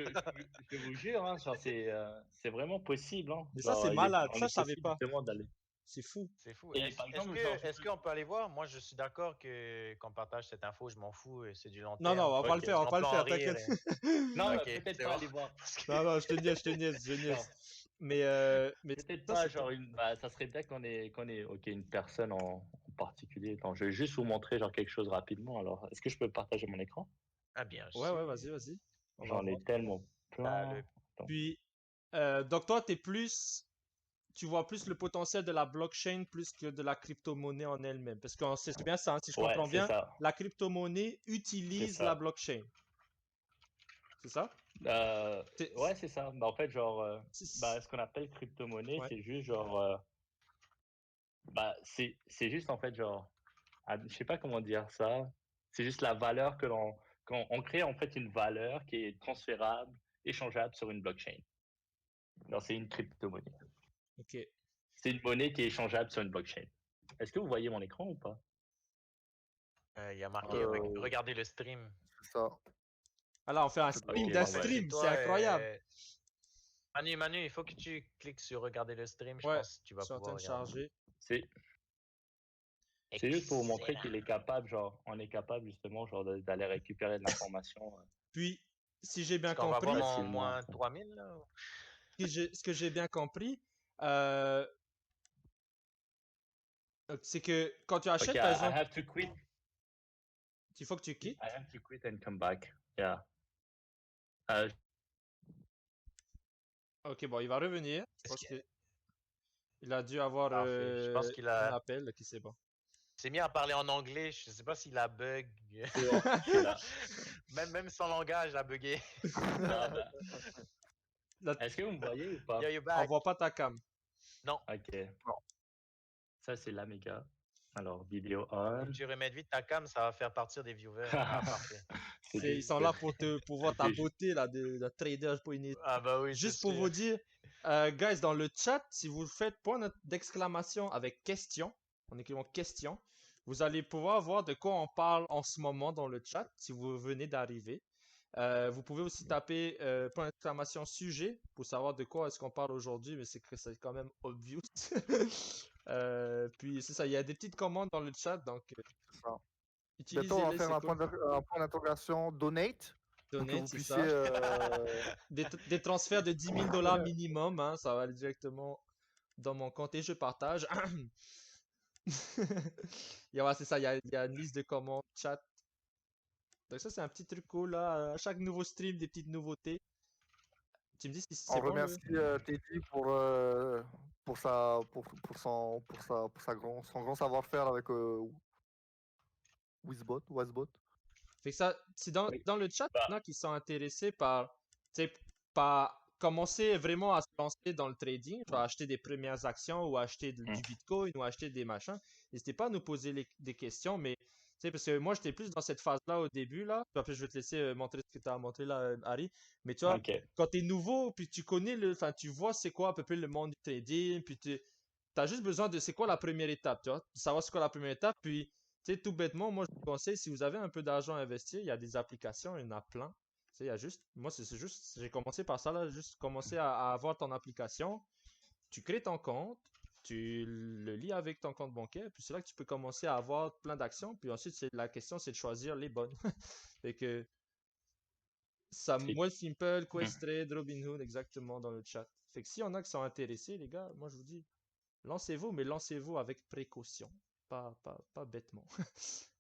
S2: je vous jure, hein, genre, c'est vraiment possible, hein.
S1: Mais ça, c'est
S2: Genre,
S1: malade.
S2: on
S1: Ça,
S2: est
S1: je savais
S2: possible
S1: pas.
S2: justement d'aller.
S1: C'est fou.
S5: C'est fou.
S2: Et par
S5: Est-ce
S2: exemple, genre,
S5: que est-ce qu'on peut aller voir? Moi, je suis d'accord que qu'on partage cette info, je m'en fous, c'est du long
S1: Non, non,
S5: terme.
S1: on va pas le
S2: ok.
S1: faire, on va
S5: On
S1: pas
S5: peut
S1: le
S5: en
S1: faire,
S5: rire.
S1: t'inquiète.
S2: Non,
S5: Ok,
S2: peut-être
S5: c'est
S2: pas
S5: bon.
S2: aller voir.
S5: Parce que-
S1: Non, non, je te niaise, je
S2: Genre,
S1: niaise. Mais
S2: peut-être
S1: ça,
S2: pas,
S1: c'était.
S2: genre, bah, ça serait bien qu'on ait, ok, une personne en particulier. Attends, je vais juste vous montrer, genre, quelque chose rapidement. Alors, est-ce que je peux partager mon écran?
S5: Ah bien
S1: Ouais, ouais,
S5: sûr.
S1: vas-y, vas-y. On va
S2: J'en
S1: voir.
S2: ai tellement
S5: T'as
S2: plein.
S5: le
S2: Attends.
S1: Puis, donc toi, tu vois plus le potentiel de la blockchain plus que de la crypto-monnaie en elle-même. Parce que c'est bien ça, hein, si je
S2: Ouais,
S1: comprends
S2: c'est
S1: bien,
S2: ça.
S1: la crypto-monnaie
S2: C'est
S1: utilise la
S2: ça.
S1: blockchain. C'est ça? C'est-
S2: Ouais, c'est ça. Bah, en fait, genre,
S1: c'est-
S2: bah, ce qu'on appelle crypto-monnaie,
S1: Ouais.
S2: c'est juste genre, bah, c'est juste en fait genre, je sais pas comment dire ça. C'est juste la valeur quand on crée en fait une valeur qui est transférable, échangeable sur une blockchain. Alors, c'est une crypto-monnaie.
S1: Ok.
S2: C'est une monnaie qui est échangeable sur une blockchain. Est-ce que vous voyez mon écran ou pas?
S5: il y a marqué
S4: Euh,
S5: regardez le stream.
S4: C'est ça.
S1: Alors, on fait un
S4: C'est
S2: Ok,
S1: stream
S4: bon.
S1: d'un
S5: Parfait,
S2: ouais.
S5: c'est
S1: stream, c'est
S5: toi.
S1: incroyable.
S5: Manu, il faut que tu cliques sur regarder le stream, je
S1: Ouais,
S5: pense que tu
S1: je
S5: vas
S1: suis en train
S5: pouvoir
S1: de
S5: regarder.
S1: charger.
S2: C'est c'est juste pour vous montrer
S5: Excellent.
S2: qu'il est capable, genre, on est capable justement, genre, d'aller récupérer de l'information
S1: Puis, si j'ai bien
S5: Est-ce qu'on va voir
S1: compris,
S5: mon
S2: facilement.
S5: moins 3000 là?
S1: ce que j'ai bien compris, euh, c'est que quand tu
S2: Ok,
S1: achètes, par
S2: I
S1: exemple,
S2: have to quit.
S1: il faut que tu quittes.
S2: I have to quit and come back. Yeah. Euh,
S1: Ok, bon, il va revenir. Je
S5: Est-ce
S1: pense
S5: que...
S1: qu'il a dû avoir
S5: Parfait. Je pense qu'il
S1: un
S5: a
S1: appel. Ok, c'est bon.
S5: s'est mis à parler en anglais. Je sais pas s'il a bug.
S2: c'est bon, je suis là.
S5: Même son langage a bugué.
S2: Ah, bah,
S1: Là,
S2: est-ce que vous me voyez ou pas?
S5: Yo, you
S1: on
S5: back.
S1: voit pas ta cam.
S5: Non.
S2: Ok.
S4: Non.
S2: Ça, c'est l'Amiga. Alors, vidéo
S5: Faut que
S2: on.
S5: tu remettes vite ta cam, ça va faire partir des viewers. Ah, parfait.
S1: Ils sont là pour voir ta beauté là, de trader pour une.
S5: Ah bah oui, c'est
S1: Juste pour
S5: sûr.
S1: vous dire, guys, dans le chat, si vous faites point d'exclamation avec question, en écrivant question, vous allez pouvoir voir de quoi on parle en ce moment dans le chat si vous venez d'arriver. Vous pouvez aussi taper point d'exclamation sujet pour savoir de quoi est-ce qu'on parle aujourd'hui, mais c'est quand même obvious. Puis c'est ça, il y a des petites commandes dans le chat, donc
S4: C'est ça. Bientôt, on va
S1: utilisez-les,
S4: faire
S1: c'est
S4: un
S1: cool.
S4: point d'interrogation donate pour que
S1: Donate,
S4: vous
S1: c'est
S4: puissiez.
S1: ça. Des transferts de 10 000 $ minimum, hein, ça va aller directement dans mon compte et je partage. Ouais, c'est ça, il y a une liste de commandes, chat. Donc ça, c'est un petit truc cool là. À chaque nouveau stream, des petites nouveautés. Tu me dis si
S4: On
S1: c'est bon le.
S4: remercie Teddy pour son grand savoir-faire avec Wizbot.
S1: Fait que ça, c'est dans,
S2: Oui.
S1: dans le chat
S2: Bah,
S1: maintenant qu'ils sont intéressés par, tu sais, par commencer vraiment à se lancer dans le trading, genre acheter des premières actions ou acheter du Bitcoin ou acheter des machins. N'hésitez pas à nous poser des questions, mais tu sais, parce que moi j'étais plus dans cette phase-là au début, là. Puis après, je vais te laisser montrer ce que tu as montré là, Harry. Mais tu vois,
S2: ok.
S1: quand tu es nouveau, puis tu connais enfin, tu vois c'est quoi à peu près le monde du trading, puis tu as juste besoin de c'est quoi la première étape, tu vois, de savoir c'est quoi la première étape, puis tu sais, tout bêtement, moi, je vous conseille, si vous avez un peu d'argent à investir, il y a des applications, il y en a plein. Tu sais, il y a juste, moi, c'est juste, j'ai commencé par ça, là, juste commencer à avoir ton application, tu crées ton compte, tu le lis avec ton compte bancaire, puis c'est là que tu peux commencer à avoir plein d'actions, puis ensuite, la question, c'est de choisir les bonnes. Fait que, ça,
S2: C'est-
S1: moi, Simple,
S2: Hmm.
S1: Questrade, Robinhood, exactement dans le chat. Fait que s'il y en a qui sont intéressés, les gars, moi, je vous dis, lancez-vous, mais lancez-vous avec précaution, pas bêtement.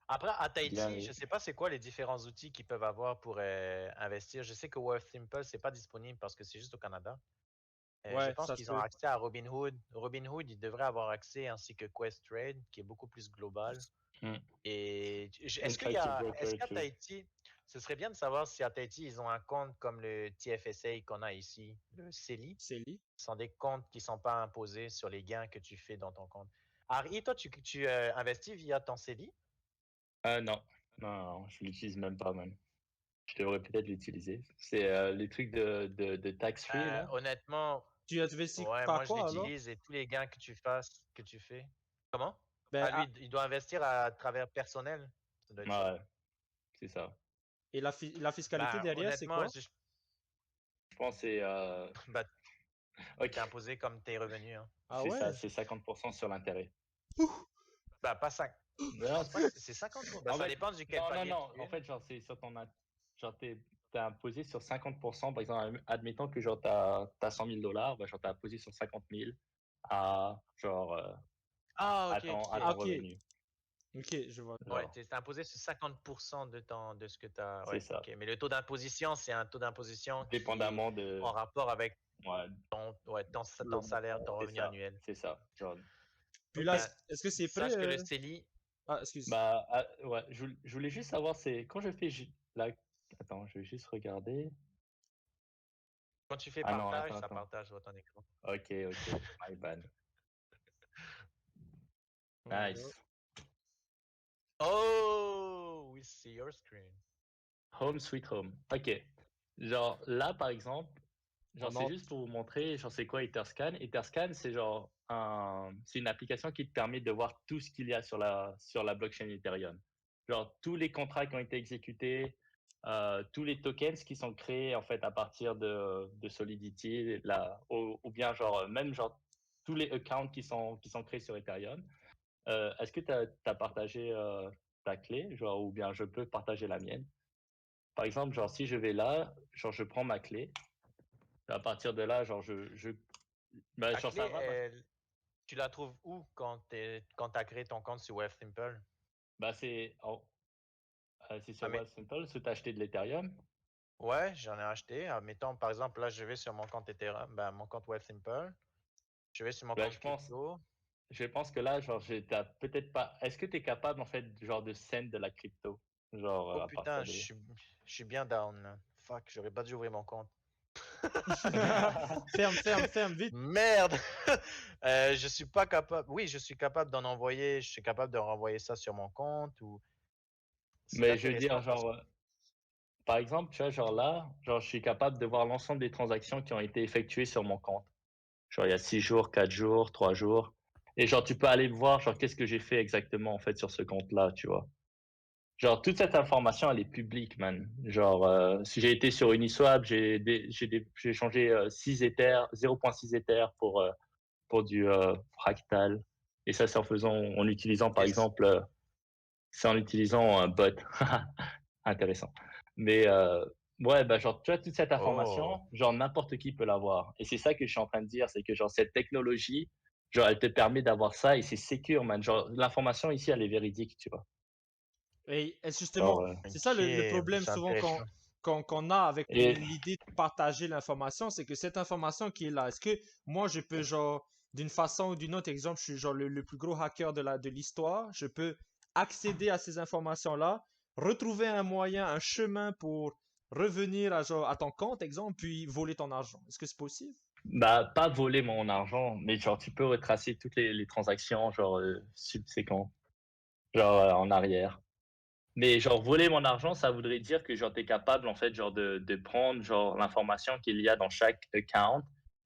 S5: Après, à
S2: Bien
S5: Tahiti,
S2: vu.
S5: je sais pas c'est quoi les différents outils qu'ils peuvent avoir pour investir. Je sais que Wealthsimple, c'est pas disponible parce que c'est juste au Canada. Je
S1: Ouais,
S5: pense
S1: ça se
S5: qu'ils ont
S1: peut.
S5: accès à Robinhood. Robinhood, ils devraient avoir accès ainsi que Questrade, qui est beaucoup plus global.
S2: Hmm.
S5: Et
S2: Insight
S5: est-ce
S2: Broker
S5: qu'à
S2: too.
S5: Tahiti, ce serait bien de savoir si à Tahiti, ils ont un compte comme le TFSA qu'on a ici, le CELI.
S1: C'est lit.
S5: Ce sont des comptes qui ne sont pas imposés sur les gains que tu fais dans ton compte. Harry, toi, tu investis via ton CELI?
S2: Non. Non, je l'utilise même pas, même. Je devrais peut-être l'utiliser. C'est les trucs de tax-free, là.
S5: Honnêtement,
S1: Tu investis
S5: ouais,
S1: par
S5: moi je
S1: quoi alors?
S5: l'utilise et tous les gains que tu fais. Comment?
S1: Ben,
S5: Ah, lui, il doit investir à travers personnel. Ça doit être ça.
S2: Ouais, c'est ça.
S1: et la fiscalité
S5: Ben,
S1: derrière, c'est
S5: honnêtement,
S1: quoi?
S2: Je pense que c'est...
S5: bah,
S2: Ok,
S5: t'es imposé comme tes revenus, hein.
S1: Ah
S2: c'est ça,
S1: ouais?
S2: c'est 50% sur l'intérêt.
S5: Bah, pas 5. Je
S2: Non,
S5: pense pas que c'est 50%. Bah,
S2: en
S5: ça
S2: fait,
S5: dépend duquel
S2: non, non,
S5: palier
S2: non.
S5: tu
S2: En
S5: es.
S2: fait, genre, c'est sur ton... Genre, t'es imposé sur 50%. Par exemple, admettons que genre, t'as 100 000 $, bah, genre, t'es imposé sur 50 000 à, genre,
S5: Ah, ok,
S2: à
S5: ok.
S1: Ah,
S2: ton
S1: ok,
S2: revenu.
S1: ok, je vois.
S5: Ouais,
S2: Genre,
S5: t'es imposé sur 50% de ce que tu as.
S2: c'est
S5: Ouais,
S2: ça.
S5: ok. Mais le taux d'imposition, c'est un taux d'imposition qui est
S2: Dépendamment de...
S5: en rapport avec
S2: Ouais,
S4: Le
S5: ton salaire, ton
S2: c'est
S5: revenu
S2: ça.
S5: annuel.
S2: C'est ça. Genre,
S1: Puis là,
S2: ok.
S5: Ben,
S1: est-ce que c'est prêt?
S5: sache que le CELI,
S1: Ah, excuse.
S2: Bah, ouais, je voulais juste savoir, c'est quand je fais là, attends, je vais juste regarder.
S5: quand tu fais
S2: Ah non,
S5: partage,
S2: attends,
S5: ça
S2: attends.
S5: partage sur ton écran.
S2: Ok, my bad.
S1: Ouais.
S2: Nice.
S5: Oh, we see your screen.
S2: Home sweet home. Ok. Genre là, par exemple, genre
S1: On
S2: c'est
S1: entre.
S2: juste pour vous montrer, genre c'est quoi Etherscan. Etherscan, c'est genre c'est une application qui te permet de voir tout ce qu'il y a sur la blockchain Ethereum. Genre tous les contrats qui ont été exécutés, tous les tokens qui sont créés en fait à partir de Solidity, là, ou bien genre même genre tous les accounts qui sont créés sur Ethereum. Est-ce que tu as partagé ta clé, genre, ou bien je peux partager la mienne? Par exemple, genre si je vais là, genre je prends ma clé. À partir de là, genre bah,
S5: La
S2: genre
S5: clé,
S2: ça va parce que
S5: tu la trouves où quand tu as créé ton compte sur Wealthsimple?
S2: bah, c'est
S5: Ah,
S2: sur
S5: mais,
S2: Wealthsimple, c'est acheter de l'Ethereum.
S5: ouais, j'en ai acheté. Admettons, par exemple, là, je vais sur mon compte Ethereum, ben, mon compte Wealthsimple. Je vais sur mon
S2: Bah,
S5: compte crypto.
S2: je pense que là, genre, t'as peut-être pas. Est-ce que tu es capable en fait, genre, de send de la crypto, genre
S5: Oh
S2: à
S5: putain,
S2: partir de.
S5: je suis bien down, là. Fuck, j'aurais pas dû ouvrir mon compte.
S1: Ferme, vite.
S5: Merde! Je suis pas capable. Oui, je suis capable d'en envoyer. Je suis capable de renvoyer ça sur mon compte ou. C'est
S2: Mais je veux dire,
S5: intéressant parce que.
S2: genre, par exemple, tu vois, genre là, genre, je suis capable de voir l'ensemble des transactions qui ont été effectuées sur mon compte. Genre, il y a 6 jours, 4 jours, 3 jours. Et genre, tu peux aller voir, genre, qu'est-ce que j'ai fait exactement, en fait, sur ce compte-là, tu vois. Genre, toute cette information, elle est publique, man. Genre, si j'ai été sur Uniswap, j'ai échangé 6 Ether, 0,6 Ether pour du fractal. Et ça, c'est en utilisant, par
S5: Yes.
S2: exemple, c'est en utilisant un bot. Intéressant. Mais ouais, bah genre, tu as toute cette
S5: Oh.
S2: information, genre n'importe qui peut l'avoir. Et c'est ça que je suis en train de dire, c'est que genre cette technologie, genre elle te permet d'avoir ça et c'est secure, man. Genre l'information ici, elle est véridique, tu vois.
S1: Et justement,
S2: Genre,
S1: c'est ça
S5: Ok,
S1: le problème
S5: c'est
S1: souvent
S5: intéressant.
S1: qu'on a avec
S2: et
S1: l'idée de partager l'information, c'est que cette information qui est là, est-ce que moi je peux genre d'une façon ou d'une autre, exemple, je suis genre le plus gros hacker de l'histoire, je peux accéder à ces informations-là, retrouver un moyen, un chemin pour revenir genre, à ton compte, exemple, puis voler ton argent. Est-ce que c'est possible?
S2: Bah, pas voler mon argent, mais genre, tu peux retracer toutes les transactions, genre, subséquentes, genre, en arrière. Mais genre, voler mon argent, ça voudrait dire que genre, tu es capable, en fait, genre, de prendre, genre, l'information qu'il y a dans chaque account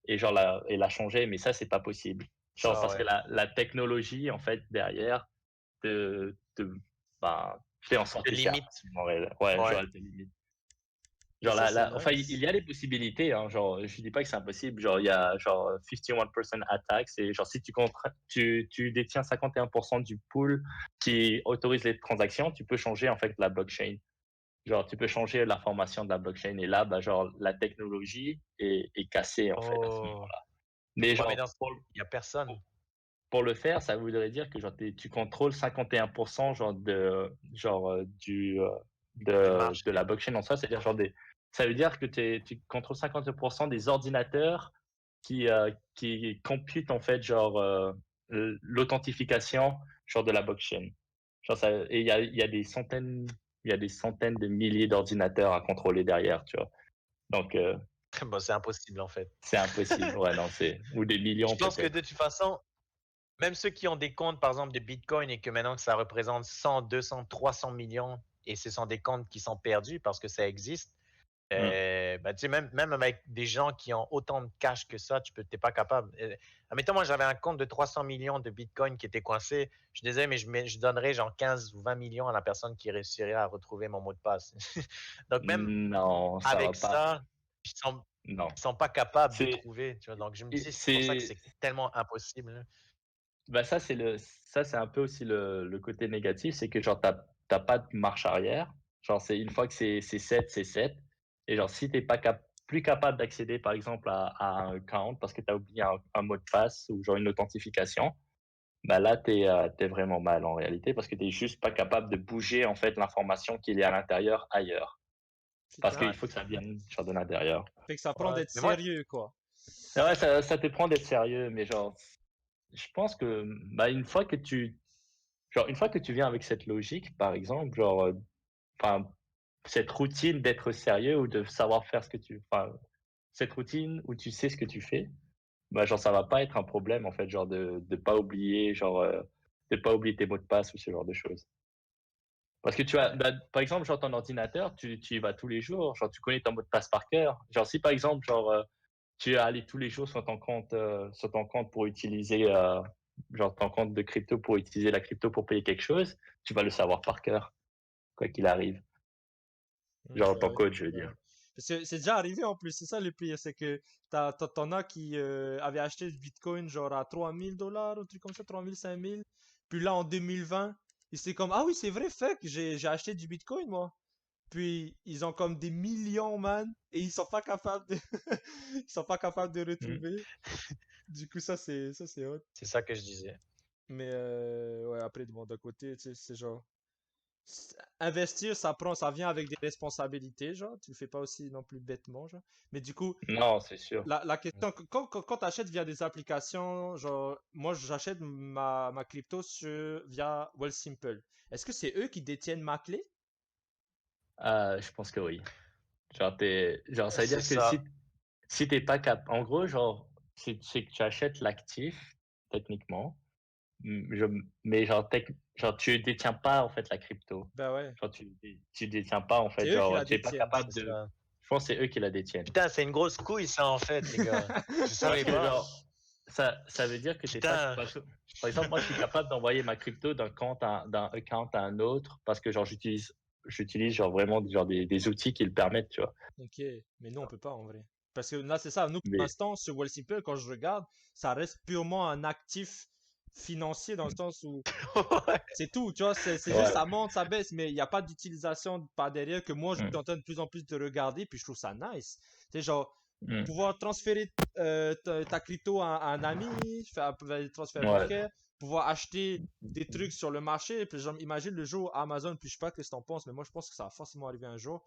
S2: et genre, la changer, mais ça, c'est pas possible. Genre,
S5: Ça,
S2: parce que
S5: ouais.
S2: la technologie, en fait, derrière, te bah, fait en sorte
S5: De
S2: que c'est
S5: limite.
S2: impossible, en réel. Ouais, genre,
S5: Ouais.
S2: elle te limite.
S1: Et
S2: Genre
S1: ça, c'est
S2: enfin, il
S1: nice.
S2: y a des possibilités, hein, genre, je dis pas que c'est impossible, genre, il y a genre 51% attack, c'est genre si tu détiens 51% du pool qui autorise les transactions, tu peux changer en fait la blockchain. Genre, tu peux changer l'information de la blockchain et là, bah, genre, la technologie est cassée en fait à ce
S5: Oh.
S2: moment-là. Mais
S5: Ouais, mais
S2: genre,
S5: dans ce il y a personne.
S2: pour le faire, ça voudrait dire que genre, tu contrôles 51% genre
S5: Du
S2: de
S5: marché.
S2: la blockchain en soi. C'est-à-dire ça veut dire que tu contrôles 50% des ordinateurs qui computent en fait genre l'authentification genre de la blockchain. Genre ça, et il y a des centaines de milliers d'ordinateurs à contrôler derrière, tu vois. Donc
S5: Bon, c'est impossible en fait.
S2: c'est impossible. Ouais, non, ou des
S5: Je
S2: millions
S5: pense que de
S2: peut-être.
S5: toute façon, même ceux qui ont des comptes, par exemple, de Bitcoin et que maintenant que ça représente 100, 200, 300 millions et ce sont des comptes qui sont perdus parce que ça existe,
S2: Hmm.
S5: ben, tu sais, même avec des gens qui ont autant de cash que ça, t'es pas capable. Admettons, moi, j'avais un compte de 300 millions de Bitcoin qui était coincé. Je disais, mais je donnerais genre 15 ou 20 millions à la personne qui réussirait à retrouver mon mot de passe. Donc, même
S2: Non, ça va
S5: avec
S2: pas.
S5: ça,
S2: Non.
S5: ils sont pas capables de
S2: C'est,
S5: trouver. Tu vois? Donc, je me
S2: et
S5: dis, c'est pour ça que
S2: c'est,
S5: c'est tellement impossible, là.
S2: bah ça c'est un peu aussi le côté négatif, c'est que genre t'as pas de marche arrière. Genre c'est une fois que c'est 7, c'est 7. Et genre si t'es pas plus capable d'accéder par exemple à un account parce que t'as oublié un mot de passe ou genre une authentification, bah là t'es vraiment mal en réalité parce que t'es juste pas capable de bouger en fait l'information qu'il y a à l'intérieur ailleurs. Parce
S1: Putain.
S2: qu'il
S5: Ouais.
S2: faut que ça vienne genre de l'intérieur.
S1: Fait que ça prend
S5: Ouais.
S1: d'être
S5: Mais moi,
S1: sérieux, quoi.
S2: Ah ouais, ça te prend d'être sérieux, mais genre, je pense que bah, une fois que tu viens avec cette logique, par exemple, genre, enfin, cette routine d'être sérieux ou de savoir faire ce que enfin, cette routine où tu sais ce que tu fais, bah, genre, ça va pas être un problème, en fait, genre, de pas oublier, genre, de pas oublier tes mots de passe ou ce genre de choses. Parce que
S1: Ouais.
S2: bah, par exemple, genre, ton ordinateur, tu y vas tous les jours, genre, tu connais ton mot de passe par cœur. Genre, si par exemple, genre, tu es allé tous les jours sur ton compte pour utiliser, genre ton compte de crypto pour utiliser la crypto pour payer quelque chose, tu vas le savoir par cœur, quoi qu'il arrive. Genre
S1: Bah
S2: ton
S1: oui.
S2: code, je veux
S1: Bah oui.
S2: dire.
S1: Parce que c'est déjà arrivé en plus, c'est ça le pire, c'est que t'en as qui avaient acheté du Bitcoin genre à 3000 $, un truc comme ça, 3000, 5000. Puis là en 2020, ils étaient comme, ah oui, c'est vrai, fuck, j'ai acheté du Bitcoin moi. Puis ils ont comme des millions, man, et ils sont pas capables de, ils sont pas capables de
S2: Mm.
S1: retrouver. Du coup, ça c'est hot.
S5: c'est ça que je disais.
S1: Mais ouais, après, de mon côté, tu sais, c'est genre. Investir, ça vient avec des responsabilités, genre. Tu le fais pas aussi non plus bêtement, genre. Mais du coup,
S2: Non, c'est sûr.
S1: la question, quand tu achètes via des applications, genre, moi j'achète ma crypto via Wealthsimple. Est-ce que c'est eux qui détiennent ma clé?
S2: Je pense que oui. Genre, ça veut
S5: C'est
S2: dire que
S5: ça.
S2: si t'es pas capable, en gros, genre, c'est que tu achètes l'actif, techniquement, je mais genre tu détiens pas, en fait, la crypto.
S1: Ben ouais,
S2: Genre tu détiens pas, en
S1: c'est
S2: fait,
S1: eux qui
S2: genre,
S1: la
S2: tu es pas
S1: détiennent.
S2: capable
S5: C'est
S2: de
S5: ça.
S2: je pense que c'est eux qui la détiennent.
S5: Putain, c'est une grosse couille, ça, en fait, les gars. Je
S2: Parce
S5: savais
S2: que
S5: pas.
S2: genre, ça veut dire que t'es pas
S5: Putain.
S2: parce que par exemple, moi, je suis capable d'envoyer ma crypto d'un account à un autre parce que genre j'utilise genre vraiment genre des outils qui le permettent, tu vois?
S1: Ok, mais nous on peut pas en vrai. Parce que là c'est ça, nous pour
S2: Mais
S1: l'instant sur Wealthsimple, quand je regarde, ça reste purement un actif financier dans le sens où
S5: Ouais.
S1: c'est tout, tu vois, c'est juste
S2: ouais.
S1: ça monte, ça baisse, mais il n'y a pas d'utilisation par derrière que moi je suis
S2: Mmh.
S1: en train de plus en plus de regarder, puis je trouve ça nice. Tu sais, genre,
S2: Mmh.
S1: pouvoir transférer ta crypto à un ami, faire un peu des transferts
S2: Ouais.
S1: bancaires, pouvoir acheter des trucs sur le marché, puis genre, imagine le jour où Amazon, puis je sais pas ce que t'en penses, mais moi je pense que ça va forcément arriver un jour,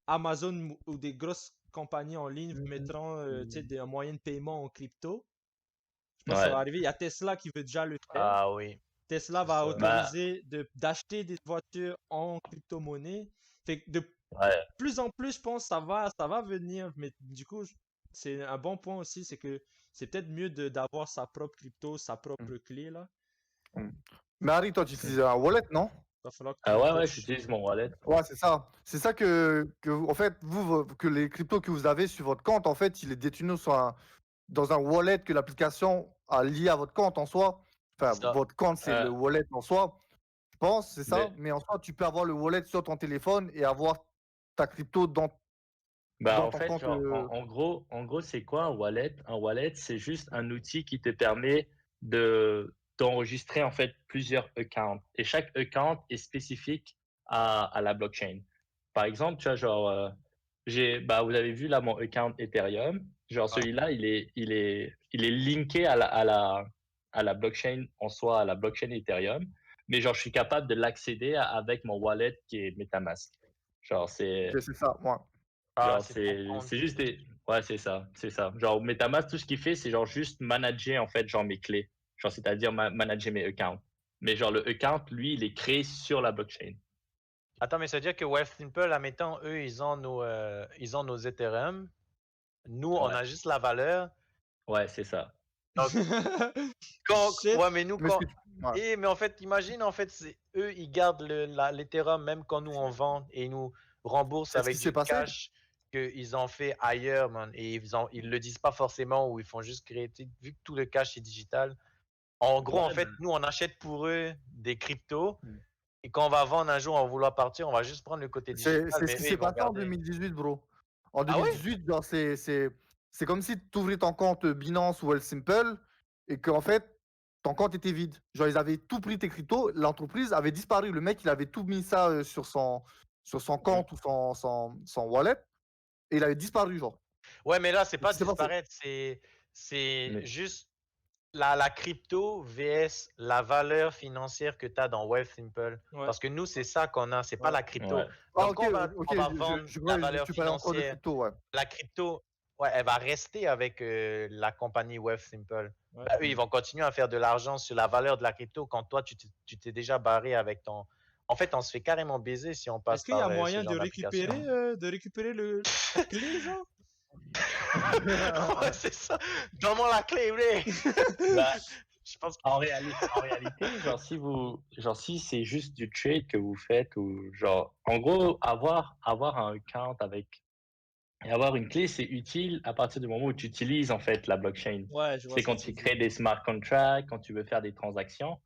S1: Amazon ou des grosses compagnies en ligne mettront tu sais, un moyen de paiement en crypto. Je pense que ça va
S2: Ouais.
S1: arriver. Il y a Tesla qui veut déjà le faire.
S5: Ah oui.
S1: Tesla va
S5: ça.
S2: Bah,
S1: autoriser d'acheter des voitures en crypto-monnaie. Fait que de
S2: ouais.
S1: plus en plus, je pense, ça va venir. Mais du coup, c'est un bon point aussi, c'est que c'est peut-être mieux d'avoir sa propre crypto, sa propre clé, là.
S4: Mais Harry, toi, tu utilises un wallet, non?
S1: Va falloir que tu
S2: Ah
S1: me
S2: ouais,
S1: coaches.
S2: j'utilise mon wallet.
S4: Ouais, c'est ça. C'est ça en fait, que les cryptos que vous avez sur votre compte, en fait, il est détenu dans un wallet que l'application a lié à votre compte en soi. Enfin,
S5: Ça.
S4: votre compte, c'est le
S2: Euh,
S4: wallet en soi. Je pense, c'est ça.
S2: mais,
S4: Mais en soi, tu peux avoir le wallet sur ton téléphone et avoir ta crypto
S2: bah,
S4: dans
S2: en
S4: ton
S2: fait,
S4: compte.
S2: genre, en gros, c'est quoi un wallet? Un wallet, c'est juste un outil qui te permet d'enregistrer en fait plusieurs accounts. Et chaque account est spécifique à la blockchain. Par exemple, tu vois, genre, bah, vous avez vu là mon account Ethereum. Genre,
S5: Ouais.
S2: celui-là, il est linké à la blockchain en soi, à la blockchain Ethereum. Mais genre, je suis capable de l'accéder avec mon wallet qui est MetaMask. Genre,
S4: Ok, c'est ça. Ouais.
S5: Ah,
S2: genre,
S5: c'est ton compte.
S2: c'est juste des. Ouais, c'est ça, c'est ça. Genre, MetaMask, tout ce qu'il fait, c'est genre juste manager, en fait, genre mes clés. Genre, c'est-à-dire manager mes accounts. Mais genre, le account, lui, il est créé sur la blockchain.
S5: Attends, mais ça veut dire que Wealthsimple, admettons, eux, ils ont nos Ethereum. Nous, on
S2: Ouais,
S5: a juste la valeur.
S2: ouais, c'est ça.
S5: Donc,
S1: Shit.
S5: ouais, mais nous,
S4: Mais ce que tu- ouais.
S5: mais en fait, imagine, en fait, c'est eux, ils gardent l'Ethereum même quand nous, on vend et ils nous remboursent
S4: C'est ce qui
S5: avec
S4: s'est
S5: du
S4: passé.
S5: cash qu'ils ont fait ailleurs, man. Et ils le disent pas forcément ou ils font juste créer, tu sais, vu que tout le cash est digital. En gros, en
S2: Ouais,
S5: fait, nous, on achète pour eux des cryptos
S4: Mm.
S5: et quand on va vendre un jour, on va vouloir partir, on va juste prendre le côté digital,
S4: C'est ce
S5: mais
S4: qui
S5: eux,
S4: s'est
S5: ils vont
S4: passé en
S5: garder.
S4: 2018, bro. En
S5: Ah ouais?
S4: 2018, genre, c'est comme si tu ouvrais ton compte Binance ou Wealthsimple et qu'en fait, ton compte était vide. Genre, ils avaient tout pris tes cryptos, l'entreprise avait disparu. Le mec, il avait tout mis ça sur son compte ou son wallet et il avait disparu, genre.
S5: Ouais, mais là, c'est
S4: C'est ce
S5: pas
S4: qui s'est passé.
S5: disparaître, c'est
S2: mais
S5: juste la crypto vs la valeur financière que tu as dans Wealthsimple.
S1: Ouais,
S5: Parce que nous, c'est ça qu'on a, c'est pas
S1: ouais.
S5: la crypto.
S2: ouais.
S4: Ah,
S5: Donc,
S4: ok, ok,
S5: on va vendre
S4: je
S5: la
S4: croyais que
S5: valeur
S4: tu parlais encore de
S5: financière,
S4: crypto, ouais.
S5: la crypto, ouais, elle va rester avec la compagnie Wealthsimple.
S1: Ouais.
S5: Bah, eux, ils vont continuer à faire de l'argent sur la valeur de la crypto quand toi, tu t'es déjà barré avec ton. En fait, on se fait carrément baiser si on passe
S1: Est-ce qu'il y a
S5: par ce
S1: moyen
S5: genre d'application.
S1: de récupérer ta clé, genre?
S5: Ouais, c'est ça. Donne-moi la clé, oui.
S2: Bah,
S5: Je pense que.
S2: en réalité, genre, si c'est juste du trade que vous faites, ou genre, en gros, avoir un account et avoir une clé, c'est utile à partir du moment où tu utilises, en fait, la blockchain.
S1: Ouais, je vois
S2: C'est
S1: ce que
S2: quand
S1: tu
S2: tu
S1: dis.
S2: crées des smart contracts, quand tu veux faire des transactions.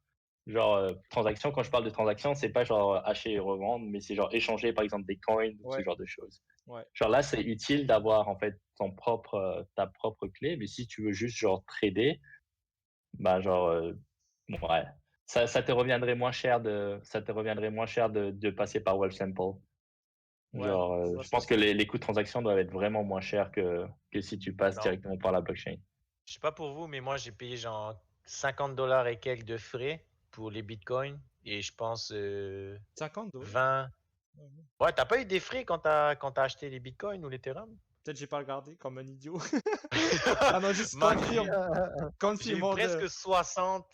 S2: Genre, transactions, quand je parle de transactions, c'est pas genre acheter et revendre, mais c'est genre échanger, par exemple, des coins ou ce
S1: Ouais,
S2: genre de choses.
S1: ouais.
S2: Genre là, c'est utile d'avoir, en fait, ta propre clé, mais si tu veux juste, genre, trader, bah, genre, ouais. Ça te reviendrait moins cher de passer par Wealthsimple.
S1: Ouais,
S2: Genre,
S1: je vois
S2: je
S1: ce que
S2: pense que
S1: tu dis.
S2: les coûts de transaction doivent être vraiment moins chers que si tu passes
S5: Non.
S2: directement par la blockchain.
S5: Je sais pas pour vous, mais moi, j'ai payé genre $50 et quelques de frais pour les bitcoins. Et je pense
S1: 50 $?
S5: 20.
S1: Ouais, ouais.
S5: Ouais, t'as pas eu des frais quand t'as acheté les bitcoins ou l'Ethereum?
S1: Peut-être j'ai pas regardé comme un idiot. Ah non, juste
S5: Man, j'ai eu
S1: confirme
S5: presque 60,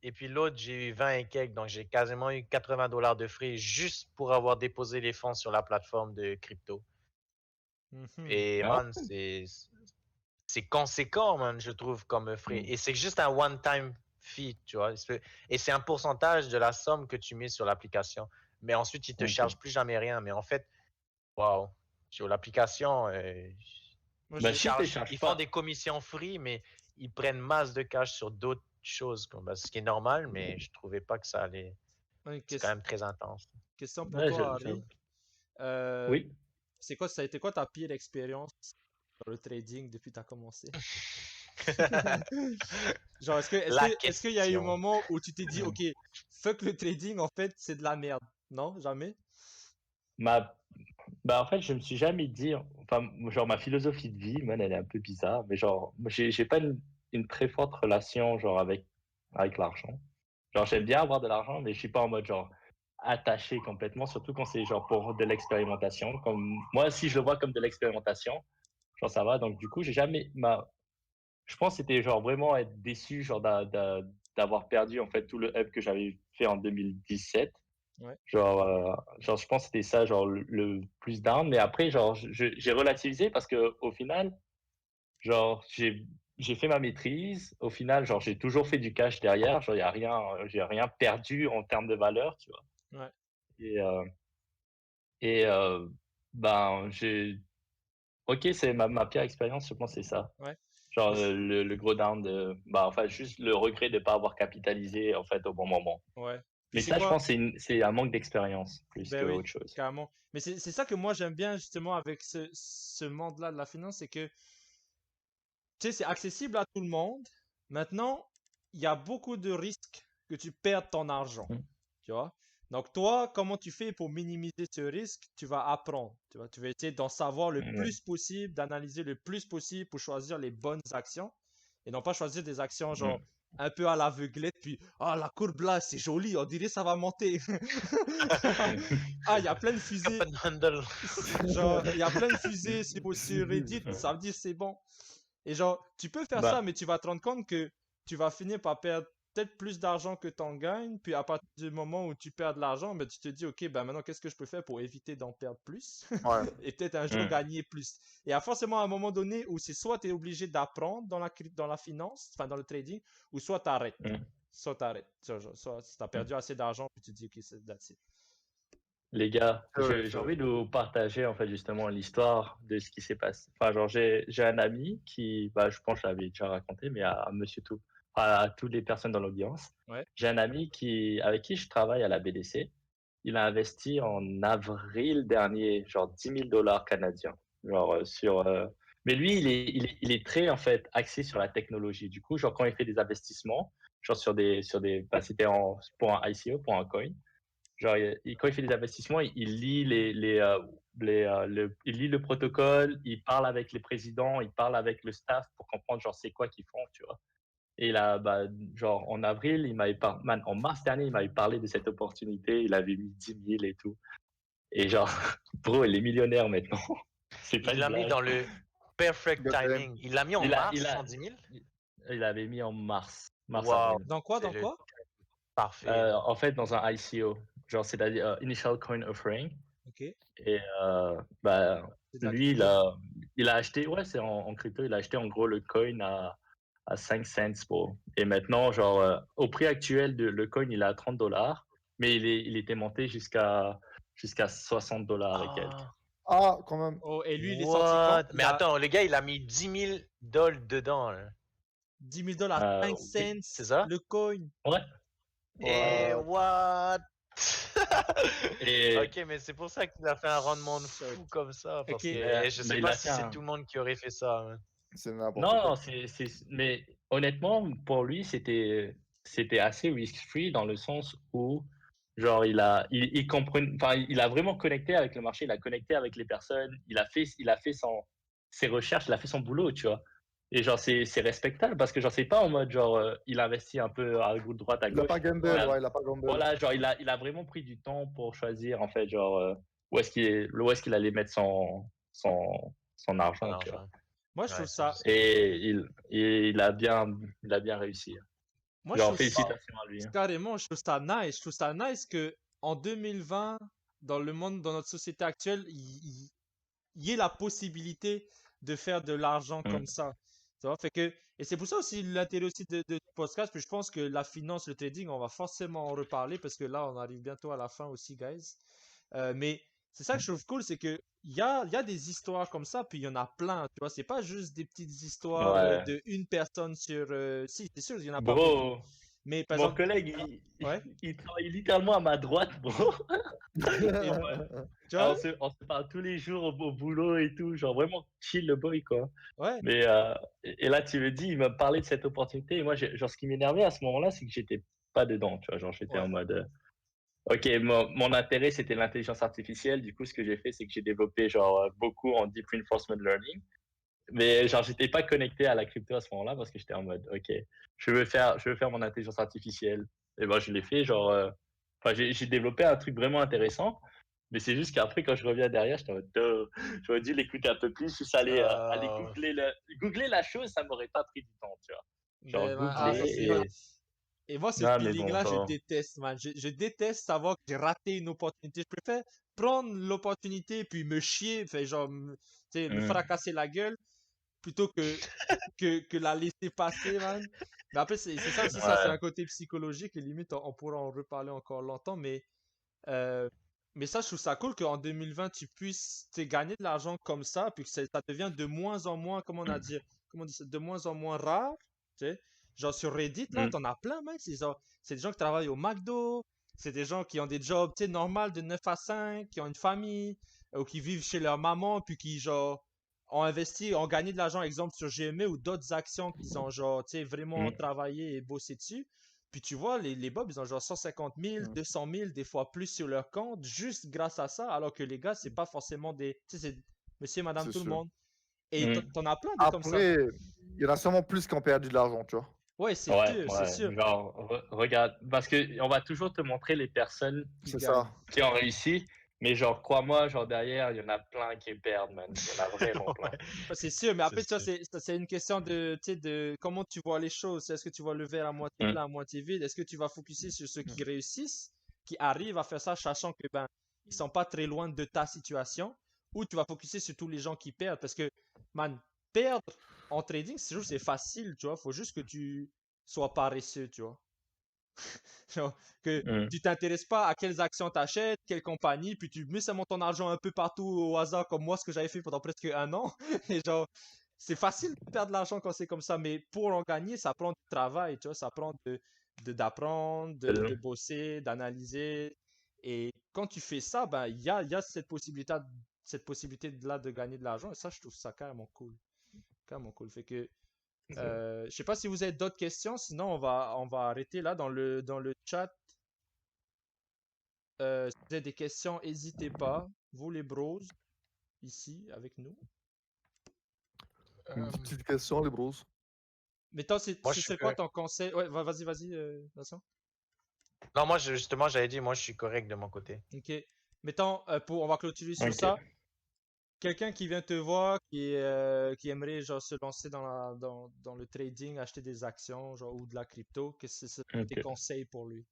S5: et puis l'autre, j'ai eu 20 et quelques. Donc, j'ai quasiment eu $80 de frais juste pour avoir déposé les fonds sur la plateforme de crypto.
S1: Mhm.
S5: Et
S2: Ah,
S5: man, c'est conséquent, man, je trouve, comme frais.
S2: mm,
S5: Et c'est juste un one-time fee, tu vois. Et c'est un pourcentage de la somme que tu mets sur l'application. Mais ensuite, ils te
S2: ok.
S5: chargent plus jamais rien. Mais en fait, waouh, sur l'application,
S1: Moi,
S2: Bah,
S1: j'ai.
S2: si tu charges
S5: ils font
S2: pas,
S5: des commissions free, mais ils prennent masse de cash sur d'autres choses, ce qui est normal, mais je trouvais pas que ça allait.
S1: Une
S5: C'est quand même très intense.
S1: question pour
S2: ouais,
S1: toi, Harry. Euh,
S2: oui.
S1: ça a été quoi ta pire expérience dans le trading depuis que tu as commencé? Genre,
S5: La
S1: est-ce qu'il y a eu un
S5: question.
S1: moment où tu t'es dit, OK, fuck le trading, en fait, c'est de la merde? Non, jamais?
S2: Ma, Bah, en fait, je me suis jamais dit, enfin, genre, ma philosophie de vie, man, elle est un peu bizarre, mais genre, j'ai pas une très forte relation, genre, avec l'argent. Genre, j'aime bien avoir de l'argent, mais je suis pas en mode, genre, attaché complètement, surtout quand c'est, genre, pour de l'expérimentation. Comme, moi, si je le vois comme de l'expérimentation, genre, ça va. Donc, du coup, j'ai jamais, je pense que c'était, genre, vraiment être déçu, genre, d'avoir perdu en fait tout le up que j'avais fait en 2017.
S1: Ouais.
S2: Genre, je pense que c'était ça, genre le plus down. Mais après, genre, j'ai relativisé parce que au final, genre, j'ai fait ma maîtrise. Au final, genre, j'ai toujours fait du cash derrière. Genre, j'ai rien perdu en termes de valeur, tu vois.
S1: Ouais.
S2: Et ben, ok, c'est ma pire expérience, je pense, c'est ça.
S1: Ouais.
S2: Genre,
S1: Mais
S2: le gros down bah, enfin, juste le regret de ne pas avoir capitalisé, en fait, au bon moment.
S1: ouais. Puis
S2: Mais
S1: c'est
S2: ça, je
S1: quoi?
S2: pense, c'est un manque d'expérience plus
S1: Ben oui,
S2: qu'autre chose.
S1: carrément. Mais c'est ça que moi j'aime bien justement avec ce monde-là de la finance, c'est que tu sais, c'est accessible à tout le monde. Maintenant, il y a beaucoup de risques que tu perdes ton argent.
S2: Mm.
S1: Tu vois? Donc, toi, comment tu fais pour minimiser ce risque? Tu vas apprendre. Tu vois? Tu vas essayer d'en savoir le
S2: Ouais.
S1: plus possible, d'analyser le plus possible pour choisir les bonnes actions et non pas choisir des actions genre
S2: Mm.
S1: un peu à l'aveuglette, puis ah, la courbe là, c'est joli, on dirait ça va monter. Ah, il y a plein de
S5: Cup
S1: fusées.
S5: and handle.
S1: Genre, il y a plein de fusées sur Reddit, ça veut dire c'est bon. Et genre, tu peux faire ça,
S2: Bah,
S1: mais tu vas te rendre compte que tu vas finir par perdre peut-être plus d'argent que tu en gagnes. Puis à partir du moment où tu perds de l'argent, ben, tu te dis, OK, ben maintenant, qu'est-ce que je peux faire pour éviter d'en perdre plus?
S4: Ouais.
S1: Et peut-être un jour
S2: mm.
S1: gagner plus. Et il y a forcément un moment donné où c'est soit tu es obligé d'apprendre dans la finance, enfin dans le trading, ou soit tu arrêtes.
S2: Mm.
S1: Soit tu arrêtes. Soit tu as perdu assez d'argent, puis tu te dis, OK, that's it.
S2: Les gars,
S4: C'est vrai,
S2: j'ai
S4: c'est vrai.
S2: envie de vous partager en fait justement l'histoire de ce qui s'est passé. Enfin, genre j'ai un ami qui, bah, je pense que je l'avais déjà raconté, mais à Monsieur Tout, à toutes les personnes dans l'audience,
S1: Ouais.
S2: j'ai un ami avec qui je travaille à la BDC. Il a investi en avril dernier, genre 10 000 dollars canadiens, genre Mais lui, il est très en fait axé sur la technologie. Du coup, genre quand il fait des investissements, genre bah, c'était pour un ICO, pour un coin. Genre, quand il fait des investissements, il lit il lit le protocole, il parle avec les présidents, il parle avec le staff pour comprendre genre c'est quoi qu'ils font, tu vois. Et là, bah, genre en avril, en mars dernier, il m'avait parlé de cette opportunité, il avait mis 10 000 et tout. Et genre, bro, il est millionnaire maintenant. C'est pas
S5: Il
S2: une
S5: l'a mis
S2: blague.
S5: dans le perfect
S4: Goddamn.
S5: timing. Il l'a mis en
S2: Il a,
S5: mars,
S2: il a,
S5: 110 000.
S2: il avait mis en mars,
S5: Wow,
S2: avril.
S1: Dans quoi?
S5: c'est
S1: Dans
S5: le
S1: quoi?
S5: parfait. Là.
S2: En fait, dans un ICO, genre c'est-à-dire Initial Coin Offering.
S1: OK.
S2: Et bah,
S1: C'est de la
S2: lui,
S1: crypto.
S2: il a acheté, ouais, c'est en crypto, il a acheté en gros le coin à 5 cents, bro. Et maintenant, genre, au prix actuel, le coin, il est à 30 dollars, mais il était monté jusqu'à 60 dollars et quelques.
S5: Ah,
S4: Ah, quand même.
S1: Oh, et lui, il est sorti quand?
S5: what? Mais attends, le gars, il a mis 10 000 dollars dedans. Là.
S1: 10 000 dollars, 5
S2: Oui,
S5: C'est
S1: cents
S5: ça?
S1: le coin.
S2: ouais.
S5: Et
S4: Ouais.
S5: what?
S2: Et
S5: Ok, mais c'est pour ça qu'il a fait un rendement de
S1: Shit.
S5: fou comme ça. Parce
S1: Ok.
S5: que je
S2: bah,
S5: sais
S2: il
S5: pas
S2: a
S5: si
S2: fait
S5: c'est tout le monde qui aurait fait ça. Hein.
S4: C'est n'importe
S2: Non,
S4: quoi.
S2: mais honnêtement, pour lui, c'était assez risk-free dans le sens où, genre, il comprenait, enfin, il a vraiment connecté avec le marché, il a connecté avec les personnes, il a fait ses recherches, il a fait son boulot, tu vois. Et genre, c'est respectable parce que, genre, c'est pas en mode, genre, il investit un peu à gauche, droite, à
S4: Il a
S2: gauche.
S4: pas gamble,
S1: Ouais.
S4: ouais, il a pas gamble.
S2: Voilà, genre, il a vraiment pris du temps pour choisir, en fait, genre, où est-ce qu'il allait mettre son
S5: Son
S2: argent, tu vois.
S5: argent.
S1: Moi, je trouve
S5: Ouais, ça, je
S1: ça,
S5: sais.
S2: Et il a bien réussi.
S1: moi, je
S2: Genre,
S1: trouve ça,
S2: félicitations à lui. Hein.
S1: carrément, je trouve ça nice. Je trouve ça nice que en 2020, dans le monde, dans notre société actuelle, il y ait la possibilité de faire de l'argent
S2: Mm.
S1: comme ça. Tu vois, fait que, et c'est pour ça aussi l'intérêt aussi de ce podcast, puis je pense que la finance, le trading, on va forcément en reparler parce que là, on arrive bientôt à la fin aussi, guys. Mais c'est ça que je trouve cool, c'est que il y a des histoires comme ça, puis il y en a plein, tu vois. C'est pas juste des petites histoires
S2: Ouais.
S1: de une personne sur. Si, c'est sûr, il y en a pas beaucoup.
S2: Bro,
S1: Mais par
S2: mon
S1: exemple,
S2: collègue,
S1: ouais,
S2: il travaille littéralement à ma droite, bro. Et moi,
S1: tu vois,
S2: on se parle tous les jours au boulot et tout. Genre, vraiment chill le boy, quoi.
S1: ouais,
S2: Mais, et là, tu me dis, il m'a parlé de cette opportunité. Et moi, genre, ce qui m'énervait à ce moment-là, c'est que j'étais pas dedans, tu vois. Genre, j'étais
S1: ouais,
S2: en mode. Ok, mon intérêt, c'était l'intelligence artificielle. Du coup, ce que j'ai fait, c'est que j'ai développé genre beaucoup en deep reinforcement learning. Mais genre, j'étais pas connecté à la crypto à ce moment-là parce que j'étais en mode, ok, je veux faire mon intelligence artificielle. Et ben, je l'ai fait, genre, enfin, j'ai développé un truc vraiment intéressant. Mais c'est juste qu'après, quand je reviens derrière, j'étais en mode, j'aurais dû l'écouter un peu plus, juste aller googler la chose, ça m'aurait pas pris du temps, tu vois. Genre,
S1: ah, ça
S2: googler
S1: c'est
S2: et,
S1: nice. Et moi, ce
S2: Ah, mais bon,
S1: feeling-là, je
S2: genre.
S1: déteste, man. Je déteste savoir que j'ai raté une opportunité. Je préfère prendre l'opportunité puis me chier, fait genre, tu sais, me
S2: Hmm,
S1: fracasser la gueule plutôt que la laisser passer, man. Mais après, c'est ça aussi, ça, c'est un
S2: Ouais.
S1: côté psychologique et limite, on pourra en reparler encore longtemps, euh, mais ça, je trouve ça cool qu'en 2020, tu puisses tu sais, gagner de l'argent comme ça, puis que ça devient de moins en moins, comment on dit ça, de moins en moins rare, tu sais. Genre sur Reddit, là,
S2: Hmm,
S1: t'en as plein, mec. C'est des gens qui travaillent au McDo, c'est des gens qui ont des jobs, tu sais, normaux de 9 à 5, qui ont une famille, ou qui vivent chez leur maman, puis qui, genre, ont investi, ont gagné de l'argent, exemple, sur GME ou d'autres actions qu'ils ont, genre, tu sais, vraiment
S2: hmm.
S1: travaillé et bossé dessus. Puis tu vois, les Bobs, ils ont genre 150 000,
S4: Mm.
S1: 200 000, des fois plus sur leur compte, juste grâce à ça, alors que les gars, c'est pas forcément des. Tu sais, c'est monsieur, madame,
S4: C'est
S1: tout le
S4: sûr.
S1: monde. Et
S2: Hmm.
S1: t'en as plein des comme ça.
S4: Après, il y en a sûrement plus qui ont perdu de l'argent, tu vois.
S1: Ouais, c'est
S2: Ouais,
S1: sûr, c'est
S2: ouais.
S1: sûr.
S2: Genre, regarde, parce que on va toujours te montrer les personnes
S1: Qui
S4: C'est
S1: gagne.
S4: ça.
S2: qui ont réussi, mais genre, crois-moi, genre derrière, il y en a plein qui perdent, man. Il y en a vraiment plein.
S5: Ouais,
S1: Ouais, c'est sûr, mais
S5: c'est
S1: après, tu vois,
S5: sûr.
S1: c'est une question de, tu sais, de comment tu vois les choses. Est-ce que tu vois le verre à moitié
S2: Hmm,
S1: plein, à moitié vide? Est-ce que tu vas focuser sur ceux
S4: Mm.
S1: qui réussissent, qui arrivent à faire ça, sachant que, ben, ils sont pas très loin de ta situation, ou tu vas focuser sur tous les gens qui perdent? Parce que, man, perdre en trading, c'est facile, tu vois. Faut juste que tu sois paresseux, tu vois. Genre, que
S2: hmm.
S1: tu t'intéresses pas à quelles actions t'achètes, quelle compagnie, puis tu mets seulement ton argent un peu partout au hasard, comme moi, ce que j'avais fait pendant presque un an. Et genre, c'est facile de perdre de l'argent quand c'est comme ça, mais pour en gagner, ça prend du travail, tu vois, ça prend d'apprendre, de bosser, d'analyser. Et quand tu fais ça, ben, il y a cette possibilité-là de gagner de l'argent, et ça, je trouve ça carrément cool. Carrément cool. Fait que, je sais pas si vous avez d'autres questions, sinon on va arrêter là dans le chat. Si vous avez des questions, n'hésitez pas. Vous les bros, ici avec nous.
S2: Hmm.
S5: Euh,
S4: Petite question, les bros.
S1: Mais toi,
S5: moi,
S1: ce
S5: je suis
S1: serait quoi
S5: correct.
S1: ton conseil? Ouais, vas-y, Vincent.
S5: Non, justement, j'avais dit, moi, je suis correct de mon côté.
S1: Ok. Mettons, on va clôturer sur
S2: Ok.
S1: ça. Quelqu'un qui vient te voir, qui aimerait genre se lancer dans le trading, acheter des actions genre, ou de la crypto, qu'est-ce que ce serait tes
S2: Ok.
S1: conseils pour lui?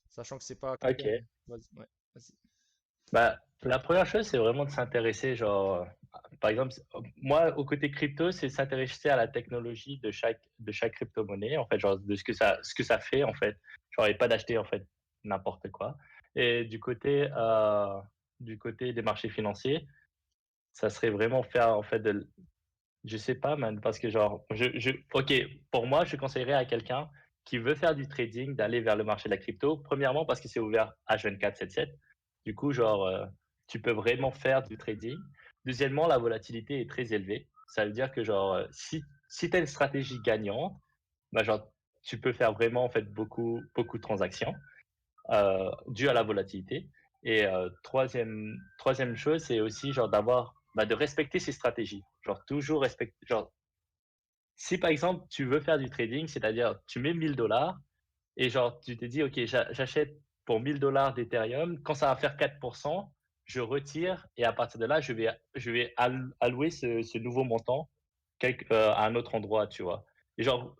S1: Sachant que c'est pas quelqu'un.
S2: Ok.
S1: Vas-y, ouais, vas-y.
S2: Bah, la première chose, c'est vraiment de s'intéresser, genre, par exemple, moi, au côté crypto, c'est s'intéresser à la technologie de chaque crypto-monnaie, en fait, genre, de ce que ça fait, en fait. Genre, et pas d'acheter, en fait, n'importe quoi. Et du côté des marchés financiers, ça serait vraiment faire, en fait, je sais pas, man, parce que, genre, ok, pour moi, je conseillerais à quelqu'un qui veut faire du trading d'aller vers le marché de la crypto. Premièrement, parce que c'est ouvert H24/7/7. Du coup, genre, tu peux vraiment faire du trading. Deuxièmement, la volatilité est très élevée. Ça veut dire que, genre, si tu as une stratégie gagnante, bah, genre, tu peux faire vraiment, en fait, beaucoup, beaucoup de transactions dû à la volatilité. Et troisième chose, c'est aussi genre de respecter ses stratégies. Genre toujours respecter. Genre, si par exemple tu veux faire du trading, c'est-à-dire tu mets 1000 $ et genre tu te dis ok j'achète pour 1000 $ d'Ethereum, quand ça va faire 4%, je retire et à partir de là je vais allouer ce nouveau montant à un autre endroit, tu vois. Et genre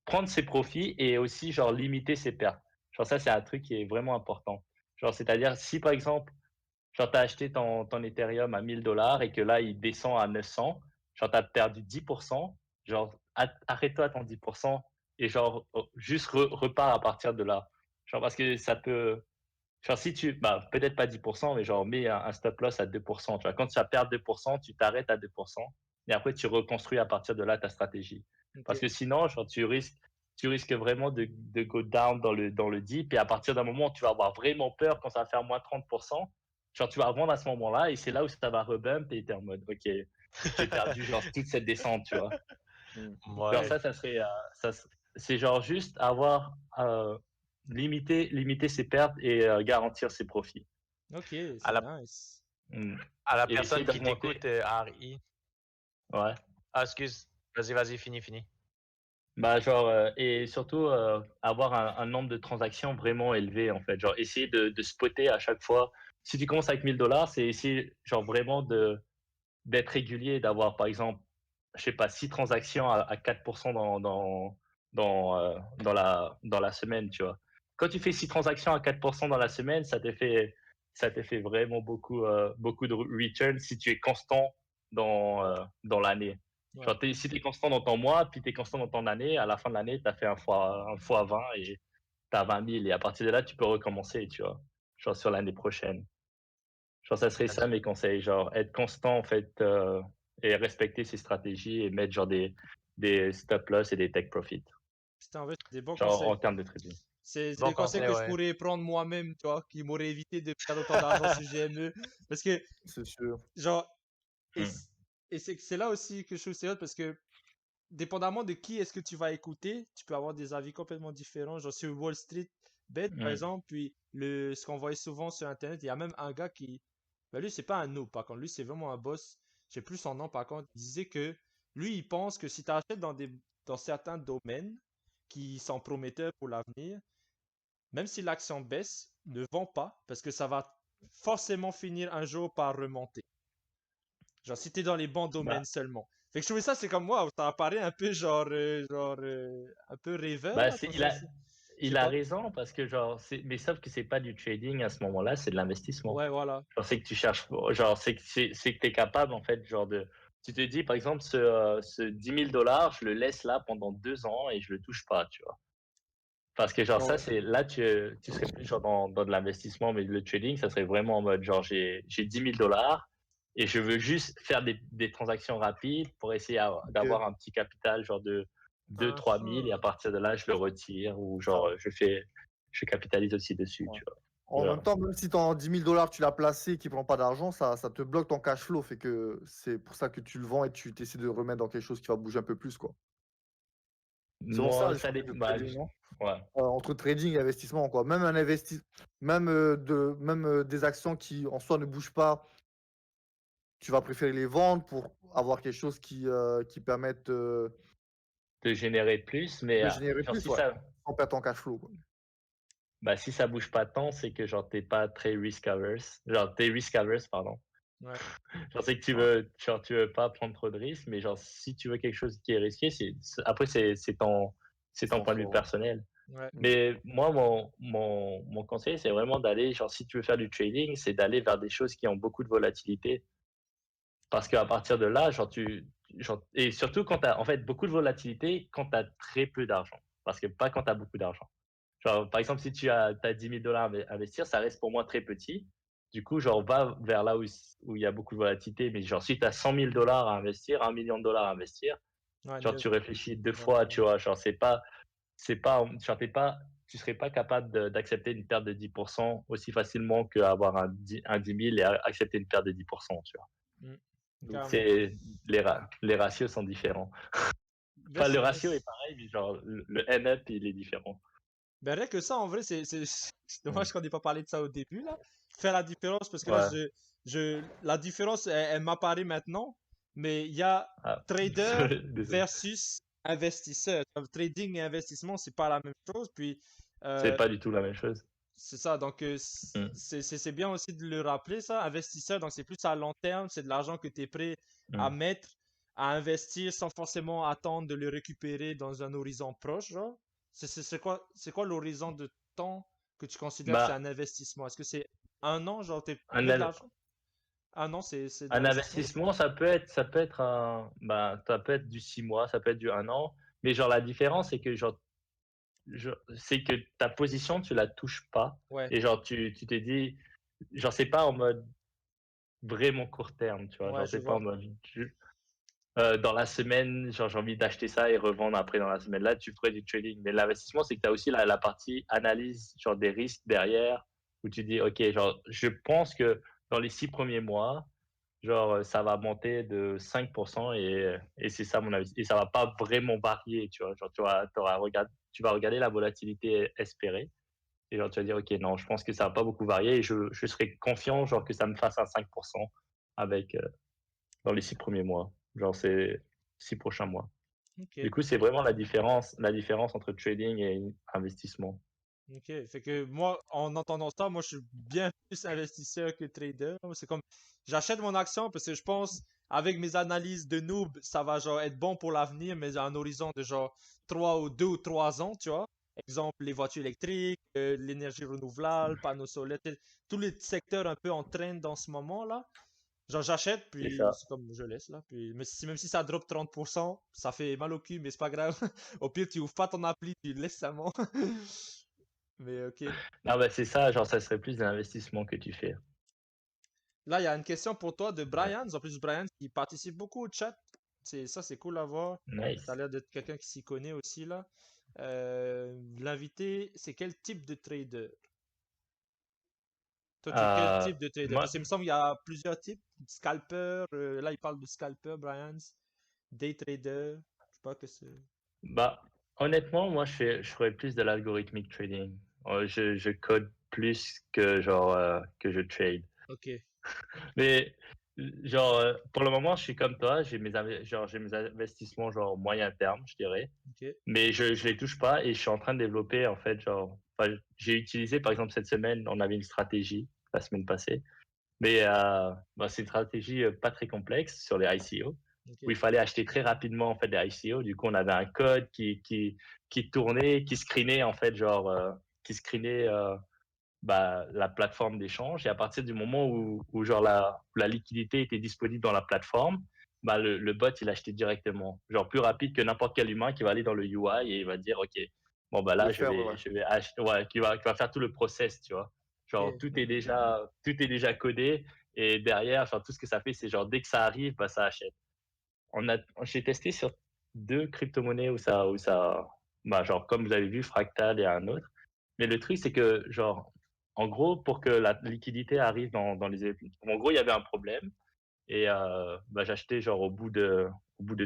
S2: prendre ses profits et aussi genre limiter ses pertes. Genre ça c'est un truc qui est vraiment important. Genre c'est-à-dire si par exemple genre tu as acheté ton Ethereum à 1000 $ et que là il descend à 900, genre tu as perdu 10%, genre arrête-toi à ton 10% et genre juste repars à partir de là. Genre parce que ça peut genre si bah peut-être pas 10%, mais genre mets un stop loss à 2%, tu vois. Quand tu vas perdre 2%, tu t'arrêtes à 2% et après tu reconstruis à partir de là ta stratégie. Parce
S1: Ok.
S2: que sinon, genre tu risques vraiment de go down dans le deep et à partir d'un moment, tu vas avoir vraiment peur quand ça va faire moins 30%. Genre tu vas vendre à ce moment-là et c'est là où ça va rebump et tu es en mode OK, j'ai perdu genre toute cette descente, tu vois.
S4: Mm.
S2: Genre
S5: Ouais.
S2: ça serait c'est genre juste avoir limiter ses pertes et garantir ses profits.
S1: Ok,
S5: À
S1: c'est
S5: la,
S1: nice.
S2: Mm.
S5: à la
S2: Et essayer
S5: personne qui
S2: d'augmenter.
S5: t'écoute, RI.
S2: Ouais.
S5: Ah, excuse. Vas-y, fini.
S2: Bah genre et surtout avoir un nombre de transactions vraiment élevé en fait. Genre essayer de spotter à chaque fois. Si tu commences avec 1000 $, c'est essayer genre vraiment d'être régulier, d'avoir par exemple, je sais pas, 6 transactions à 4% dans la semaine, tu vois. Quand tu fais 6 transactions à 4% dans la semaine, ça te fait vraiment beaucoup de return si tu es constant dans l'année.
S1: Ouais.
S2: Genre, si tu es constant dans ton mois, puis tu es constant dans ton année, à la fin de l'année, tu as fait un fois 20 et tu as 20 000. Et à partir de là, tu peux recommencer, tu vois. Genre sur l'année prochaine. Genre, ça serait ça mes conseils. Genre, être constant, en fait, et respecter ses stratégies et mettre genre des stop loss et des take profit.
S1: En vrai, c'est des bons
S2: Genre,
S1: conseils.
S2: en termes de trading.
S1: C'est
S5: Bon
S1: des conseils
S5: conseil,
S1: que je
S5: ouais.
S1: pourrais prendre moi-même, tu vois, qui m'auraient évité de perdre autant d'argent sur GME. Parce que,
S4: C'est sûr.
S1: genre, et,
S2: Hmm.
S1: c'est là aussi que je trouve c'est hot parce que, dépendamment de qui est-ce que tu vas écouter, tu peux avoir des avis complètement différents. Genre, sur Wall Street Bet, par
S2: Hmm.
S1: exemple, puis ce qu'on voit souvent sur Internet, il y a même un gars qui. Ben lui, c'est pas un noob, par contre. Lui, c'est vraiment un boss. Je sais plus son nom, par contre. Il disait que lui, il pense que si tu achètes dans certains domaines qui sont prometteurs pour l'avenir, même si l'action baisse, ne vend pas parce que ça va forcément finir un jour par remonter. Genre, si t'es dans les bons domaines
S2: Bah,
S1: seulement. Fait que je trouvais ça, c'est comme moi, ça apparaît un peu un peu rêveur,
S2: bah
S1: là,
S2: c'est,
S1: quand
S2: il a,
S1: je sais
S2: il a
S1: pas.
S2: raison parce que, genre, mais sauf que c'est pas du trading à ce moment-là, c'est de l'investissement.
S1: Ouais, voilà.
S2: Genre, c'est que tu cherches, genre, c'est que tu es capable, en fait, genre tu te dis, par exemple, ce 10 000 dollars, je le laisse là pendant 2 ans et je le touche pas, tu vois. Parce que, genre, ça,
S4: Ouais.
S2: c'est, là, tu serais plus, genre, dans de l'investissement, mais le trading, ça serait vraiment en mode, genre, j'ai 10 000 dollars et je veux juste faire des transactions rapides pour essayer d'avoir un petit capital, genre, de 2 000 à 3 000 et à
S1: Uhum.
S2: partir de là, je le retire ou,
S4: Ça.
S2: genre, je capitalise aussi dessus,
S4: Ouais.
S2: tu vois.
S4: En même
S2: Genre,
S4: temps, même si ton 10 000 dollars, tu l'as placé et qu'il ne prend pas d'argent, ça te bloque ton cash flow. Fait que c'est pour ça que tu le vends et tu essaies de le remettre dans quelque chose qui va bouger un peu plus, quoi. C'est pour ça
S2: moi,
S4: les
S2: ça
S4: choses de
S2: dépend. Bah,
S4: trading, non?
S2: ouais.
S4: Entre trading et investissement, quoi. Même des actions qui en soi ne bougent pas, tu vas préférer les vendre pour avoir quelque chose qui permette
S2: De générer plus, mais
S4: de générer
S2: genre,
S4: plus, ouais, sans perdre ton cash flow, quoi.
S2: si ça bouge pas tant, c'est que genre t'es pas très risk averse. Genre t'es risk averse, pardon.
S1: Ouais.
S2: Genre c'est que
S4: Ouais.
S2: tu veux pas prendre trop de risques, mais genre si tu veux quelque chose qui est risqué, après c'est ton
S4: Sans
S2: point de vue
S4: choix, ouais.
S2: personnel.
S1: Ouais.
S2: Mais moi mon conseil c'est vraiment d'aller genre si tu veux faire du trading, c'est d'aller vers des choses qui ont beaucoup de volatilité parce qu'à partir de là, et surtout quand tu as en fait beaucoup de volatilité quand tu as très peu d'argent parce que pas quand tu as beaucoup d'argent. Genre, par exemple, si tu as 10 000 dollars à investir, ça reste pour moi très petit. Du coup, genre, va vers là où il y a beaucoup de volatilité. Mais genre, si tu as 100 000 dollars à investir, 1 million de dollars à investir,
S1: Ouais,
S2: genre,
S1: neuf.
S2: tu réfléchis deux fois,
S1: Vraiment.
S2: tu vois. Genre, genre, tu serais pas capable d'accepter une perte de 10% aussi facilement qu'avoir un 10 000 et accepter une perte de 10%, tu vois. Donc,
S1: Carrément.
S2: les ratios sont différents.
S1: Ben,
S2: Enfin, le ratio est pareil, mais genre, le end-up, il est différent.
S1: ben, rien que ça, en vrai, c'est
S2: Mm.
S1: dommage qu'on n'ait pas parlé de ça au début, là. Faire la différence, parce que là,
S2: Ouais.
S1: la différence, elle m'apparaît maintenant, mais il y a
S2: Ah,
S1: trader
S2: désolé.
S1: versus investisseur. Trading et investissement, c'est pas la même chose. Puis,
S2: C'est
S1: euh,
S2: pas du tout la même chose.
S1: c'est ça. Donc,
S2: Mm,
S1: c'est bien aussi de le rappeler, ça. Investisseur, donc c'est plus à long terme. C'est de l'argent que tu es prêt à
S2: mm.
S1: mettre, à investir sans forcément attendre de le récupérer dans un horizon proche, genre. C'est quoi l'horizon de temps que tu considères que c'est
S2: Bah,
S1: un investissement? Est-ce que c'est un an, genre, tu
S2: un,
S1: mets de
S2: in-
S1: l'argent? Un an, c'est de
S2: un
S1: l'investissement?
S2: investissement, ça peut être du 6 mois, ça peut être du 1 an. Mais genre, la différence, c'est que c'est que ta position, tu la touches pas.
S1: Ouais,
S2: Et genre, tu te dis, genre, c'est pas en mode vraiment court terme, tu vois.
S1: ouais,
S2: Genre,
S1: je
S2: c'est pas en
S1: vois.
S2: mode, dans la semaine, genre, j'ai envie d'acheter ça et revendre après dans la semaine. Là, tu ferais du trading. Mais l'investissement, c'est que tu as aussi la partie analyse, genre, des risques derrière, où tu dis, OK, genre, je pense que dans les 6 premiers mois, genre, ça va monter de 5% et c'est ça mon avis. Et ça va pas vraiment varier, tu vois. Genre, tu vas regarder la volatilité espérée et genre, tu vas dire, OK, non, je pense que ça va pas beaucoup varier et je serais confiant, genre, que ça me fasse un 5% avec, dans les 6 premiers mois. Genre, c'est 6 prochains mois. Du
S1: Ok.
S2: coup, c'est vraiment la différence entre trading et investissement.
S1: Ok, fait que moi, en entendant ça, moi, je suis bien plus investisseur que trader. C'est comme, j'achète mon action parce que je pense avec mes analyses de noob, ça va genre être bon pour l'avenir, mais à un horizon de genre 2 ou 3 ans, tu vois. Exemple, les voitures électriques, l'énergie renouvelable, panneaux solaires, tous les secteurs un peu en train dans ce moment-là. Genre, j'achète,
S2: C'est
S1: puis
S2: ça.
S1: c'est comme je laisse là. Puis, mais même si ça drop 30%, ça fait mal au cul, mais c'est pas grave. Au pire, tu ouvres pas ton appli, tu le laisses seulement. Mais ok.
S2: Non, bah, c'est ça, genre, ça serait plus d'investissement que tu fais.
S1: Là, il y a une question pour toi de
S2: Ouais.
S1: Brian. En plus, Brian qui participe beaucoup au chat. Ça, c'est cool à voir.
S2: Nice.
S1: Ça a l'air d'être quelqu'un qui s'y connaît aussi là. L'invité, c'est quel type de trader? Toi, tu es quel
S2: Euh,
S1: type de trader?
S2: moi,
S1: Parce qu'il me semble qu'il y a plusieurs types. Scalper, là, il parle de scalper, Brian. Day trader. Je sais pas que c'est.
S2: bah, honnêtement, moi, je ferais plus de l'algorithmic trading. Je code plus que genre que je trade.
S1: Ok.
S2: Mais genre pour le moment, je suis comme toi, j'ai mes investissements genre moyen terme, je dirais.
S1: Ok.
S2: Mais je les touche pas et je suis en train de développer en fait enfin, j'ai utilisé par exemple cette semaine, on avait une stratégie la semaine passée, mais bah, c'est une stratégie pas très complexe sur les ICO
S1: Ok.
S2: où il fallait acheter très rapidement en fait des ICO. Du coup, on avait un code qui tournait, qui screenait en fait genre qui screenait bah, la plateforme d'échange. Et à partir du moment où genre la liquidité était disponible dans la plateforme, bah, le bot, il achetait directement. Genre plus rapide que n'importe quel humain qui va aller dans le UI et il va dire, OK, bon, bah là,
S4: Le faire, ouais.
S2: je vais acheter, ouais, qui va faire tout le process, tu vois. Genre,
S1: Ok.
S2: tout est déjà codé et derrière, genre, tout ce que ça fait, c'est genre, dès que ça arrive, bah, ça achète. J'ai testé sur 2 crypto-monnaies bah, genre, comme vous avez vu, Fractal et un autre. Mais le truc, c'est que, genre, en gros, pour que la liquidité arrive dans les, en gros, il y avait un problème et bah, j'achetais genre au bout de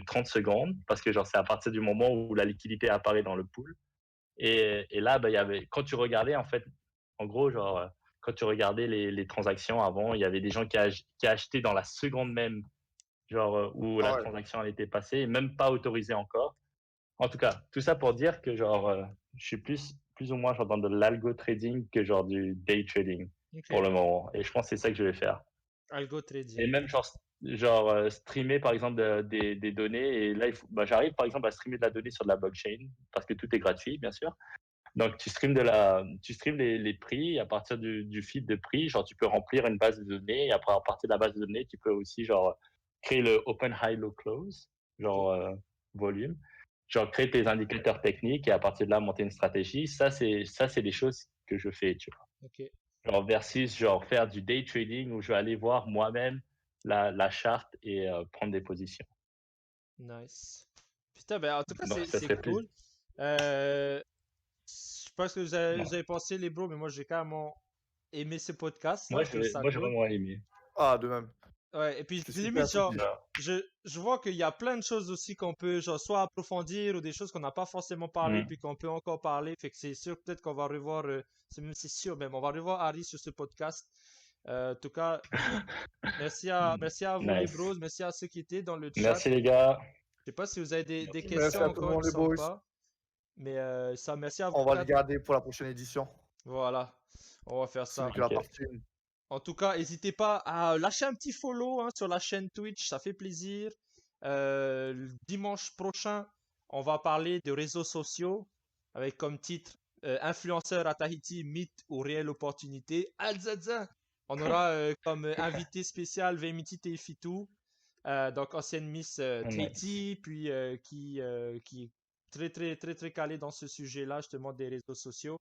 S2: 30 secondes parce que genre c'est à partir du moment où la liquidité apparaît dans le pool. Et là, bah, il y avait, quand tu regardais en fait, en gros, genre, quand tu regardais les transactions avant, il y avait des gens qui achetaient dans la seconde même, genre où
S4: Ah
S2: la
S4: ouais.
S2: transaction elle était passée, et même pas autorisée encore. En tout cas, tout ça pour dire que genre, je suis plus ou moins genre dans de l'algo trading que genre du day trading
S1: Ok.
S2: pour le moment. Et je pense que c'est ça que je vais faire.
S1: Algo
S2: Et
S1: trading.
S2: même genre streamer par exemple des données. Et là, bah, j'arrive par exemple à streamer de la donnée sur de la blockchain parce que tout est gratuit, bien sûr. Donc tu streames les prix et à partir du feed de prix, genre tu peux remplir une base de données et après à partir de la base de données, tu peux aussi genre créer le open high low close,
S1: Ok.
S2: genre volume, genre créer tes indicateurs techniques et à partir de là monter une stratégie. Ça c'est des choses que je fais, tu vois.
S1: Ok.
S2: Genre versus genre faire du day trading où je vais aller voir moi-même la charte et prendre des positions.
S1: Nice. Putain, ben en tout cas,
S2: Donc ça
S1: c'est
S2: serait plus.
S1: cool. Je sais pas ce que vous avez pensé, les bros, mais moi, j'ai carrément aimé ce podcast là. Je trouve ça
S2: Moi j'ai
S1: cool.
S2: vraiment aimé.
S4: Ah, de même.
S1: Ouais, et puis
S4: C'est super
S1: limite, genre,
S4: instructif.
S2: Genre,
S1: je vois qu'il y a plein de choses aussi qu'on peut, genre, soit approfondir ou des choses qu'on n'a pas forcément parlé, puis qu'on peut encore parler. Fait que c'est sûr, peut-être qu'on va revoir, c'est sûr même, on va revoir Harry sur ce podcast. En tout cas, merci à vous, les
S2: nice.
S1: bros. Merci à ceux qui étaient dans le chat.
S2: Merci les gars.
S1: Je sais pas si vous avez des
S2: Merci.
S4: Merci
S1: questions
S4: à tout le
S1: encore, il
S4: monde,
S1: me
S4: les
S1: semble
S4: boys.
S1: pas. Mais ça, merci à vous
S4: On va le
S1: quatre.
S4: garder pour la prochaine édition.
S1: Voilà, on va faire
S4: Ce n'est
S1: ça.
S4: que la
S2: Ok.
S4: partie 1.
S1: En tout cas, n'hésitez pas à lâcher un petit follow hein, sur la chaîne Twitch, ça fait plaisir. Le dimanche prochain, on va parler de réseaux sociaux avec comme titre Influenceur à Tahiti, mythe ou réelle opportunité. Alzaza! On aura comme invité spécial Vemiti Teifitu, donc ancienne Miss
S2: Nice.
S1: Tahiti, puis qui est très calé dans ce sujet-là, justement des réseaux sociaux.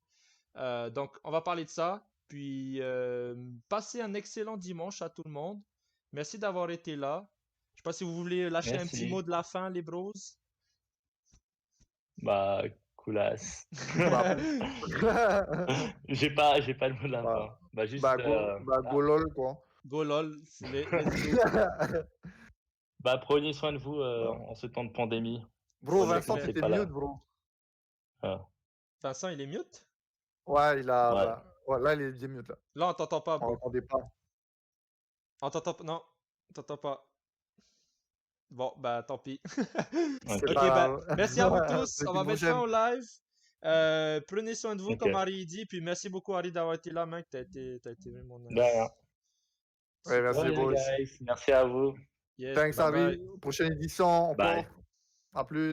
S1: Donc, on va parler de ça. Puis, passez un excellent dimanche à tout le monde. Merci d'avoir été là. Je sais pas si vous voulez lâcher un petit mot
S2: Merci.
S1: de la fin, les bros.
S2: Bah, coolasse.
S4: Bah,
S2: J'ai pas le mot de la
S4: bah,
S2: fin. Bah, juste,
S4: go lol, quoi.
S1: Go lol, let's go.
S2: bah, prenez soin de vous
S4: Ah.
S2: en ce temps de pandémie.
S4: Bro,
S2: Parce que
S4: Vincent,
S1: Clair.
S2: c'est
S4: t'étais
S2: pas
S4: mute,
S2: là.
S4: bro.
S2: Ah,
S1: Vincent, il est mute?
S4: Ouais, il a.
S2: ouais.
S4: Bah, ouais, là, il est mute, là.
S1: Là, on t'entend pas,
S4: On
S1: bro.
S4: l'entendait pas.
S1: On t'entend pas. Non, on t'entend pas. Bon, bah, tant pis.
S4: C'est
S2: Ok.
S1: Ok, bah,
S4: pas
S1: merci à vous
S4: grave.
S1: tous.
S4: C'est
S1: On va
S4: une
S1: mettre fin
S4: prochaine.
S1: au live. Prenez soin de vous,
S2: Ok.
S1: comme Harry dit. Puis, merci beaucoup, Harry, d'avoir été là, mec. T'as été vraiment
S2: De rien.
S1: nice.
S4: Ouais,
S1: Super.
S4: merci
S2: De
S4: les
S2: rien,
S4: boys.
S2: guys. Merci à vous.
S1: Yes,
S4: Thanks,
S1: bye
S4: Harvey.
S1: bye.
S4: Prochaine édition, encore.
S2: Bye.
S4: À plus.